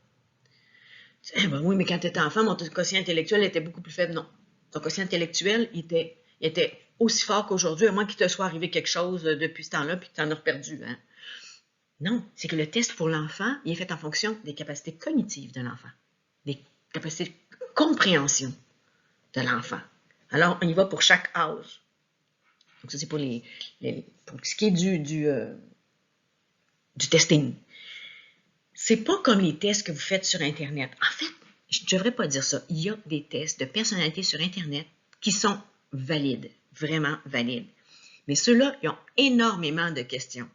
Eh ben oui, mais quand tu étais enfant, mon quotient intellectuel était beaucoup plus faible. Non. Ton quotient intellectuel il était aussi fort qu'aujourd'hui, à moins qu'il te soit arrivé quelque chose depuis ce temps-là puis que tu en as perdu. Hein? Non, c'est que le test pour l'enfant, il est fait en fonction des capacités cognitives de l'enfant, des capacités de compréhension de l'enfant. Alors, on y va pour chaque âge. Donc, ça, c'est pour ce qui est du testing. C'est pas comme les tests que vous faites sur Internet. En fait, je ne devrais pas dire ça. Il y a des tests de personnalité sur Internet qui sont valides. vraiment valides. Mais ceux-là, ils ont énormément de questions.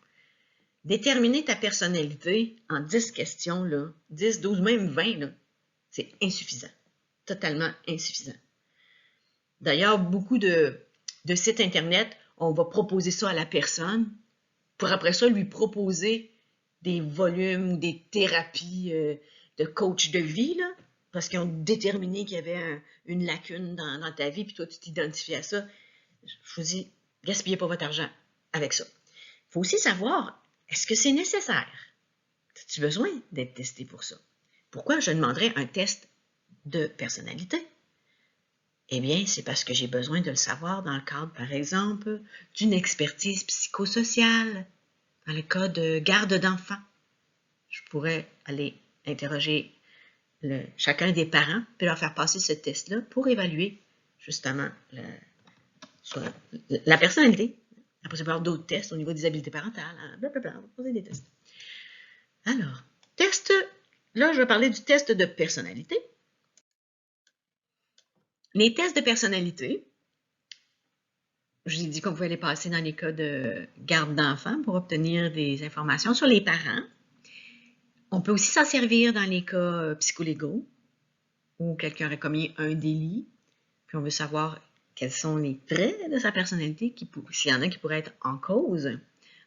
Déterminer ta personnalité en 10 questions, là, 10, 12, même 20, c'est insuffisant. Totalement insuffisant. D'ailleurs, beaucoup de sites Internet, on va proposer ça à la personne pour après ça lui proposer des volumes ou des thérapies de coach de vie, là, parce qu'ils ont déterminé qu'il y avait une lacune dans ta vie, puis toi, tu t'identifies à ça. Je vous dis, gaspillez pas votre argent avec ça. Il faut aussi savoir, est-ce que c'est nécessaire? As-tu besoin d'être testé pour ça? Pourquoi je demanderais un test de personnalité? Eh bien, c'est parce que j'ai besoin de le savoir dans le cadre, par exemple, d'une expertise psychosociale, dans le cas de garde d'enfants. Je pourrais aller interroger chacun des parents, puis leur faire passer ce test-là pour évaluer justement la personnalité. Après, il peut y avoir d'autres tests au niveau des habiletés parentales, blablabla, on va poser des tests. Alors, là, je vais parler du test de personnalité. Les tests de personnalité, je vous ai dit qu'on pouvait les passer dans les cas de garde d'enfants pour obtenir des informations sur les parents. On peut aussi s'en servir dans les cas psycholégaux, où quelqu'un aurait commis un délit, puis on veut savoir quels sont les traits de sa personnalité, s'il y en a qui pourraient être en cause,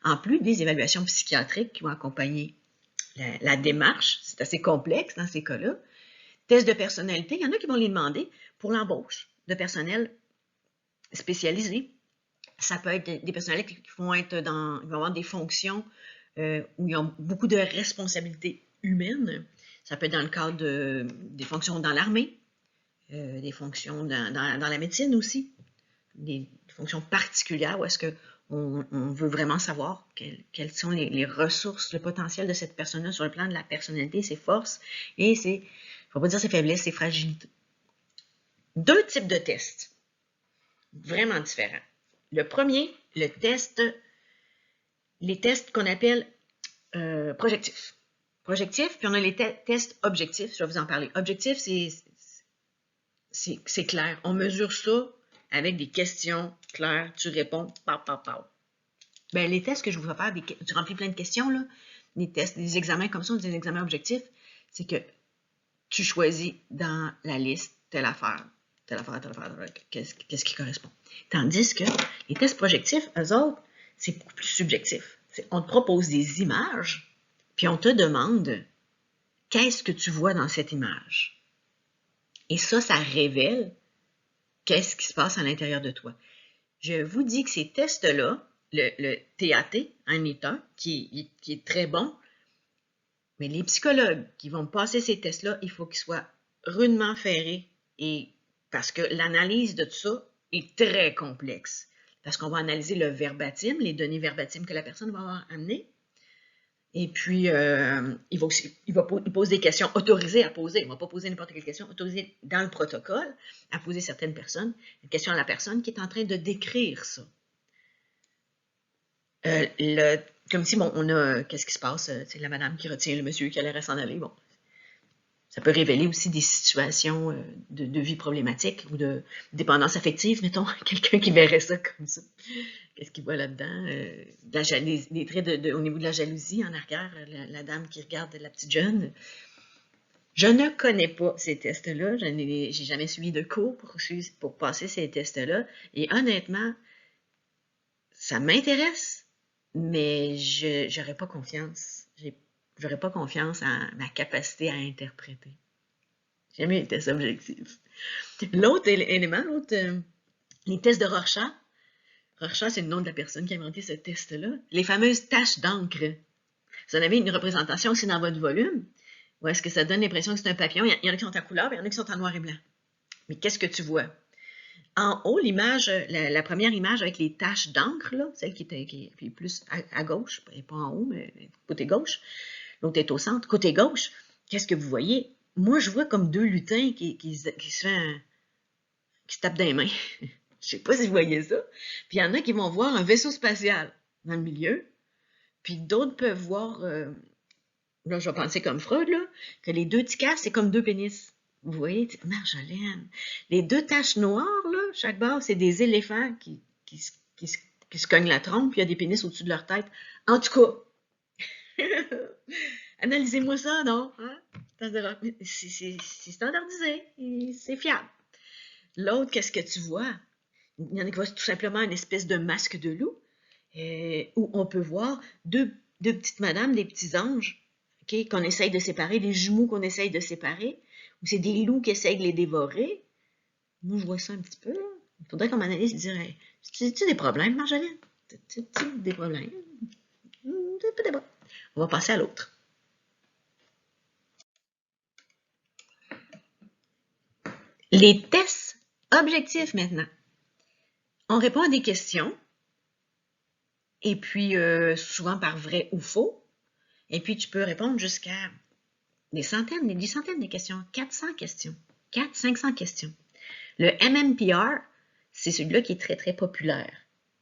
en plus des évaluations psychiatriques qui vont accompagner la démarche. C'est assez complexe dans ces cas-là. Tests de personnalité, il y en a qui vont les demander pour l'embauche de personnel spécialisé. Ça peut être des personnels qui vont avoir des fonctions où ils ont beaucoup de responsabilités humaines. Ça peut être dans le cadre des fonctions dans l'armée, des fonctions dans la médecine aussi, des fonctions particulières où est-ce qu'on veut vraiment savoir quelles sont les ressources, le potentiel de cette personne-là sur le plan de la personnalité, ses forces et il ne faut pas dire ses faiblesses, ses fragilités. 2 types de tests, vraiment différents. Le premier, les tests qu'on appelle projectifs. Projectifs, puis on a les tests objectifs, je vais vous en parler. Objectif, c'est clair. On mesure ça avec des questions claires. Tu réponds, Ben, les tests que je vous fais faire, tu remplis plein de questions, là, des tests, des examens comme ça, des examens objectifs, c'est que tu choisis dans la liste telle affaire, qu'est-ce qui correspond. Tandis que les tests projectifs, eux autres, c'est beaucoup plus subjectif. On te propose des images, puis on te demande qu'est-ce que tu vois dans cette image. Et ça révèle qu'est-ce qui se passe à l'intérieur de toi. Je vous dis que ces tests-là, le TAT en est un, qui est très bon, mais les psychologues qui vont passer ces tests-là, il faut qu'ils soient rudement ferrés parce que l'analyse de tout ça est très complexe. Parce qu'on va analyser le verbatim, les données verbatim que la personne va avoir amenées. Et puis, il pose des questions autorisées à poser. Il ne va pas poser n'importe quelle question, autorisée dans le protocole à poser certaines personnes. Une question à la personne qui est en train de décrire ça. Comme si, bon, on a, qu'est-ce qui se passe? C'est la madame qui retient le monsieur qui a l'air à s'en aller. Bon, ça peut révéler aussi des situations de vie problématique ou de dépendance affective, mettons, quelqu'un qui verrait ça comme ça. Qu'est-ce qu'il voit là-dedans? Des traits au niveau de la jalousie en arrière, la dame qui regarde la petite jeune. Je ne connais pas ces tests-là. Je n'ai jamais suivi de cours pour passer ces tests-là. Et honnêtement, ça m'intéresse, mais je n'aurais pas confiance. J'aurais pas confiance en ma capacité à interpréter. J'ai jamais eu de test objectif. L'autre élément, les tests de Rorschach. Rorschach, c'est le nom de la personne qui a inventé ce test-là. Les fameuses taches d'encre. Vous en avez une représentation aussi dans votre volume, où est-ce que ça donne l'impression que c'est un papillon. Il y en a qui sont en couleur, mais il y en a qui sont en noir et blanc. Mais qu'est-ce que tu vois? En haut, l'image, la première image avec les taches d'encre, celle qui est plus à gauche, pas en haut, mais côté gauche. L'autre est au centre. Côté gauche, qu'est-ce que vous voyez? Moi, je vois comme 2 lutins qui se tapent dans les mains. Je ne sais pas si vous voyez ça. Puis il y en a qui vont voir un vaisseau spatial dans le milieu. Puis d'autres peuvent voir, là, je vais penser comme Freud, là, que les 2 ticas, c'est comme 2 pénis. Vous voyez, Marjolaine, les deux taches noires, là, chaque bord, c'est des éléphants qui se cognent la trompe, puis il y a des pénis au-dessus de leur tête. En tout cas, analysez-moi ça, non? Hein? C'est standardisé, c'est fiable. L'autre, qu'est-ce que tu vois? Il y en a qui voient tout simplement une espèce de masque de loup, où on peut voir deux petites madames, des petits anges, okay, qu'on essaye de séparer, des jumeaux qu'on essaye de séparer, ou c'est des loups qui essayent de les dévorer. Moi, je vois ça un petit peu. Il faudrait qu'on m'analyse et dire, hey, tu des problèmes, Marjolaine? Des problèmes? On va passer à l'autre. Les tests objectifs maintenant. On répond à des questions, et puis souvent par vrai ou faux, et puis tu peux répondre jusqu'à des centaines de questions, 400 questions, 500 questions. Le MMPR, c'est celui-là qui est très, très populaire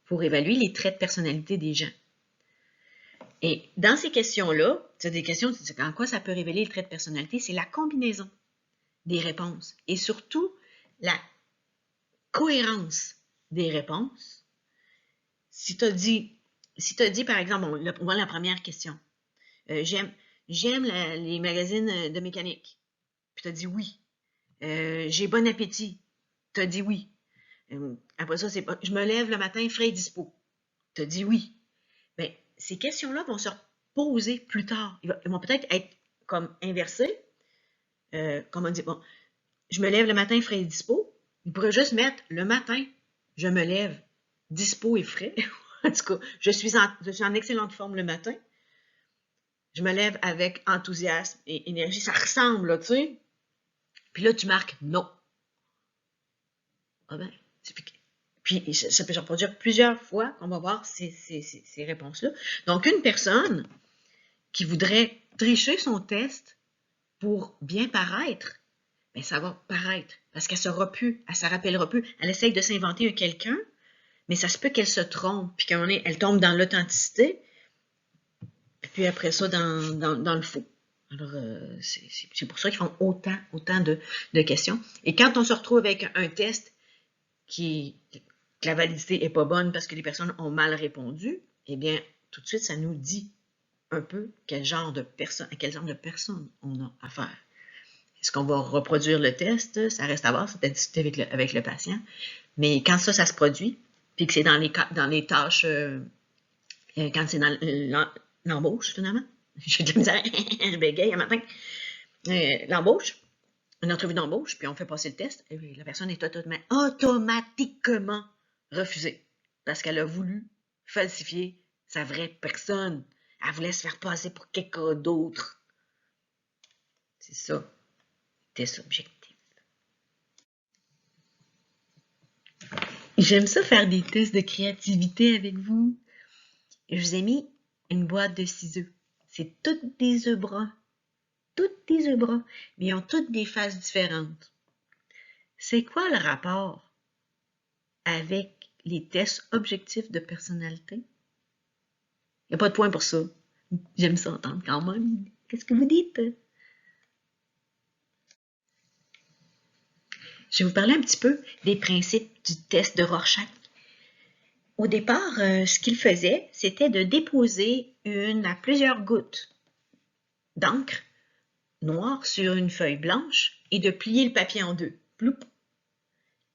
pour évaluer les traits de personnalité des gens. Et dans ces questions-là, c'est des questions, en quoi ça peut révéler le trait de personnalité? C'est la combinaison des réponses et surtout la cohérence des réponses. Si tu as dit, par exemple, on voit la première question, j'aime les magazines de mécanique. Puis tu as dit oui. J'ai bon appétit. Tu as dit oui. Après ça, je me lève le matin frais et dispo. Tu as dit oui. Bien, ces questions-là vont se poser plus tard. Ils vont peut-être être comme inversées. Comme on dit, bon, je me lève le matin frais et dispo. Il pourrait juste mettre le matin, je me lève dispo et frais. En tout cas, je suis en excellente forme le matin. Je me lève avec enthousiasme et énergie. Ça ressemble, là, tu sais. Puis là, tu marques non. Ah ben, puis ça peut se reproduire plusieurs fois qu'on va voir ces réponses-là. Donc, une personne qui voudrait tricher son test pour bien paraître, bien, ça va paraître parce qu'elle ne saura plus, elle ne se rappellera plus. Elle essaye de s'inventer un quelqu'un, mais ça se peut qu'elle se trompe, puis qu'elle tombe dans l'authenticité, puis après ça, dans le faux. Alors, c'est pour ça qu'ils font autant de questions. Et quand on se retrouve avec un test que la validité n'est pas bonne parce que les personnes ont mal répondu, eh bien, tout de suite, ça nous dit un peu à quel genre de personne on a affaire. Est-ce qu'on va reproduire le test? Ça reste à voir, c'est à discuter avec le patient. Mais quand ça se produit, puis que c'est dans les tâches, quand c'est dans l'embauche, finalement, j'ai de la misère, je bégaye un matin, l'embauche, une entrevue d'embauche, puis on fait passer le test, et la personne est automatiquement refusée parce qu'elle a voulu falsifier sa vraie personne. Elle voulait se faire passer pour quelqu'un d'autre. C'est ça, test objectif. J'aime ça faire des tests de créativité avec vous. Je vous ai mis une boîte de ciseaux. C'est toutes des œufs bruns. Toutes des œufs bruns, mais ils ont toutes des faces différentes. C'est quoi le rapport avec les tests objectifs de personnalité? Il n'y a pas de point pour ça. J'aime ça entendre quand même. Qu'est-ce que vous dites? Je vais vous parler un petit peu des principes du test de Rorschach. Au départ, ce qu'il faisait, c'était de déposer une à plusieurs gouttes d'encre noire sur une feuille blanche et de plier le papier en deux. Ploup!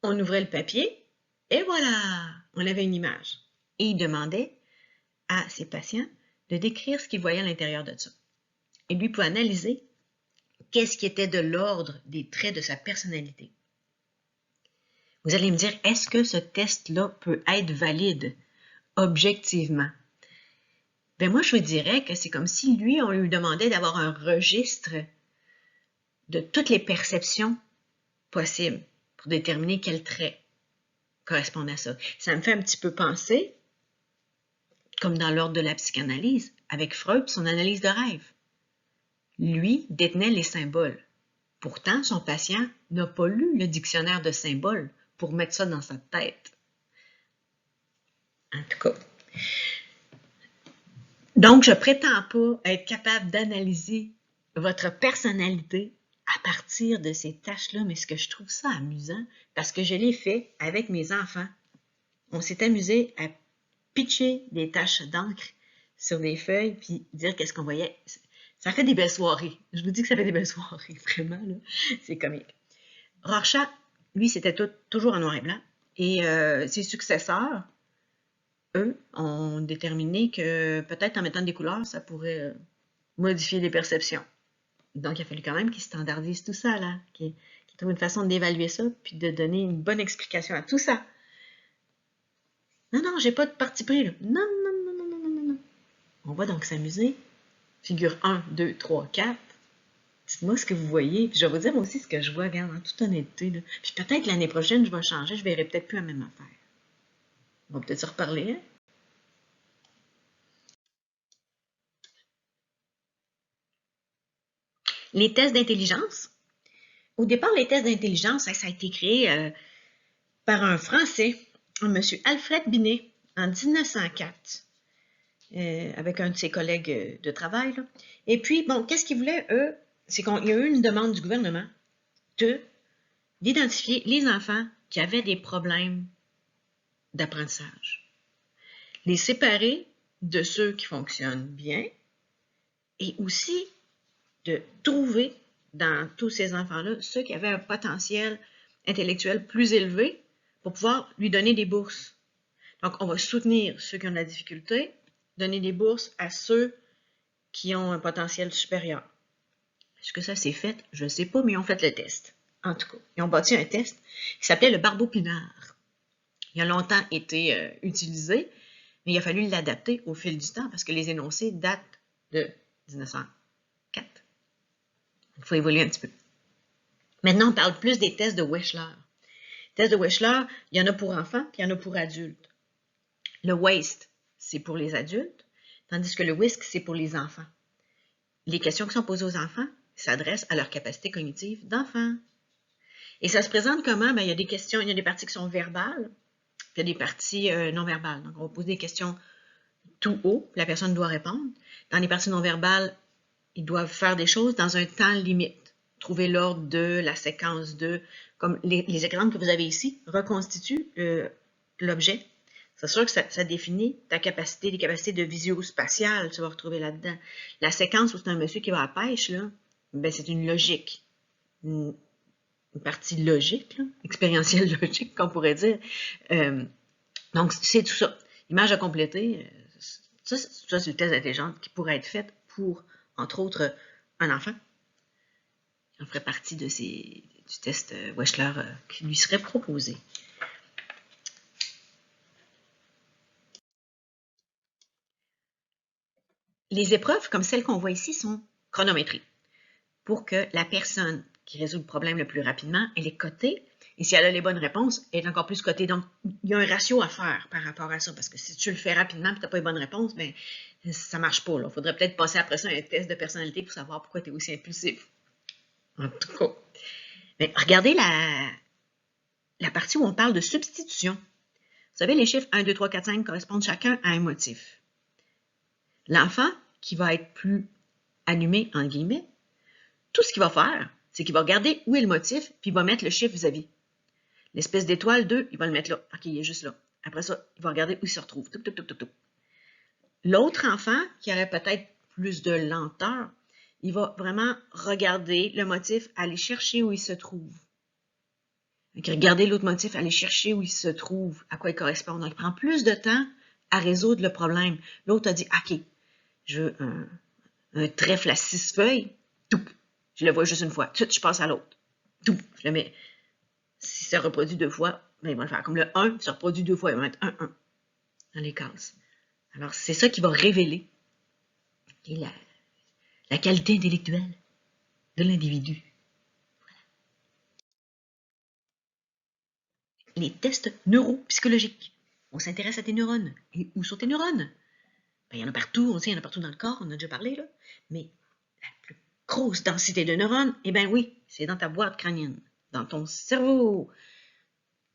On ouvrait le papier et voilà, on avait une image. Et il demandait à ses patients de décrire ce qu'ils voyaient à l'intérieur de ça. Et lui pouvait analyser qu'est-ce qui était de l'ordre des traits de sa personnalité. Vous allez me dire, est-ce que ce test-là peut être valide objectivement? Ben moi, je vous dirais que c'est comme si lui, on lui demandait d'avoir un registre de toutes les perceptions possibles pour déterminer quels traits correspondent à ça. Ça me fait un petit peu penser, comme dans l'ordre de la psychanalyse, avec Freud, son analyse de rêve. Lui détenait les symboles. Pourtant, son patient n'a pas lu le dictionnaire de symboles pour mettre ça dans sa tête. En tout cas. Donc, je prétends pas être capable d'analyser votre personnalité à partir de ces tâches-là, mais ce que je trouve ça amusant, parce que je l'ai fait avec mes enfants. On s'est amusé à pitcher des taches d'encre sur des feuilles, puis dire qu'est-ce qu'on voyait. Ça fait des belles soirées. Je vous dis que ça fait des belles soirées, vraiment, là. C'est comique. Rorschach, lui, c'était toujours en noir et blanc. Et ses successeurs, eux, ont déterminé que peut-être en mettant des couleurs, ça pourrait modifier les perceptions. Donc, il a fallu quand même qu'ils standardisent tout ça, là, qu'ils trouvent une façon d'évaluer ça, puis de donner une bonne explication à tout ça. Non, non, j'ai pas de parti pris, là. Non, non, non, non, non, non, non. On va donc s'amuser. Figure 1, 2, 3, 4. Dites-moi ce que vous voyez. Puis je vais vous dire aussi ce que je vois, regarde, en toute honnêteté. Là. Puis peut-être l'année prochaine, je vais changer. Je verrai peut-être plus la même affaire. On va peut-être se reparler, hein? Les tests d'intelligence. Au départ, les tests d'intelligence, ça a été créé par un Français, un monsieur Alfred Binet, en 1904, avec un de ses collègues de travail. Là. Et puis, bon, qu'est-ce qu'ils voulaient, eux? C'est qu'il y a eu une demande du gouvernement d'identifier les enfants qui avaient des problèmes d'apprentissage. Les séparer de ceux qui fonctionnent bien et aussi de trouver dans tous ces enfants-là ceux qui avaient un potentiel intellectuel plus élevé pour pouvoir lui donner des bourses. Donc, on va soutenir ceux qui ont de la difficulté, donner des bourses à ceux qui ont un potentiel supérieur. Est-ce que ça s'est fait? Je ne sais pas, mais ils ont fait le test. En tout cas, ils ont bâti un test qui s'appelait le Barbeau-Pinard. Il a longtemps été utilisé, mais il a fallu l'adapter au fil du temps parce que les énoncés datent de 1904. Il faut évoluer un petit peu. Maintenant, on parle plus des tests de Wechsler. Les tests de Wechsler, il y en a pour enfants, puis il y en a pour adultes. Le WASTE, c'est pour les adultes, tandis que le WISC, c'est pour les enfants. Les questions qui sont posées aux enfants s'adressent à leur capacité cognitive d'enfant. Et ça se présente comment? Bien, il y a des questions, il y a des parties qui sont verbales, puis il y a des parties non verbales. Donc, on va poser des questions tout haut, la personne doit répondre. Dans les parties non verbales, ils doivent faire des choses dans un temps limite. Trouver l'ordre de, la séquence de, comme les exemples que vous avez ici, reconstituent l'objet. C'est sûr que ça définit ta capacité, les capacités de visio-spatiale, tu vas retrouver là-dedans. La séquence où c'est un monsieur qui va à la pêche, là, ben c'est une logique. Une partie logique, là, expérientielle logique, qu'on pourrait dire. Donc, c'est tout ça. Image à compléter, ça c'est le test d'intelligence qui pourrait être fait pour, entre autres, un enfant. On ferait partie du test Wechsler qui lui serait proposé. Les épreuves, comme celles qu'on voit ici, sont chronométrées pour que la personne qui résout le problème le plus rapidement, elle est cotée. Et si elle a les bonnes réponses, elle est encore plus cotée. Donc, il y a un ratio à faire par rapport à ça. Parce que si tu le fais rapidement et tu n'as pas les bonnes réponses, bien, ça ne marche pas. Il faudrait peut-être passer après ça un test de personnalité pour savoir pourquoi tu es aussi impulsif. En tout cas. Mais regardez la partie où on parle de substitution. Vous savez, les chiffres 1, 2, 3, 4, 5 correspondent chacun à un motif. L'enfant qui va être plus allumé, en guillemets, tout ce qu'il va faire, c'est qu'il va regarder où est le motif, puis il va mettre le chiffre vis-à-vis. L'espèce d'étoile 2, il va le mettre là. OK, il est juste là. Après ça, il va regarder où il se retrouve. L'autre enfant, qui aurait peut-être plus de lenteur, il va vraiment regarder le motif, aller chercher où il se trouve. Donc, regarder l'autre motif, aller chercher où il se trouve, à quoi il correspond. Donc, il prend plus de temps à résoudre le problème. L'autre a dit, OK, je veux un trèfle à 6 feuilles. Je le vois juste une fois. Tout de suite, je passe à l'autre. Je le mets. Si ça reproduit 2 fois, ben, il va le faire. Comme le 1 se reproduit 2 fois, il va mettre 1, 1 dans les cases. Alors, c'est ça qui va révéler la qualité intellectuelle de l'individu. Les tests neuropsychologiques. On s'intéresse à tes neurones. Et où sont tes neurones? Ben, il y en a partout, on sait, il y en a partout dans le corps, on a déjà parlé, là. Mais la plus grosse densité de neurones, eh bien oui, c'est dans ta boîte crânienne, dans ton cerveau.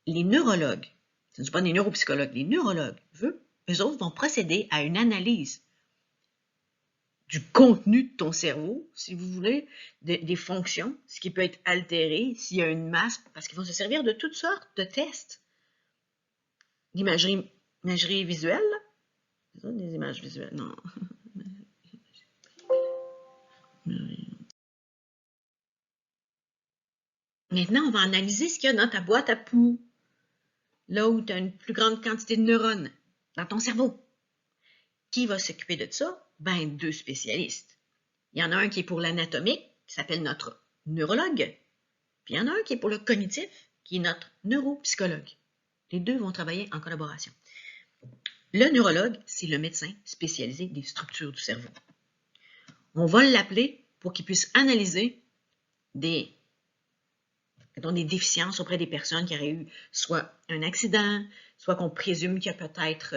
Les neurologues, ce ne sont pas des neuropsychologues, les neurologues, eux autres vont procéder à une analyse du contenu de ton cerveau, si vous voulez, des fonctions, ce qui peut être altéré s'il y a une masse, parce qu'ils vont se servir de toutes sortes de tests. L'imagerie visuelle, là? C'est ça, des images visuelles, non. Maintenant, on va analyser ce qu'il y a dans ta boîte à poux, là où tu as une plus grande quantité de neurones dans ton cerveau. Qui va s'occuper de ça? Ben, 2 spécialistes. Il y en a un qui est pour l'anatomique, qui s'appelle notre neurologue, puis il y en a un qui est pour le cognitif, qui est notre neuropsychologue. Les 2 vont travailler en collaboration. Le neurologue, c'est le médecin spécialisé des structures du cerveau. On va l'appeler pour qu'il puisse analyser des déficiences auprès des personnes qui auraient eu soit un accident, soit qu'on présume qu'il y a peut-être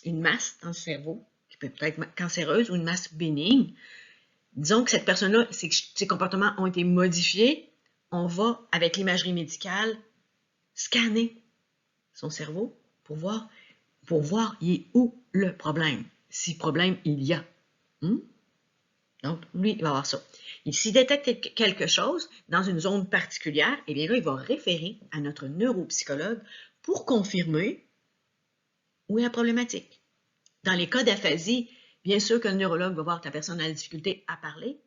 une masse dans le cerveau, qui peut être cancéreuse ou une masse bénigne. Disons que cette personne-là, ses comportements ont été modifiés. On va, avec l'imagerie médicale, scanner son cerveau pour voir il est où le problème, si problème il y a. Donc, lui, il va avoir ça. S'il détecte quelque chose dans une zone particulière, eh bien là, il va référer à notre neuropsychologue pour confirmer où est la problématique. Dans les cas d'aphasie, bien sûr que le neurologue va voir que la personne a la difficulté à parler,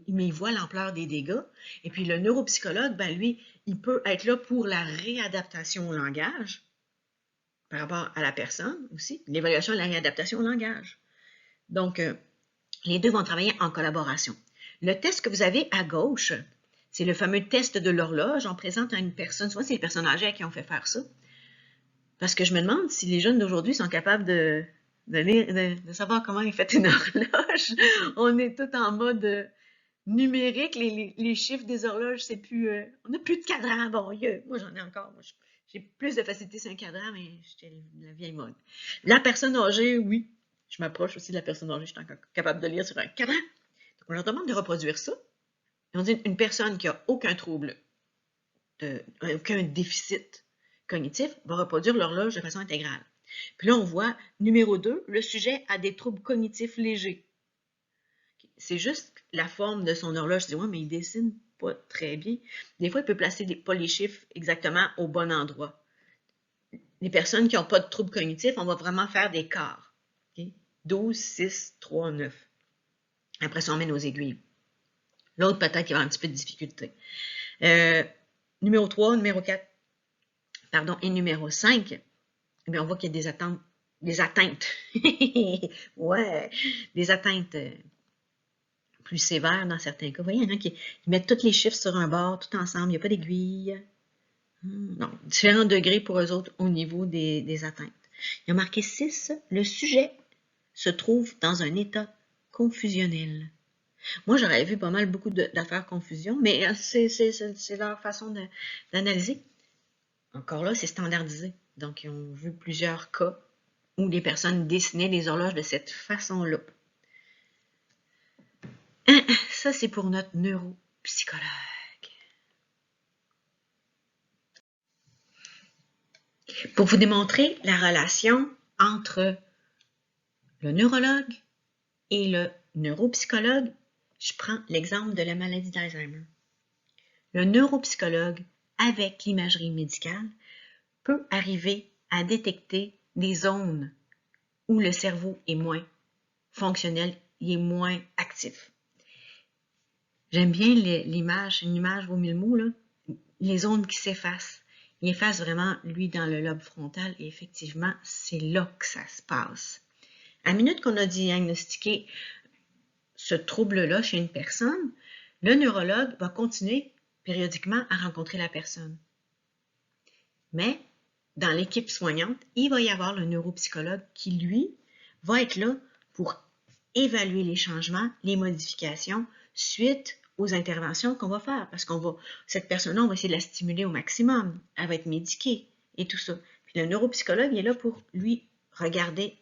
mais il voit l'ampleur des dégâts. Et puis le neuropsychologue, ben lui, il peut être là pour la réadaptation au langage, par rapport à la personne aussi, l'évaluation et la réadaptation au langage. Donc, les 2 vont travailler en collaboration. Le test que vous avez à gauche, c'est le fameux test de l'horloge. On présente à une personne, souvent c'est les personnes âgées à qui on fait faire ça. Parce que je me demande si les jeunes d'aujourd'hui sont capables de savoir comment est faite une horloge. On est tout en mode numérique. Les chiffres des horloges, c'est plus... on n'a plus de cadran. Bon, moi j'en ai encore. Moi, j'ai plus de facilité sur un cadran, mais j'étais la vieille mode. La personne âgée, oui. Je m'approche aussi de la personne âgée. Je suis encore capable de lire sur un cadran. Donc, on leur demande de reproduire ça. Et on dit une personne qui n'a aucun trouble, aucun déficit cognitif, va reproduire l'horloge de façon intégrale. Puis là, on voit, numéro 2, le sujet a des troubles cognitifs légers. C'est juste la forme de son horloge. Je dis, ouais, mais il dessine pas très bien. Des fois, il peut placer pas les chiffres exactement au bon endroit. Les personnes qui n'ont pas de troubles cognitifs, on va vraiment faire des quarts. Okay? 12, 6, 3, 9. Après ça, on met nos aiguilles. L'autre, peut-être qu'il va avoir un petit peu de difficulté. Numéro 3, numéro 4, pardon, et numéro 5, eh bien, on voit qu'il y a des atteintes. Ouais, des atteintes plus sévères dans certains cas. Vous voyez, il y en a qui mettent tous les chiffres sur un bord, tout ensemble, il n'y a pas d'aiguille. Non, différents degrés pour eux autres au niveau des atteintes. Il y a marqué 6, le sujet se trouve dans un état confusionnel. Moi, j'aurais vu pas mal beaucoup d'affaires confusion, mais c'est leur façon d'analyser. Encore là, c'est standardisé. Donc, ils ont vu plusieurs cas où les personnes dessinaient les horloges de cette façon-là. Ça, c'est pour notre neuropsychologue. Pour vous démontrer la relation entre le neurologue et le neuropsychologue, je prends l'exemple de la maladie d'Alzheimer. Le neuropsychologue, avec l'imagerie médicale, peut arriver à détecter des zones où le cerveau est moins fonctionnel, il est moins actif. J'aime bien l'image, une image vaut 1000 mots, là. Les zones qui s'effacent. Il efface vraiment, lui, dans le lobe frontal, et effectivement, c'est là que ça se passe. À la minute qu'on a diagnostiqué ce trouble-là chez une personne, le neurologue va continuer périodiquement à rencontrer la personne. Mais, dans l'équipe soignante, il va y avoir le neuropsychologue qui, lui, va être là pour évaluer les changements, les modifications, suite aux interventions qu'on va faire. Parce cette personne-là, on va essayer de la stimuler au maximum. Elle va être médiquée et tout ça. Puis le neuropsychologue est là pour, lui, regarder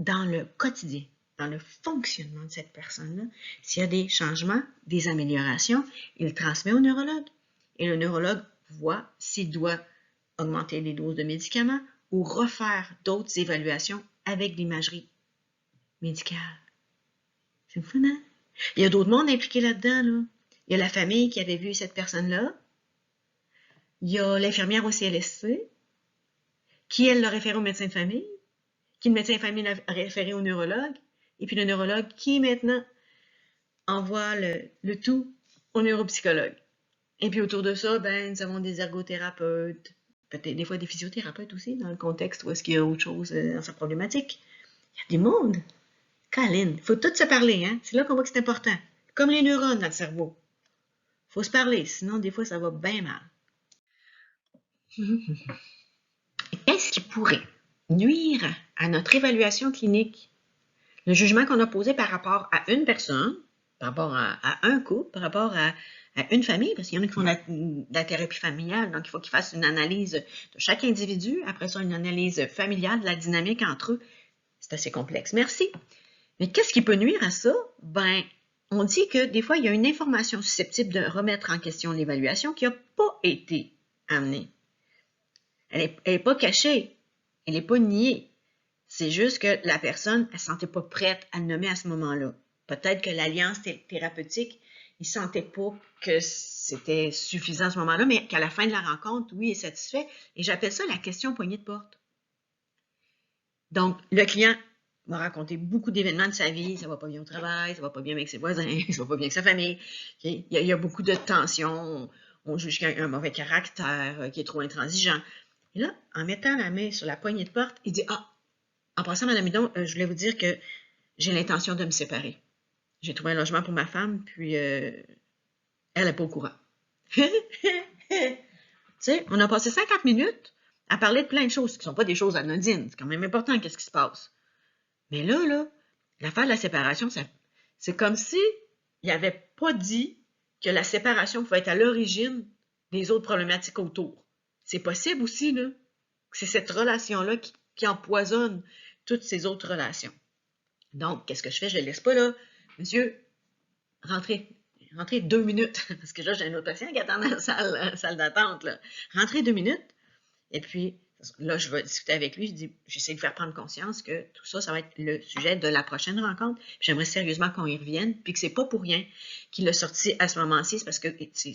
dans le quotidien, dans le fonctionnement de cette personne-là, s'il y a des changements, des améliorations, il le transmet au neurologue. Et le neurologue voit s'il doit augmenter les doses de médicaments ou refaire d'autres évaluations avec l'imagerie médicale. C'est fun, hein? Il y a d'autres mondes impliqués là-dedans, là. Il y a la famille qui avait vu cette personne-là. Il y a l'infirmière au CLSC, qui, elle, l'a référé au médecin de famille, qui, le médecin de famille, l'a référé au neurologue, et puis le neurologue qui, maintenant, envoie le tout au neuropsychologue. Et puis autour de ça, ben, nous avons des ergothérapeutes, peut-être des fois des physiothérapeutes aussi, dans le contexte où est-ce qu'il y a autre chose dans sa problématique. Il y a des mondes. Colin, il faut tout se parler, hein? C'est là qu'on voit que c'est important. Comme les neurones dans le cerveau. Il faut se parler, sinon des fois ça va bien mal. Qu'est-ce qui pourrait nuire à notre évaluation clinique? Le jugement qu'on a posé par rapport à une personne, par rapport à un couple, par rapport à une famille, parce qu'il y en a qui font de la thérapie familiale, donc il faut qu'ils fassent une analyse de chaque individu, après ça une analyse familiale de la dynamique entre eux. C'est assez complexe. Merci. Mais qu'est-ce qui peut nuire à ça? Ben, on dit que des fois, il y a une information susceptible de remettre en question l'évaluation qui n'a pas été amenée. Elle n'est pas cachée, elle n'est pas niée. C'est juste que la personne, elle ne se sentait pas prête à le nommer à ce moment-là. Peut-être que l'alliance thérapeutique, il ne sentait pas que c'était suffisant à ce moment-là, mais qu'à la fin de la rencontre, oui, il est satisfait. Et j'appelle ça la question poignée de porte. Donc, le client m'a raconté beaucoup d'événements de sa vie. Ça ne va pas bien au travail, ça ne va pas bien avec ses voisins, ça ne va pas bien avec sa famille. Okay? Il y a beaucoup de tensions. On juge qu'il a un mauvais caractère, qui est trop intransigeant. Et là, en mettant la main sur la poignée de porte, il dit « Ah, en passant, Mme Hidon, je voulais vous dire que j'ai l'intention de me séparer. J'ai trouvé un logement pour ma femme, puis elle n'est pas au courant. » Tu sais, on a passé 50 minutes à parler de plein de choses qui ne sont pas des choses anodines. C'est quand même important qu'est-ce qui se passe. Mais là, l'affaire de la séparation, c'est comme si il n'avait pas dit que la séparation pouvait être à l'origine des autres problématiques autour. C'est possible aussi, là. C'est cette relation-là qui empoisonne toutes ces autres relations. Donc, qu'est-ce que je fais? Je ne le laisse pas là. Monsieur, rentrez 2 minutes, parce que là, j'ai un autre patient qui attend dans la salle d'attente. Rentrez 2 minutes, et puis là, je vais discuter avec lui. J'essaie de faire prendre conscience que tout ça, ça va être le sujet de la prochaine rencontre. J'aimerais sérieusement qu'on y revienne, puis que c'est pas pour rien qu'il l'a sorti à ce moment-ci. C'est parce que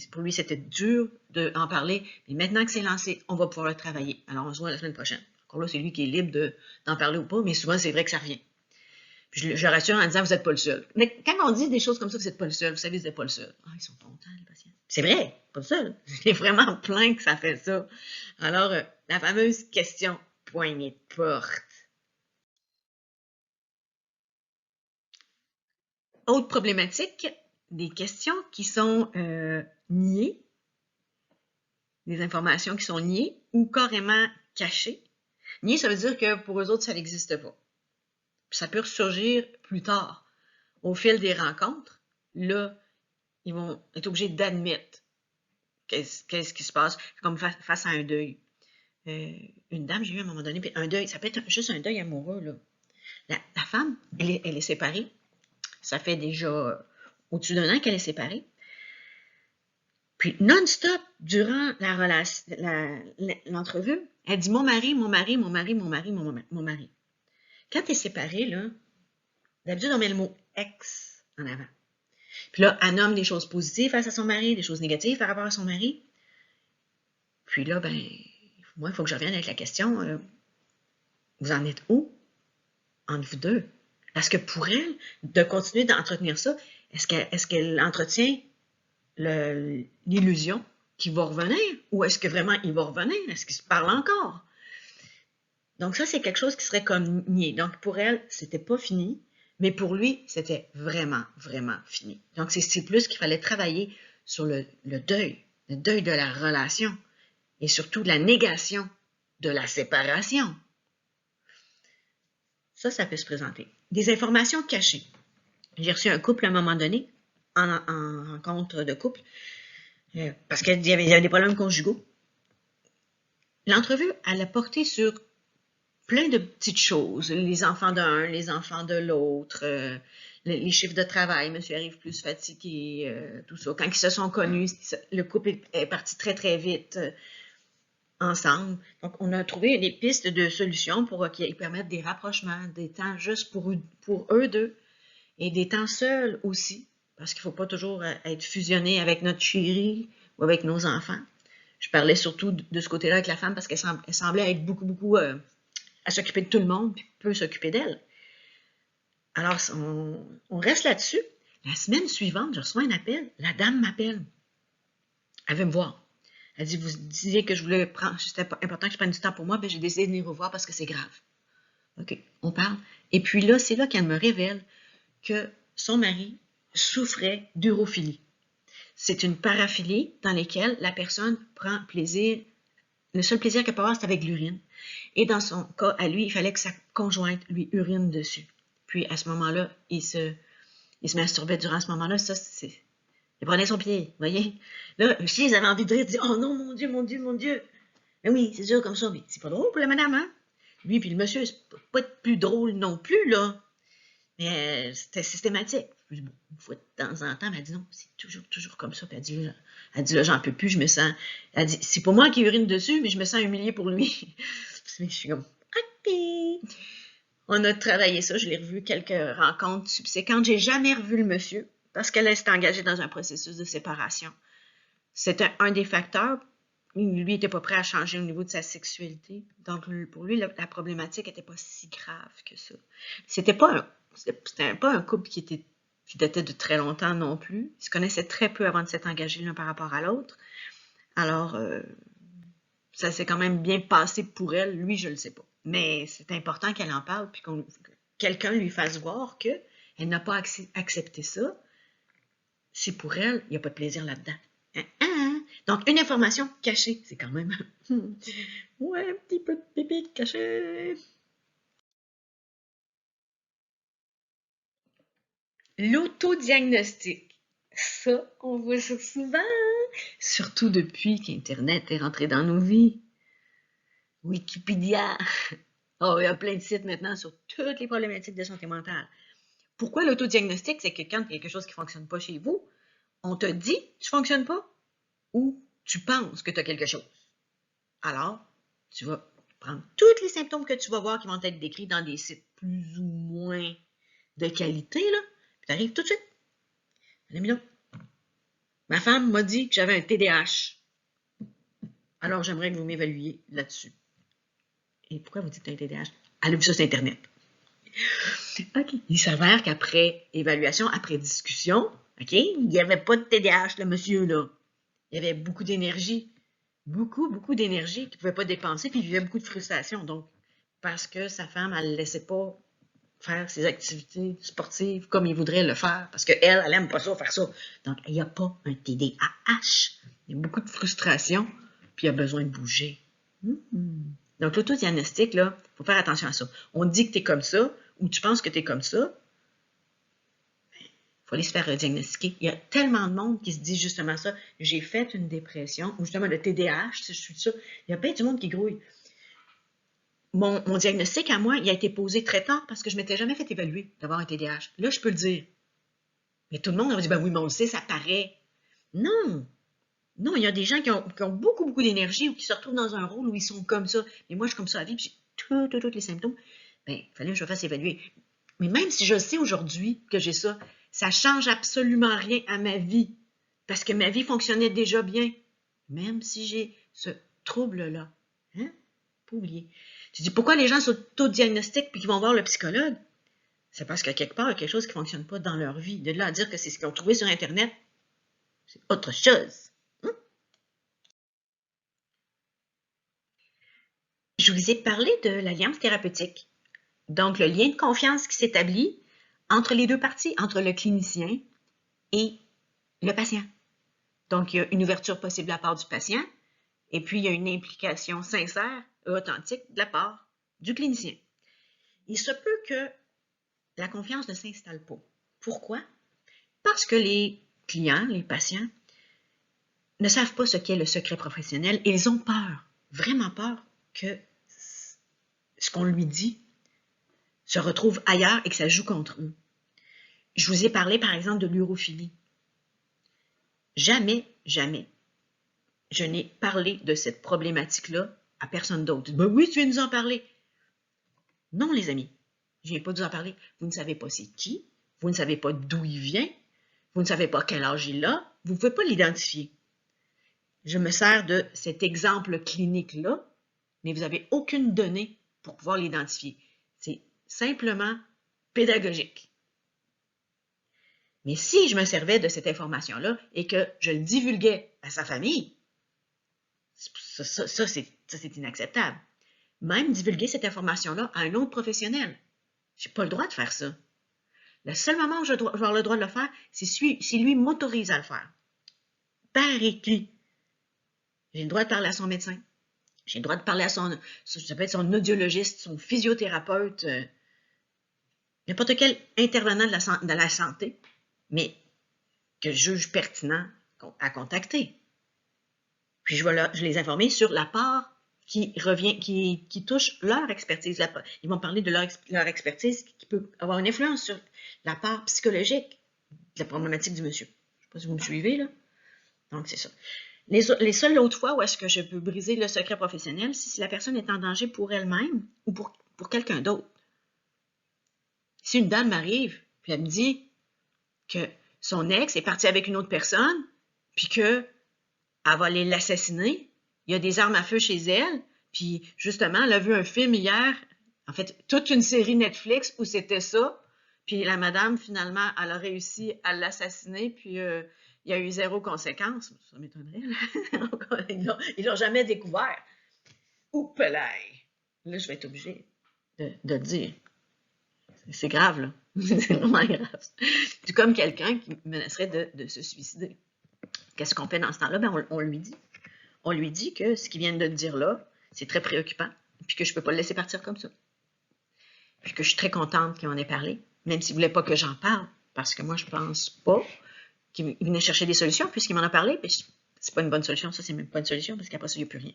pour lui, c'était dur d'en parler. Mais maintenant que c'est lancé, on va pouvoir le travailler. Alors, on se voit la semaine prochaine. Encore là, c'est lui qui est libre d'en parler ou pas, mais souvent, c'est vrai que ça revient. Puis je le rassure en disant, vous n'êtes pas le seul. Mais quand on dit des choses comme ça, vous n'êtes pas le seul, vous savez, vous n'êtes pas le seul. Ah, ils sont contents, les patients. C'est vrai, pas le seul. Il est vraiment plein que ça fait ça. Alors, la fameuse question poignée de porte. Autre problématique, des questions qui sont niées, des informations qui sont niées ou carrément cachées. Niées, ça veut dire que pour eux autres, ça n'existe pas. Ça peut ressurgir plus tard. Au fil des rencontres, là, ils vont être obligés d'admettre qu'est-ce qui se passe, comme face à un deuil. Une dame, j'ai eu à un moment donné, un deuil, ça peut être juste un deuil amoureux, là. La femme, elle est séparée. Ça fait déjà au-dessus d'1 an qu'elle est séparée. Puis, non-stop, durant l'entrevue, elle dit « mon mari, mon mari, mon mari, mon mari, mon mari ». Quand tu es séparée, là, d'habitude, on met le mot « ex » en avant. Puis là, elle nomme des choses positives face à son mari, des choses négatives par rapport à son mari. Puis là, ben, moi, il faut que je revienne avec la question, vous en êtes où entre vous deux? Parce que pour elle, de continuer d'entretenir ça, est-ce qu'elle entretient l'illusion qu'il va revenir? Ou est-ce que vraiment il va revenir? Est-ce qu'il se parle encore? Donc ça, c'est quelque chose qui serait comme nié. Donc pour elle, c'était pas fini, mais pour lui, c'était vraiment, vraiment fini. Donc c'est plus qu'il fallait travailler sur le deuil de la relation et surtout la négation de la séparation. Ça peut se présenter. Des informations cachées. J'ai reçu un couple à un moment donné, en rencontre de couple, parce qu'il y avait des problèmes conjugaux. L'entrevue, elle a porté sur plein de petites choses. Les enfants d'un, les enfants de l'autre, les chiffres de travail, monsieur arrive plus fatigué, tout ça. Quand ils se sont connus, le couple est parti très, très vite ensemble. Donc, on a trouvé des pistes de solutions pour qu'ils permettent des rapprochements, des temps juste pour eux deux. et des temps seuls aussi, parce qu'il ne faut pas toujours être fusionné avec notre chéri ou avec nos enfants. Je parlais surtout de ce côté-là avec la femme parce qu'elle semblait être beaucoup à s'occuper de tout le monde, puis peu s'occuper d'elle. Alors, on reste là-dessus. La semaine suivante, je reçois un appel. La dame m'appelle. Elle veut me voir. Elle dit, vous disiez que je voulais prendre, c'était important que je prenne du temps pour moi, ben j'ai décidé de venir vous voir parce que c'est grave. OK, on parle. Et puis là, c'est là qu'elle me révèle que son mari souffrait d'urophilie. C'est une paraphilie dans laquelle la personne prend plaisir, le seul plaisir qu'elle peut avoir, c'est avec l'urine. Et dans son cas, à lui, il fallait que sa conjointe lui urine dessus. Puis à ce moment-là, il se masturbait durant ce moment-là. Ça, c'est... Il prenait son pied, vous voyez? Là, si ils avaient envie de rire, de dire « Oh non, mon Dieu, mon Dieu, mon Dieu! » Mais oui, c'est sûr comme ça, mais c'est pas drôle pour la madame, hein? Lui puis le monsieur, c'est pas plus drôle non plus, là. Mais c'était systématique. Je dis, bon, une fois de temps en temps, mais elle dit non, c'est toujours comme ça. Puis elle dit là, j'en peux plus, je me sens. Elle dit, c'est pas moi qui urine dessus, mais je me sens humiliée pour lui. Je suis comme, ok. On a travaillé ça, je l'ai revu quelques rencontres subséquentes. J'ai jamais revu le monsieur parce qu'elle s'était engagée dans un processus de séparation. C'était un des facteurs. Lui n'était pas prêt à changer au niveau de sa sexualité. Donc, pour lui, la problématique n'était pas si grave que ça. C'était pas un couple qui datait de très longtemps non plus. Ils se connaissaient très peu avant de s'être engagés l'un par rapport à l'autre. Alors, ça s'est quand même bien passé pour elle. Lui, je ne le sais pas. Mais c'est important qu'elle en parle puis que quelqu'un lui fasse voir qu'elle n'a pas accepté ça. C'est pour elle, il n'y a pas de plaisir là-dedans. Donc, une information cachée, c'est quand même... ouais, un petit peu de pipi caché. L'autodiagnostic. Ça, on voit ça souvent, surtout depuis qu'Internet est rentré dans nos vies. Wikipédia. Oh, il y a plein de sites maintenant sur toutes les problématiques de santé mentale. Pourquoi l'autodiagnostic? C'est que quand il y a quelque chose qui ne fonctionne pas chez vous, on te dit « tu ne fonctionnes pas » ou « tu penses que tu as quelque chose ». Alors, tu vas prendre tous les symptômes que tu vas voir qui vont être décrits dans des sites plus ou moins de qualité, là, puis tu arrives tout de suite. Ma femme m'a dit que j'avais un TDAH. Alors, j'aimerais que vous m'évaluiez là-dessus. Et pourquoi vous dites que tu as un TDAH? Elle a vu ça sur Internet. OK. Il s'avère qu'après évaluation, après discussion, OK, il n'y avait pas de TDAH, le monsieur, là. Il y avait beaucoup d'énergie. Beaucoup d'énergie qu'il ne pouvait pas dépenser, puis il vivait beaucoup de frustration. Donc, parce que sa femme, elle ne le laissait pas faire ses activités sportives comme il voudrait le faire, parce qu'elle, elle n'aime pas ça, faire ça. Donc, il n'y a pas un TDAH. Il y a beaucoup de frustration, puis il a besoin de bouger. Donc, l'autodiagnostic, là, il faut faire attention à ça. On dit que tu es comme ça, ou tu penses que tu es comme ça, il faut aller se faire diagnostiquer. Il y a tellement de monde qui se dit justement ça. J'ai fait une dépression, ou justement le TDAH, si je suis ça. Il y a bien du monde qui grouille. Mon diagnostic à moi, il a été posé très tard parce que je ne m'étais jamais fait évaluer d'avoir un TDAH. Là, je peux le dire. Mais tout le monde a dit, ben oui, mais on le sait, ça paraît. Non! Non, il y a des gens qui ont beaucoup d'énergie ou qui se retrouvent dans un rôle où ils sont comme ça. Mais moi, je suis comme ça à vie, puis j'ai tous les symptômes. Bien, il fallait que je me fasse évaluer. Mais même si je sais aujourd'hui que j'ai ça, ça ne change absolument rien à ma vie. Parce que ma vie fonctionnait déjà bien. Même si j'ai ce trouble-là. Hein? Pas oublier. Tu dis, pourquoi les gens s'autodiagnostiquent puis qu'ils vont voir le psychologue? C'est parce qu'à quelque part, il y a quelque chose qui ne fonctionne pas dans leur vie. De là à dire que c'est ce qu'ils ont trouvé sur Internet, c'est autre chose. Je vous ai parlé de l'alliance thérapeutique. Donc, le lien de confiance qui s'établit entre les deux parties, entre le clinicien et le patient. Donc, il y a une ouverture possible de la part du patient, et puis il y a une implication sincère et authentique de la part du clinicien. Il se peut que la confiance ne s'installe pas. Pourquoi? Parce que les clients, les patients, ne savent pas ce qu'est le secret professionnel et ils ont peur, vraiment peur, que ce qu'on lui dit se retrouve ailleurs et que ça joue contre eux. Je vous ai parlé, par exemple, de l'urophilie. Jamais, je n'ai parlé de cette problématique-là à personne d'autre. Ben oui, tu viens nous en parler. Non, les amis, je ne viens pas de vous en parler. Vous ne savez pas c'est qui, vous ne savez pas d'où il vient, vous ne savez pas quel âge il a, vous ne pouvez pas l'identifier. Je me sers de cet exemple clinique-là, mais vous n'avez aucune donnée pour pouvoir l'identifier. C'est simplement pédagogique. Mais si je me servais de cette information-là et que je le divulguais à sa famille, ça c'est inacceptable. Même divulguer cette information-là à un autre professionnel. Je n'ai pas le droit de faire ça. Le seul moment où je vais avoir le droit de le faire, c'est si lui m'autorise à le faire. Par écrit. J'ai le droit de parler à son médecin. J'ai le droit de parler à ça peut être son audiologiste, son physiothérapeute, n'importe quel intervenant de la santé, mais que je juge pertinent à contacter. Puis je vais les informer sur la part qui touche leur expertise. Ils vont parler de leur expertise qui peut avoir une influence sur la part psychologique de la problématique du monsieur. Je ne sais pas si vous me suivez, là. Donc, c'est ça. Les seules autres fois où est-ce que je peux briser le secret professionnel, c'est si la personne est en danger pour elle-même ou pour quelqu'un d'autre. Si une dame m'arrive, puis elle me dit que son ex est parti avec une autre personne, puis qu'elle va aller l'assassiner, il y a des armes à feu chez elle, puis justement, elle a vu un film hier, en fait, toute une série Netflix où c'était ça, puis la madame, finalement, elle a réussi à l'assassiner, puis il y a eu zéro conséquence. Ça m'étonnerait. Ils l'ont jamais découvert. Oups là, je vais être obligée de le dire. C'est grave, là. C'est vraiment grave. C'est comme quelqu'un qui menacerait de se suicider. Qu'est-ce qu'on fait dans ce temps-là? Ben, on lui dit. On lui dit que ce qu'il vient de dire là, c'est très préoccupant, puis que je ne peux pas le laisser partir comme ça. Puis que je suis très contente qu'il en ait parlé, même s'il ne voulait pas que j'en parle, parce que moi, je ne pense pas qu'il venait chercher des solutions, puisqu'il m'en a parlé, puis c'est pas une bonne solution, ça, c'est même pas une solution, parce qu'après ça, il n'y a plus rien.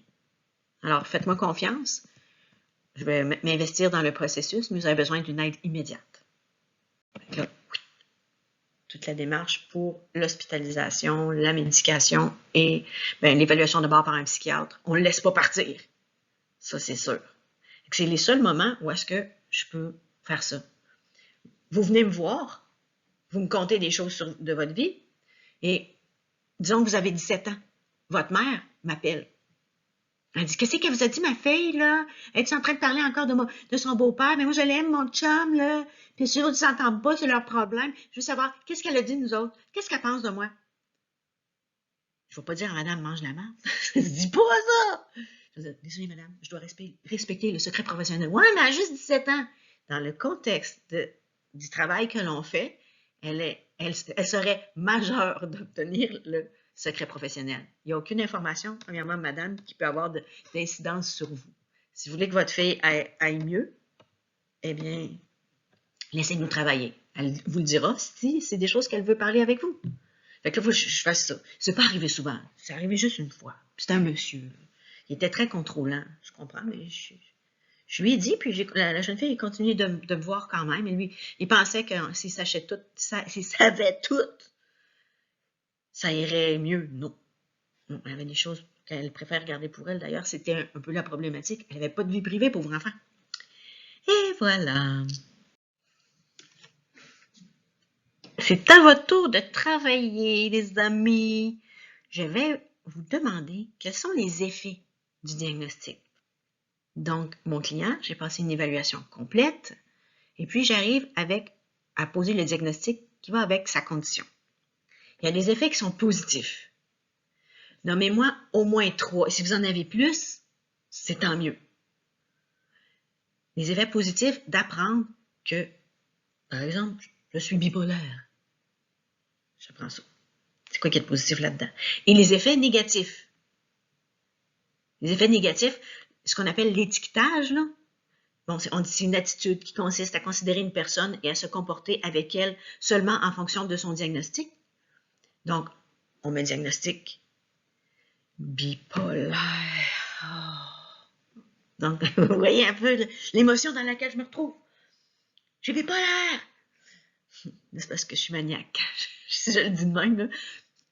Alors, faites-moi confiance. Je vais m'investir dans le processus, mais vous avez besoin d'une aide immédiate. Là, toute la démarche pour l'hospitalisation, la médication et l'évaluation de bord par un psychiatre. On ne le laisse pas partir. Ça, c'est sûr. C'est les seuls moments où est-ce que je peux faire ça. Vous venez me voir, vous me contez des choses de votre vie, et disons que vous avez 17 ans. Votre mère m'appelle. Elle dit, qu'est-ce qu'elle vous a dit, ma fille, là? Es-tu en train de parler encore de son beau-père? Mais moi, je l'aime, mon chum, là. Puis si les autres ne s'entendent pas, c'est leur problème. Je veux savoir, qu'est-ce qu'elle a dit, nous autres? Qu'est-ce qu'elle pense de moi? Je ne vais pas dire à madame, mange la merde. Je ne dis pas ça! Je vais dire, désolée, madame, je dois respecter le secret professionnel. Ouais, mais elle a juste 17 ans. Dans le contexte du travail que l'on fait, elle serait majeure d'obtenir le secret professionnel. Il n'y a aucune information, premièrement, madame, qui peut avoir d'incidence sur vous. Si vous voulez que votre fille aille mieux, eh bien, laissez-nous travailler. Elle vous le dira si c'est des choses qu'elle veut parler avec vous. Fait que là, il faut que je fasse ça. C'est pas arrivé souvent. C'est arrivé juste une fois. C'était un monsieur. Il était très contrôlant. Je comprends, mais je lui ai dit, puis la jeune fille, elle continuait de me voir quand même. Et lui, il pensait que s'il savait tout, ça irait mieux. Non. Il y avait des choses qu'elle préfère garder pour elle. D'ailleurs, c'était un peu la problématique. Elle n'avait pas de vie privée, pauvre enfant. Et voilà. C'est à votre tour de travailler, les amis. Je vais vous demander quels sont les effets du diagnostic. Donc, mon client, j'ai passé une évaluation complète et puis j'arrive à poser le diagnostic qui va avec sa condition. Il y a des effets qui sont positifs. Nommez-moi au moins 3. Si vous en avez plus, c'est tant mieux. Les effets positifs d'apprendre que, par exemple, je suis bipolaire. J'apprends ça. C'est quoi qui est positif là-dedans? Et les effets négatifs. Les effets négatifs, ce qu'on appelle l'étiquetage, là. Bon, c'est une attitude qui consiste à considérer une personne et à se comporter avec elle seulement en fonction de son diagnostic. Donc, on me diagnostique bipolaire. Oh. Donc, vous voyez un peu l'émotion dans laquelle je me retrouve. Je suis bipolaire! C'est parce que je suis maniaque. Si je le dis de même, là,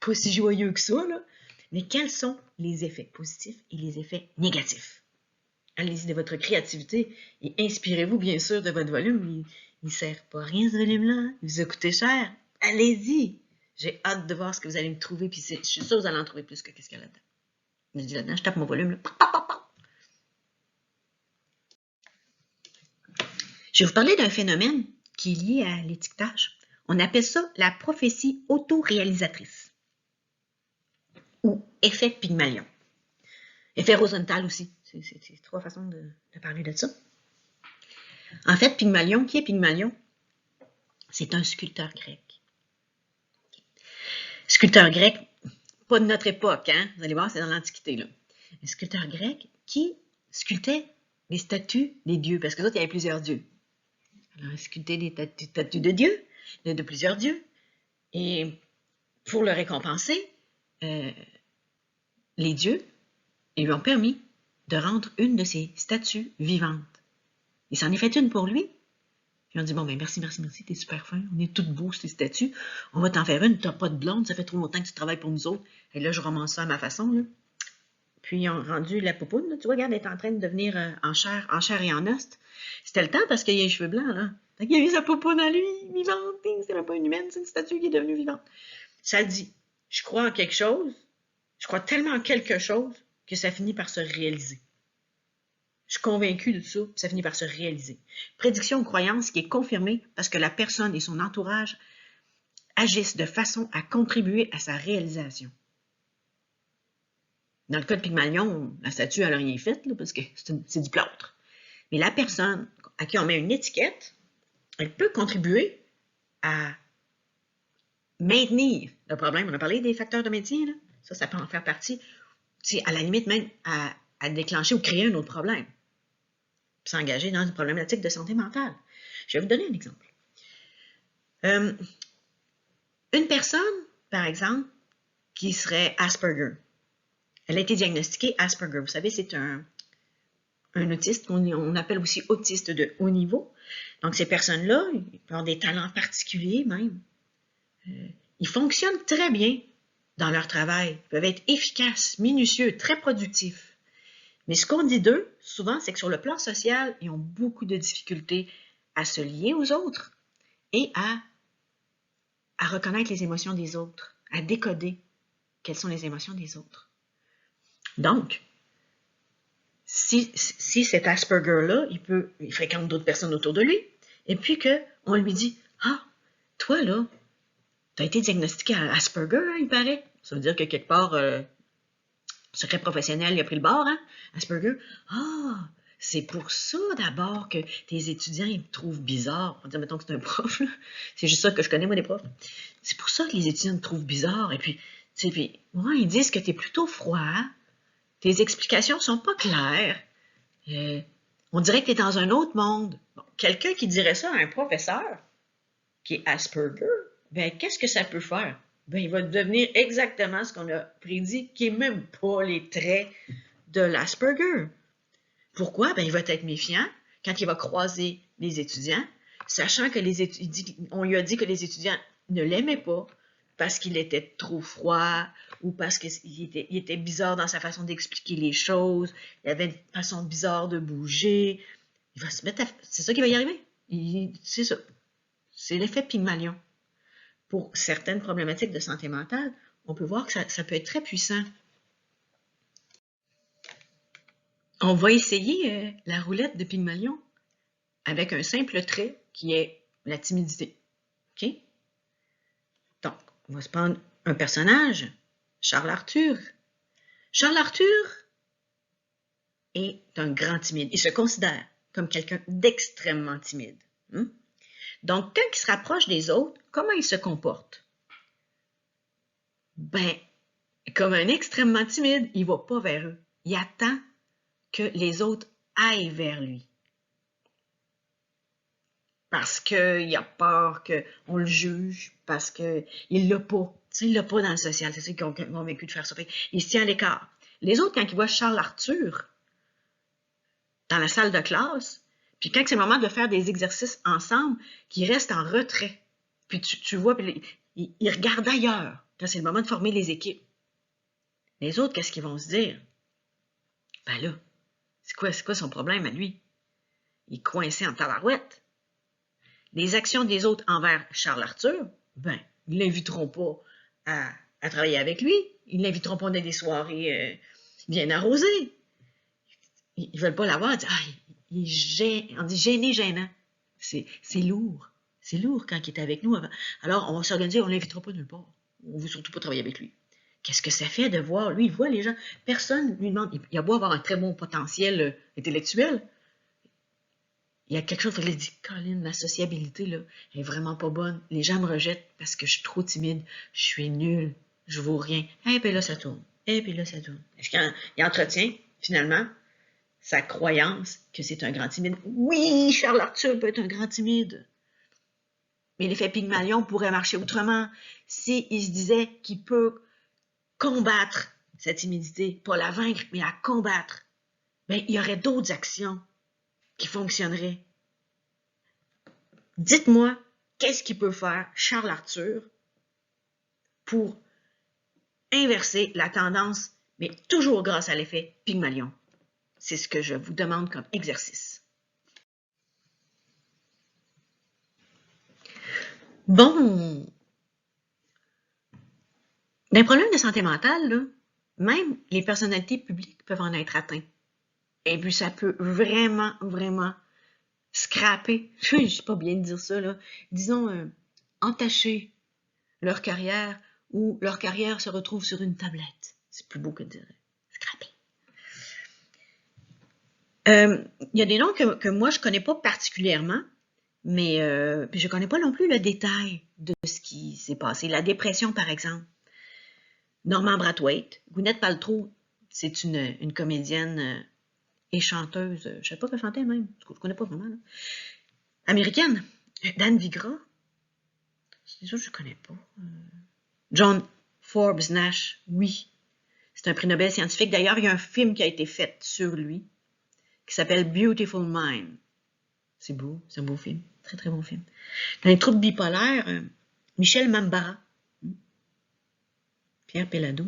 pas si joyeux que ça, là. Mais quels sont les effets positifs et les effets négatifs? Allez-y de votre créativité et inspirez-vous, bien sûr, de votre volume. Il ne sert pas à rien ce volume-là. Hein? Il vous a coûté cher. Allez-y! J'ai hâte de voir ce que vous allez me trouver. Puis je suis sûre que vous allez en trouver plus que qu'est-ce qu'il y a là-dedans. Je dis là-dedans, je tape mon volume. Là. Je vais vous parler d'un phénomène qui est lié à l'étiquetage. On appelle ça la prophétie autoréalisatrice ou effet Pygmalion. Effet Rosenthal aussi. C'est trois façons de parler de ça. En fait, Pygmalion, qui est Pygmalion? C'est un sculpteur grec. Sculpteur grec, pas de notre époque, hein? Vous allez voir, c'est dans l'Antiquité, là. Un sculpteur grec qui sculptait les statues des dieux, parce que d'autres, il y avait plusieurs dieux. Alors, il sculptait des statues de dieux, de plusieurs dieux, et pour le récompenser, les dieux lui ont permis de rendre une de ces statues vivantes. Il s'en est fait une pour lui. Ils ont dit, bon, ben merci, t'es super fin, on est toutes beaux, ces statues, on va t'en faire une, t'as pas de blonde, ça fait trop longtemps que tu travailles pour nous autres. Et là, je ramasse ça à ma façon, là. Puis, ils ont rendu la poupoune, là. Tu vois, regarde, elle est en train de devenir en chair et en os. C'était le temps parce qu'il a les cheveux blancs, là. Fait qu'il a eu sa poupoune à lui, vivante, c'est même pas une humaine, c'est une statue qui est devenue vivante. Ça dit, je crois en quelque chose, je crois tellement en quelque chose que ça finit par se réaliser. Je suis convaincue de ça, ça finit par se réaliser. Prédiction ou croyance qui est confirmée parce que la personne et son entourage agissent de façon à contribuer à sa réalisation. Dans le cas de Pygmalion, la statue, elle n'a rien fait, là, parce que c'est du plâtre. Mais la personne à qui on met une étiquette, elle peut contribuer à maintenir le problème. On a parlé des facteurs de maintien, là. Ça peut en faire partie. À la limite, même à déclencher ou créer un autre problème. S'engager dans une problématique de santé mentale. Je vais vous donner un exemple. Une personne, par exemple, qui serait Asperger. Elle a été diagnostiquée Asperger. Vous savez, c'est un autiste qu'on appelle aussi autiste de haut niveau. Donc, ces personnes-là, ils ont des talents particuliers même. Ils fonctionnent très bien dans leur travail. Ils peuvent être efficaces, minutieux, très productifs. Mais ce qu'on dit d'eux, souvent, c'est que sur le plan social, ils ont beaucoup de difficultés à se lier aux autres et à reconnaître les émotions des autres, à décoder quelles sont les émotions des autres. Donc, si cet Asperger-là, il fréquente d'autres personnes autour de lui, et puis qu'on lui dit « Ah, toi là, tu as été diagnostiqué à Asperger, hein, il paraît. » Ça veut dire que quelque part, secret professionnel, il a pris le bord, hein, Asperger. « Ah, c'est pour ça d'abord que tes étudiants, ils me trouvent bizarre. » On va dire, mettons que c'est un prof, là. C'est juste ça que je connais, moi, des profs. C'est pour ça que les étudiants me trouvent bizarre. Et puis, moi, ils disent que tu es plutôt froid. Tes explications sont pas claires. On dirait que tu es dans un autre monde. Bon, quelqu'un qui dirait ça à un professeur qui est Asperger, ben, qu'est-ce que ça peut faire? Ben, il va devenir exactement ce qu'on a prédit, qui n'est même pas les traits de l'Asperger. Pourquoi? Ben, il va être méfiant quand il va croiser les étudiants, sachant que on lui a dit que les étudiants ne l'aimaient pas parce qu'il était trop froid ou parce qu'il était bizarre dans sa façon d'expliquer les choses, il avait une façon bizarre de bouger. Il va se mettre c'est ça qui va y arriver. C'est ça. C'est l'effet Pygmalion. Pour certaines problématiques de santé mentale, on peut voir que ça peut être très puissant. On va essayer la roulette de Pygmalion avec un simple trait qui est la timidité. OK? Donc, on va se prendre un personnage, Charles Arthur. Charles Arthur est un grand timide. Il se considère comme quelqu'un d'extrêmement timide. Donc, quand il se rapproche des autres, comment il se comporte? Ben, comme un extrêmement timide, il ne va pas vers eux. Il attend que les autres aillent vers lui. Parce qu'il a peur qu'on le juge, parce qu'il ne l'a pas. Il ne l'a pas dans le social, c'est ça qui ont convaincu de faire ça. Il se tient à l'écart. Les autres, quand ils voient Charles Arthur dans la salle de classe, puis quand c'est le moment de faire des exercices ensemble, qu'ils restent en retrait. Puis tu vois, ils regardent ailleurs, quand c'est le moment de former les équipes. Les autres, qu'est-ce qu'ils vont se dire? Ben là, c'est quoi son problème à lui? Il est coincé en tabarouette. les actions des autres envers Charles Arthur, ben, ils ne l'inviteront pas à travailler avec lui. Ils ne l'inviteront pas dans des soirées bien arrosées. Ils ne veulent pas l'avoir. On dit gêné, gênant. C'est lourd. C'est lourd quand il est avec nous. Alors, on va s'organiser, on ne l'invitera pas nulle part. On ne veut surtout pas travailler avec lui. Qu'est-ce que ça fait de voir? Lui, il voit les gens. Personne lui demande. Il a beau avoir un très bon potentiel intellectuel. Il y a quelque chose, il dit, Colin, ma sociabilité, là, elle est vraiment pas bonne. Les gens me rejettent parce que je suis trop timide. Je suis nulle. Je vaux rien. Et puis là, ça tourne. Et puis là, ça tourne. Est-ce qu'il entretient, finalement, sa croyance que c'est un grand timide? Oui, Charles Arthur peut être un grand timide. Mais l'effet Pygmalion pourrait marcher autrement s'il se disait qu'il peut combattre cette timidité, pas la vaincre, mais la combattre. Bien, il y aurait d'autres actions qui fonctionneraient. Dites-moi, qu'est-ce qu'il peut faire Charles Arthur pour inverser la tendance, mais toujours grâce à l'effet Pygmalion? C'est ce que je vous demande comme exercice. Bon, d'un problème de santé mentale, là, même les personnalités publiques peuvent en être atteintes. Et puis, ça peut vraiment, vraiment scraper, je ne sais pas bien dire ça, là, disons, entacher leur carrière ou leur carrière se retrouve sur une tablette. C'est plus beau que de dire scraper. Il y a des noms que moi, je ne connais pas particulièrement, mais puis je ne connais pas non plus le détail de ce qui s'est passé. La dépression, par exemple. Norman Brathwaite, Gwyneth Paltrow, c'est une comédienne et chanteuse, je ne savais pas qu'elle chantait même, je ne connais pas vraiment, là. Américaine. Dan Vigra, c'est sûr que je ne connais pas. John Forbes Nash, oui. C'est un prix Nobel scientifique. D'ailleurs, il y a un film qui a été fait sur lui, qui s'appelle Beautiful Mind. C'est beau, c'est un beau film. Très, très bon film. Dans les troubles bipolaires, Michel Mambara, Pierre Pellado,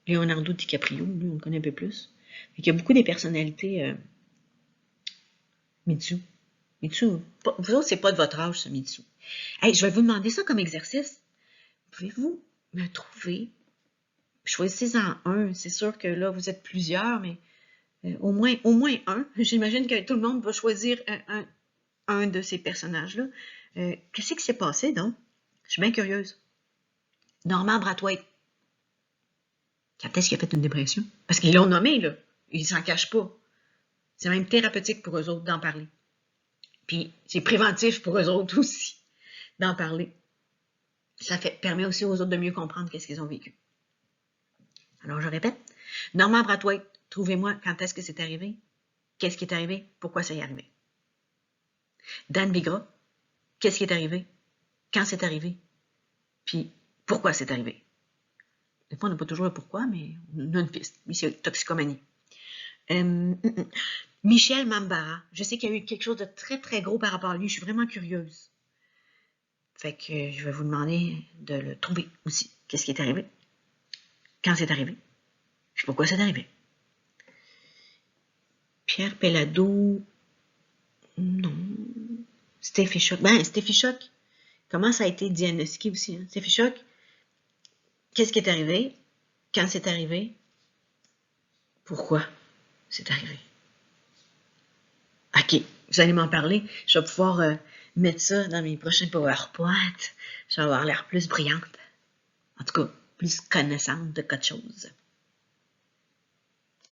Leonardo DiCaprio, lui, on le connaît un peu plus. Il y a beaucoup des personnalités Mitsu. Vous autres, c'est pas de votre âge, ce Mitsu. Hey, je vais vous demander ça comme exercice. Pouvez-vous me trouver, choisissez-en un, c'est sûr que là, vous êtes plusieurs, mais au moins un. J'imagine que tout le monde va choisir un de ces personnages-là. Qu'est-ce qui s'est passé, donc? Je suis bien curieuse. Norman Brathwaite. Quand est-ce qu'il a fait une dépression? Parce qu'ils l'ont nommé, là. Ils s'en cachent pas. C'est même thérapeutique pour eux autres d'en parler. Puis c'est préventif pour eux autres aussi d'en parler. Ça permet aussi aux autres de mieux comprendre qu'est-ce qu'ils ont vécu. Alors, je répète. Norman Brathwaite, trouvez-moi quand est-ce que c'est arrivé, qu'est-ce qui est arrivé, pourquoi ça y est arrivé. Dan Vigra, qu'est-ce qui est arrivé, quand c'est arrivé, puis pourquoi c'est arrivé. Des fois, on n'a pas toujours le pourquoi, mais on a une piste. Mais c'est toxicomanie. Michel Mambara, je sais qu'il y a eu quelque chose de très, très gros par rapport à lui. Je suis vraiment curieuse. Fait que je vais vous demander de le trouver aussi. Qu'est-ce qui est arrivé? Quand c'est arrivé? Puis pourquoi c'est arrivé? Pierre Pellado, non. Steffi Choc. Ben, Steffi Choc, comment ça a été diagnostiqué aussi? Hein? Steffi Choc, qu'est-ce qui est arrivé? Quand c'est arrivé? Pourquoi c'est arrivé? OK, vous allez m'en parler. Je vais pouvoir mettre ça dans mes prochains PowerPoint. Je vais avoir l'air plus brillante. En tout cas, plus connaissante de quelque chose.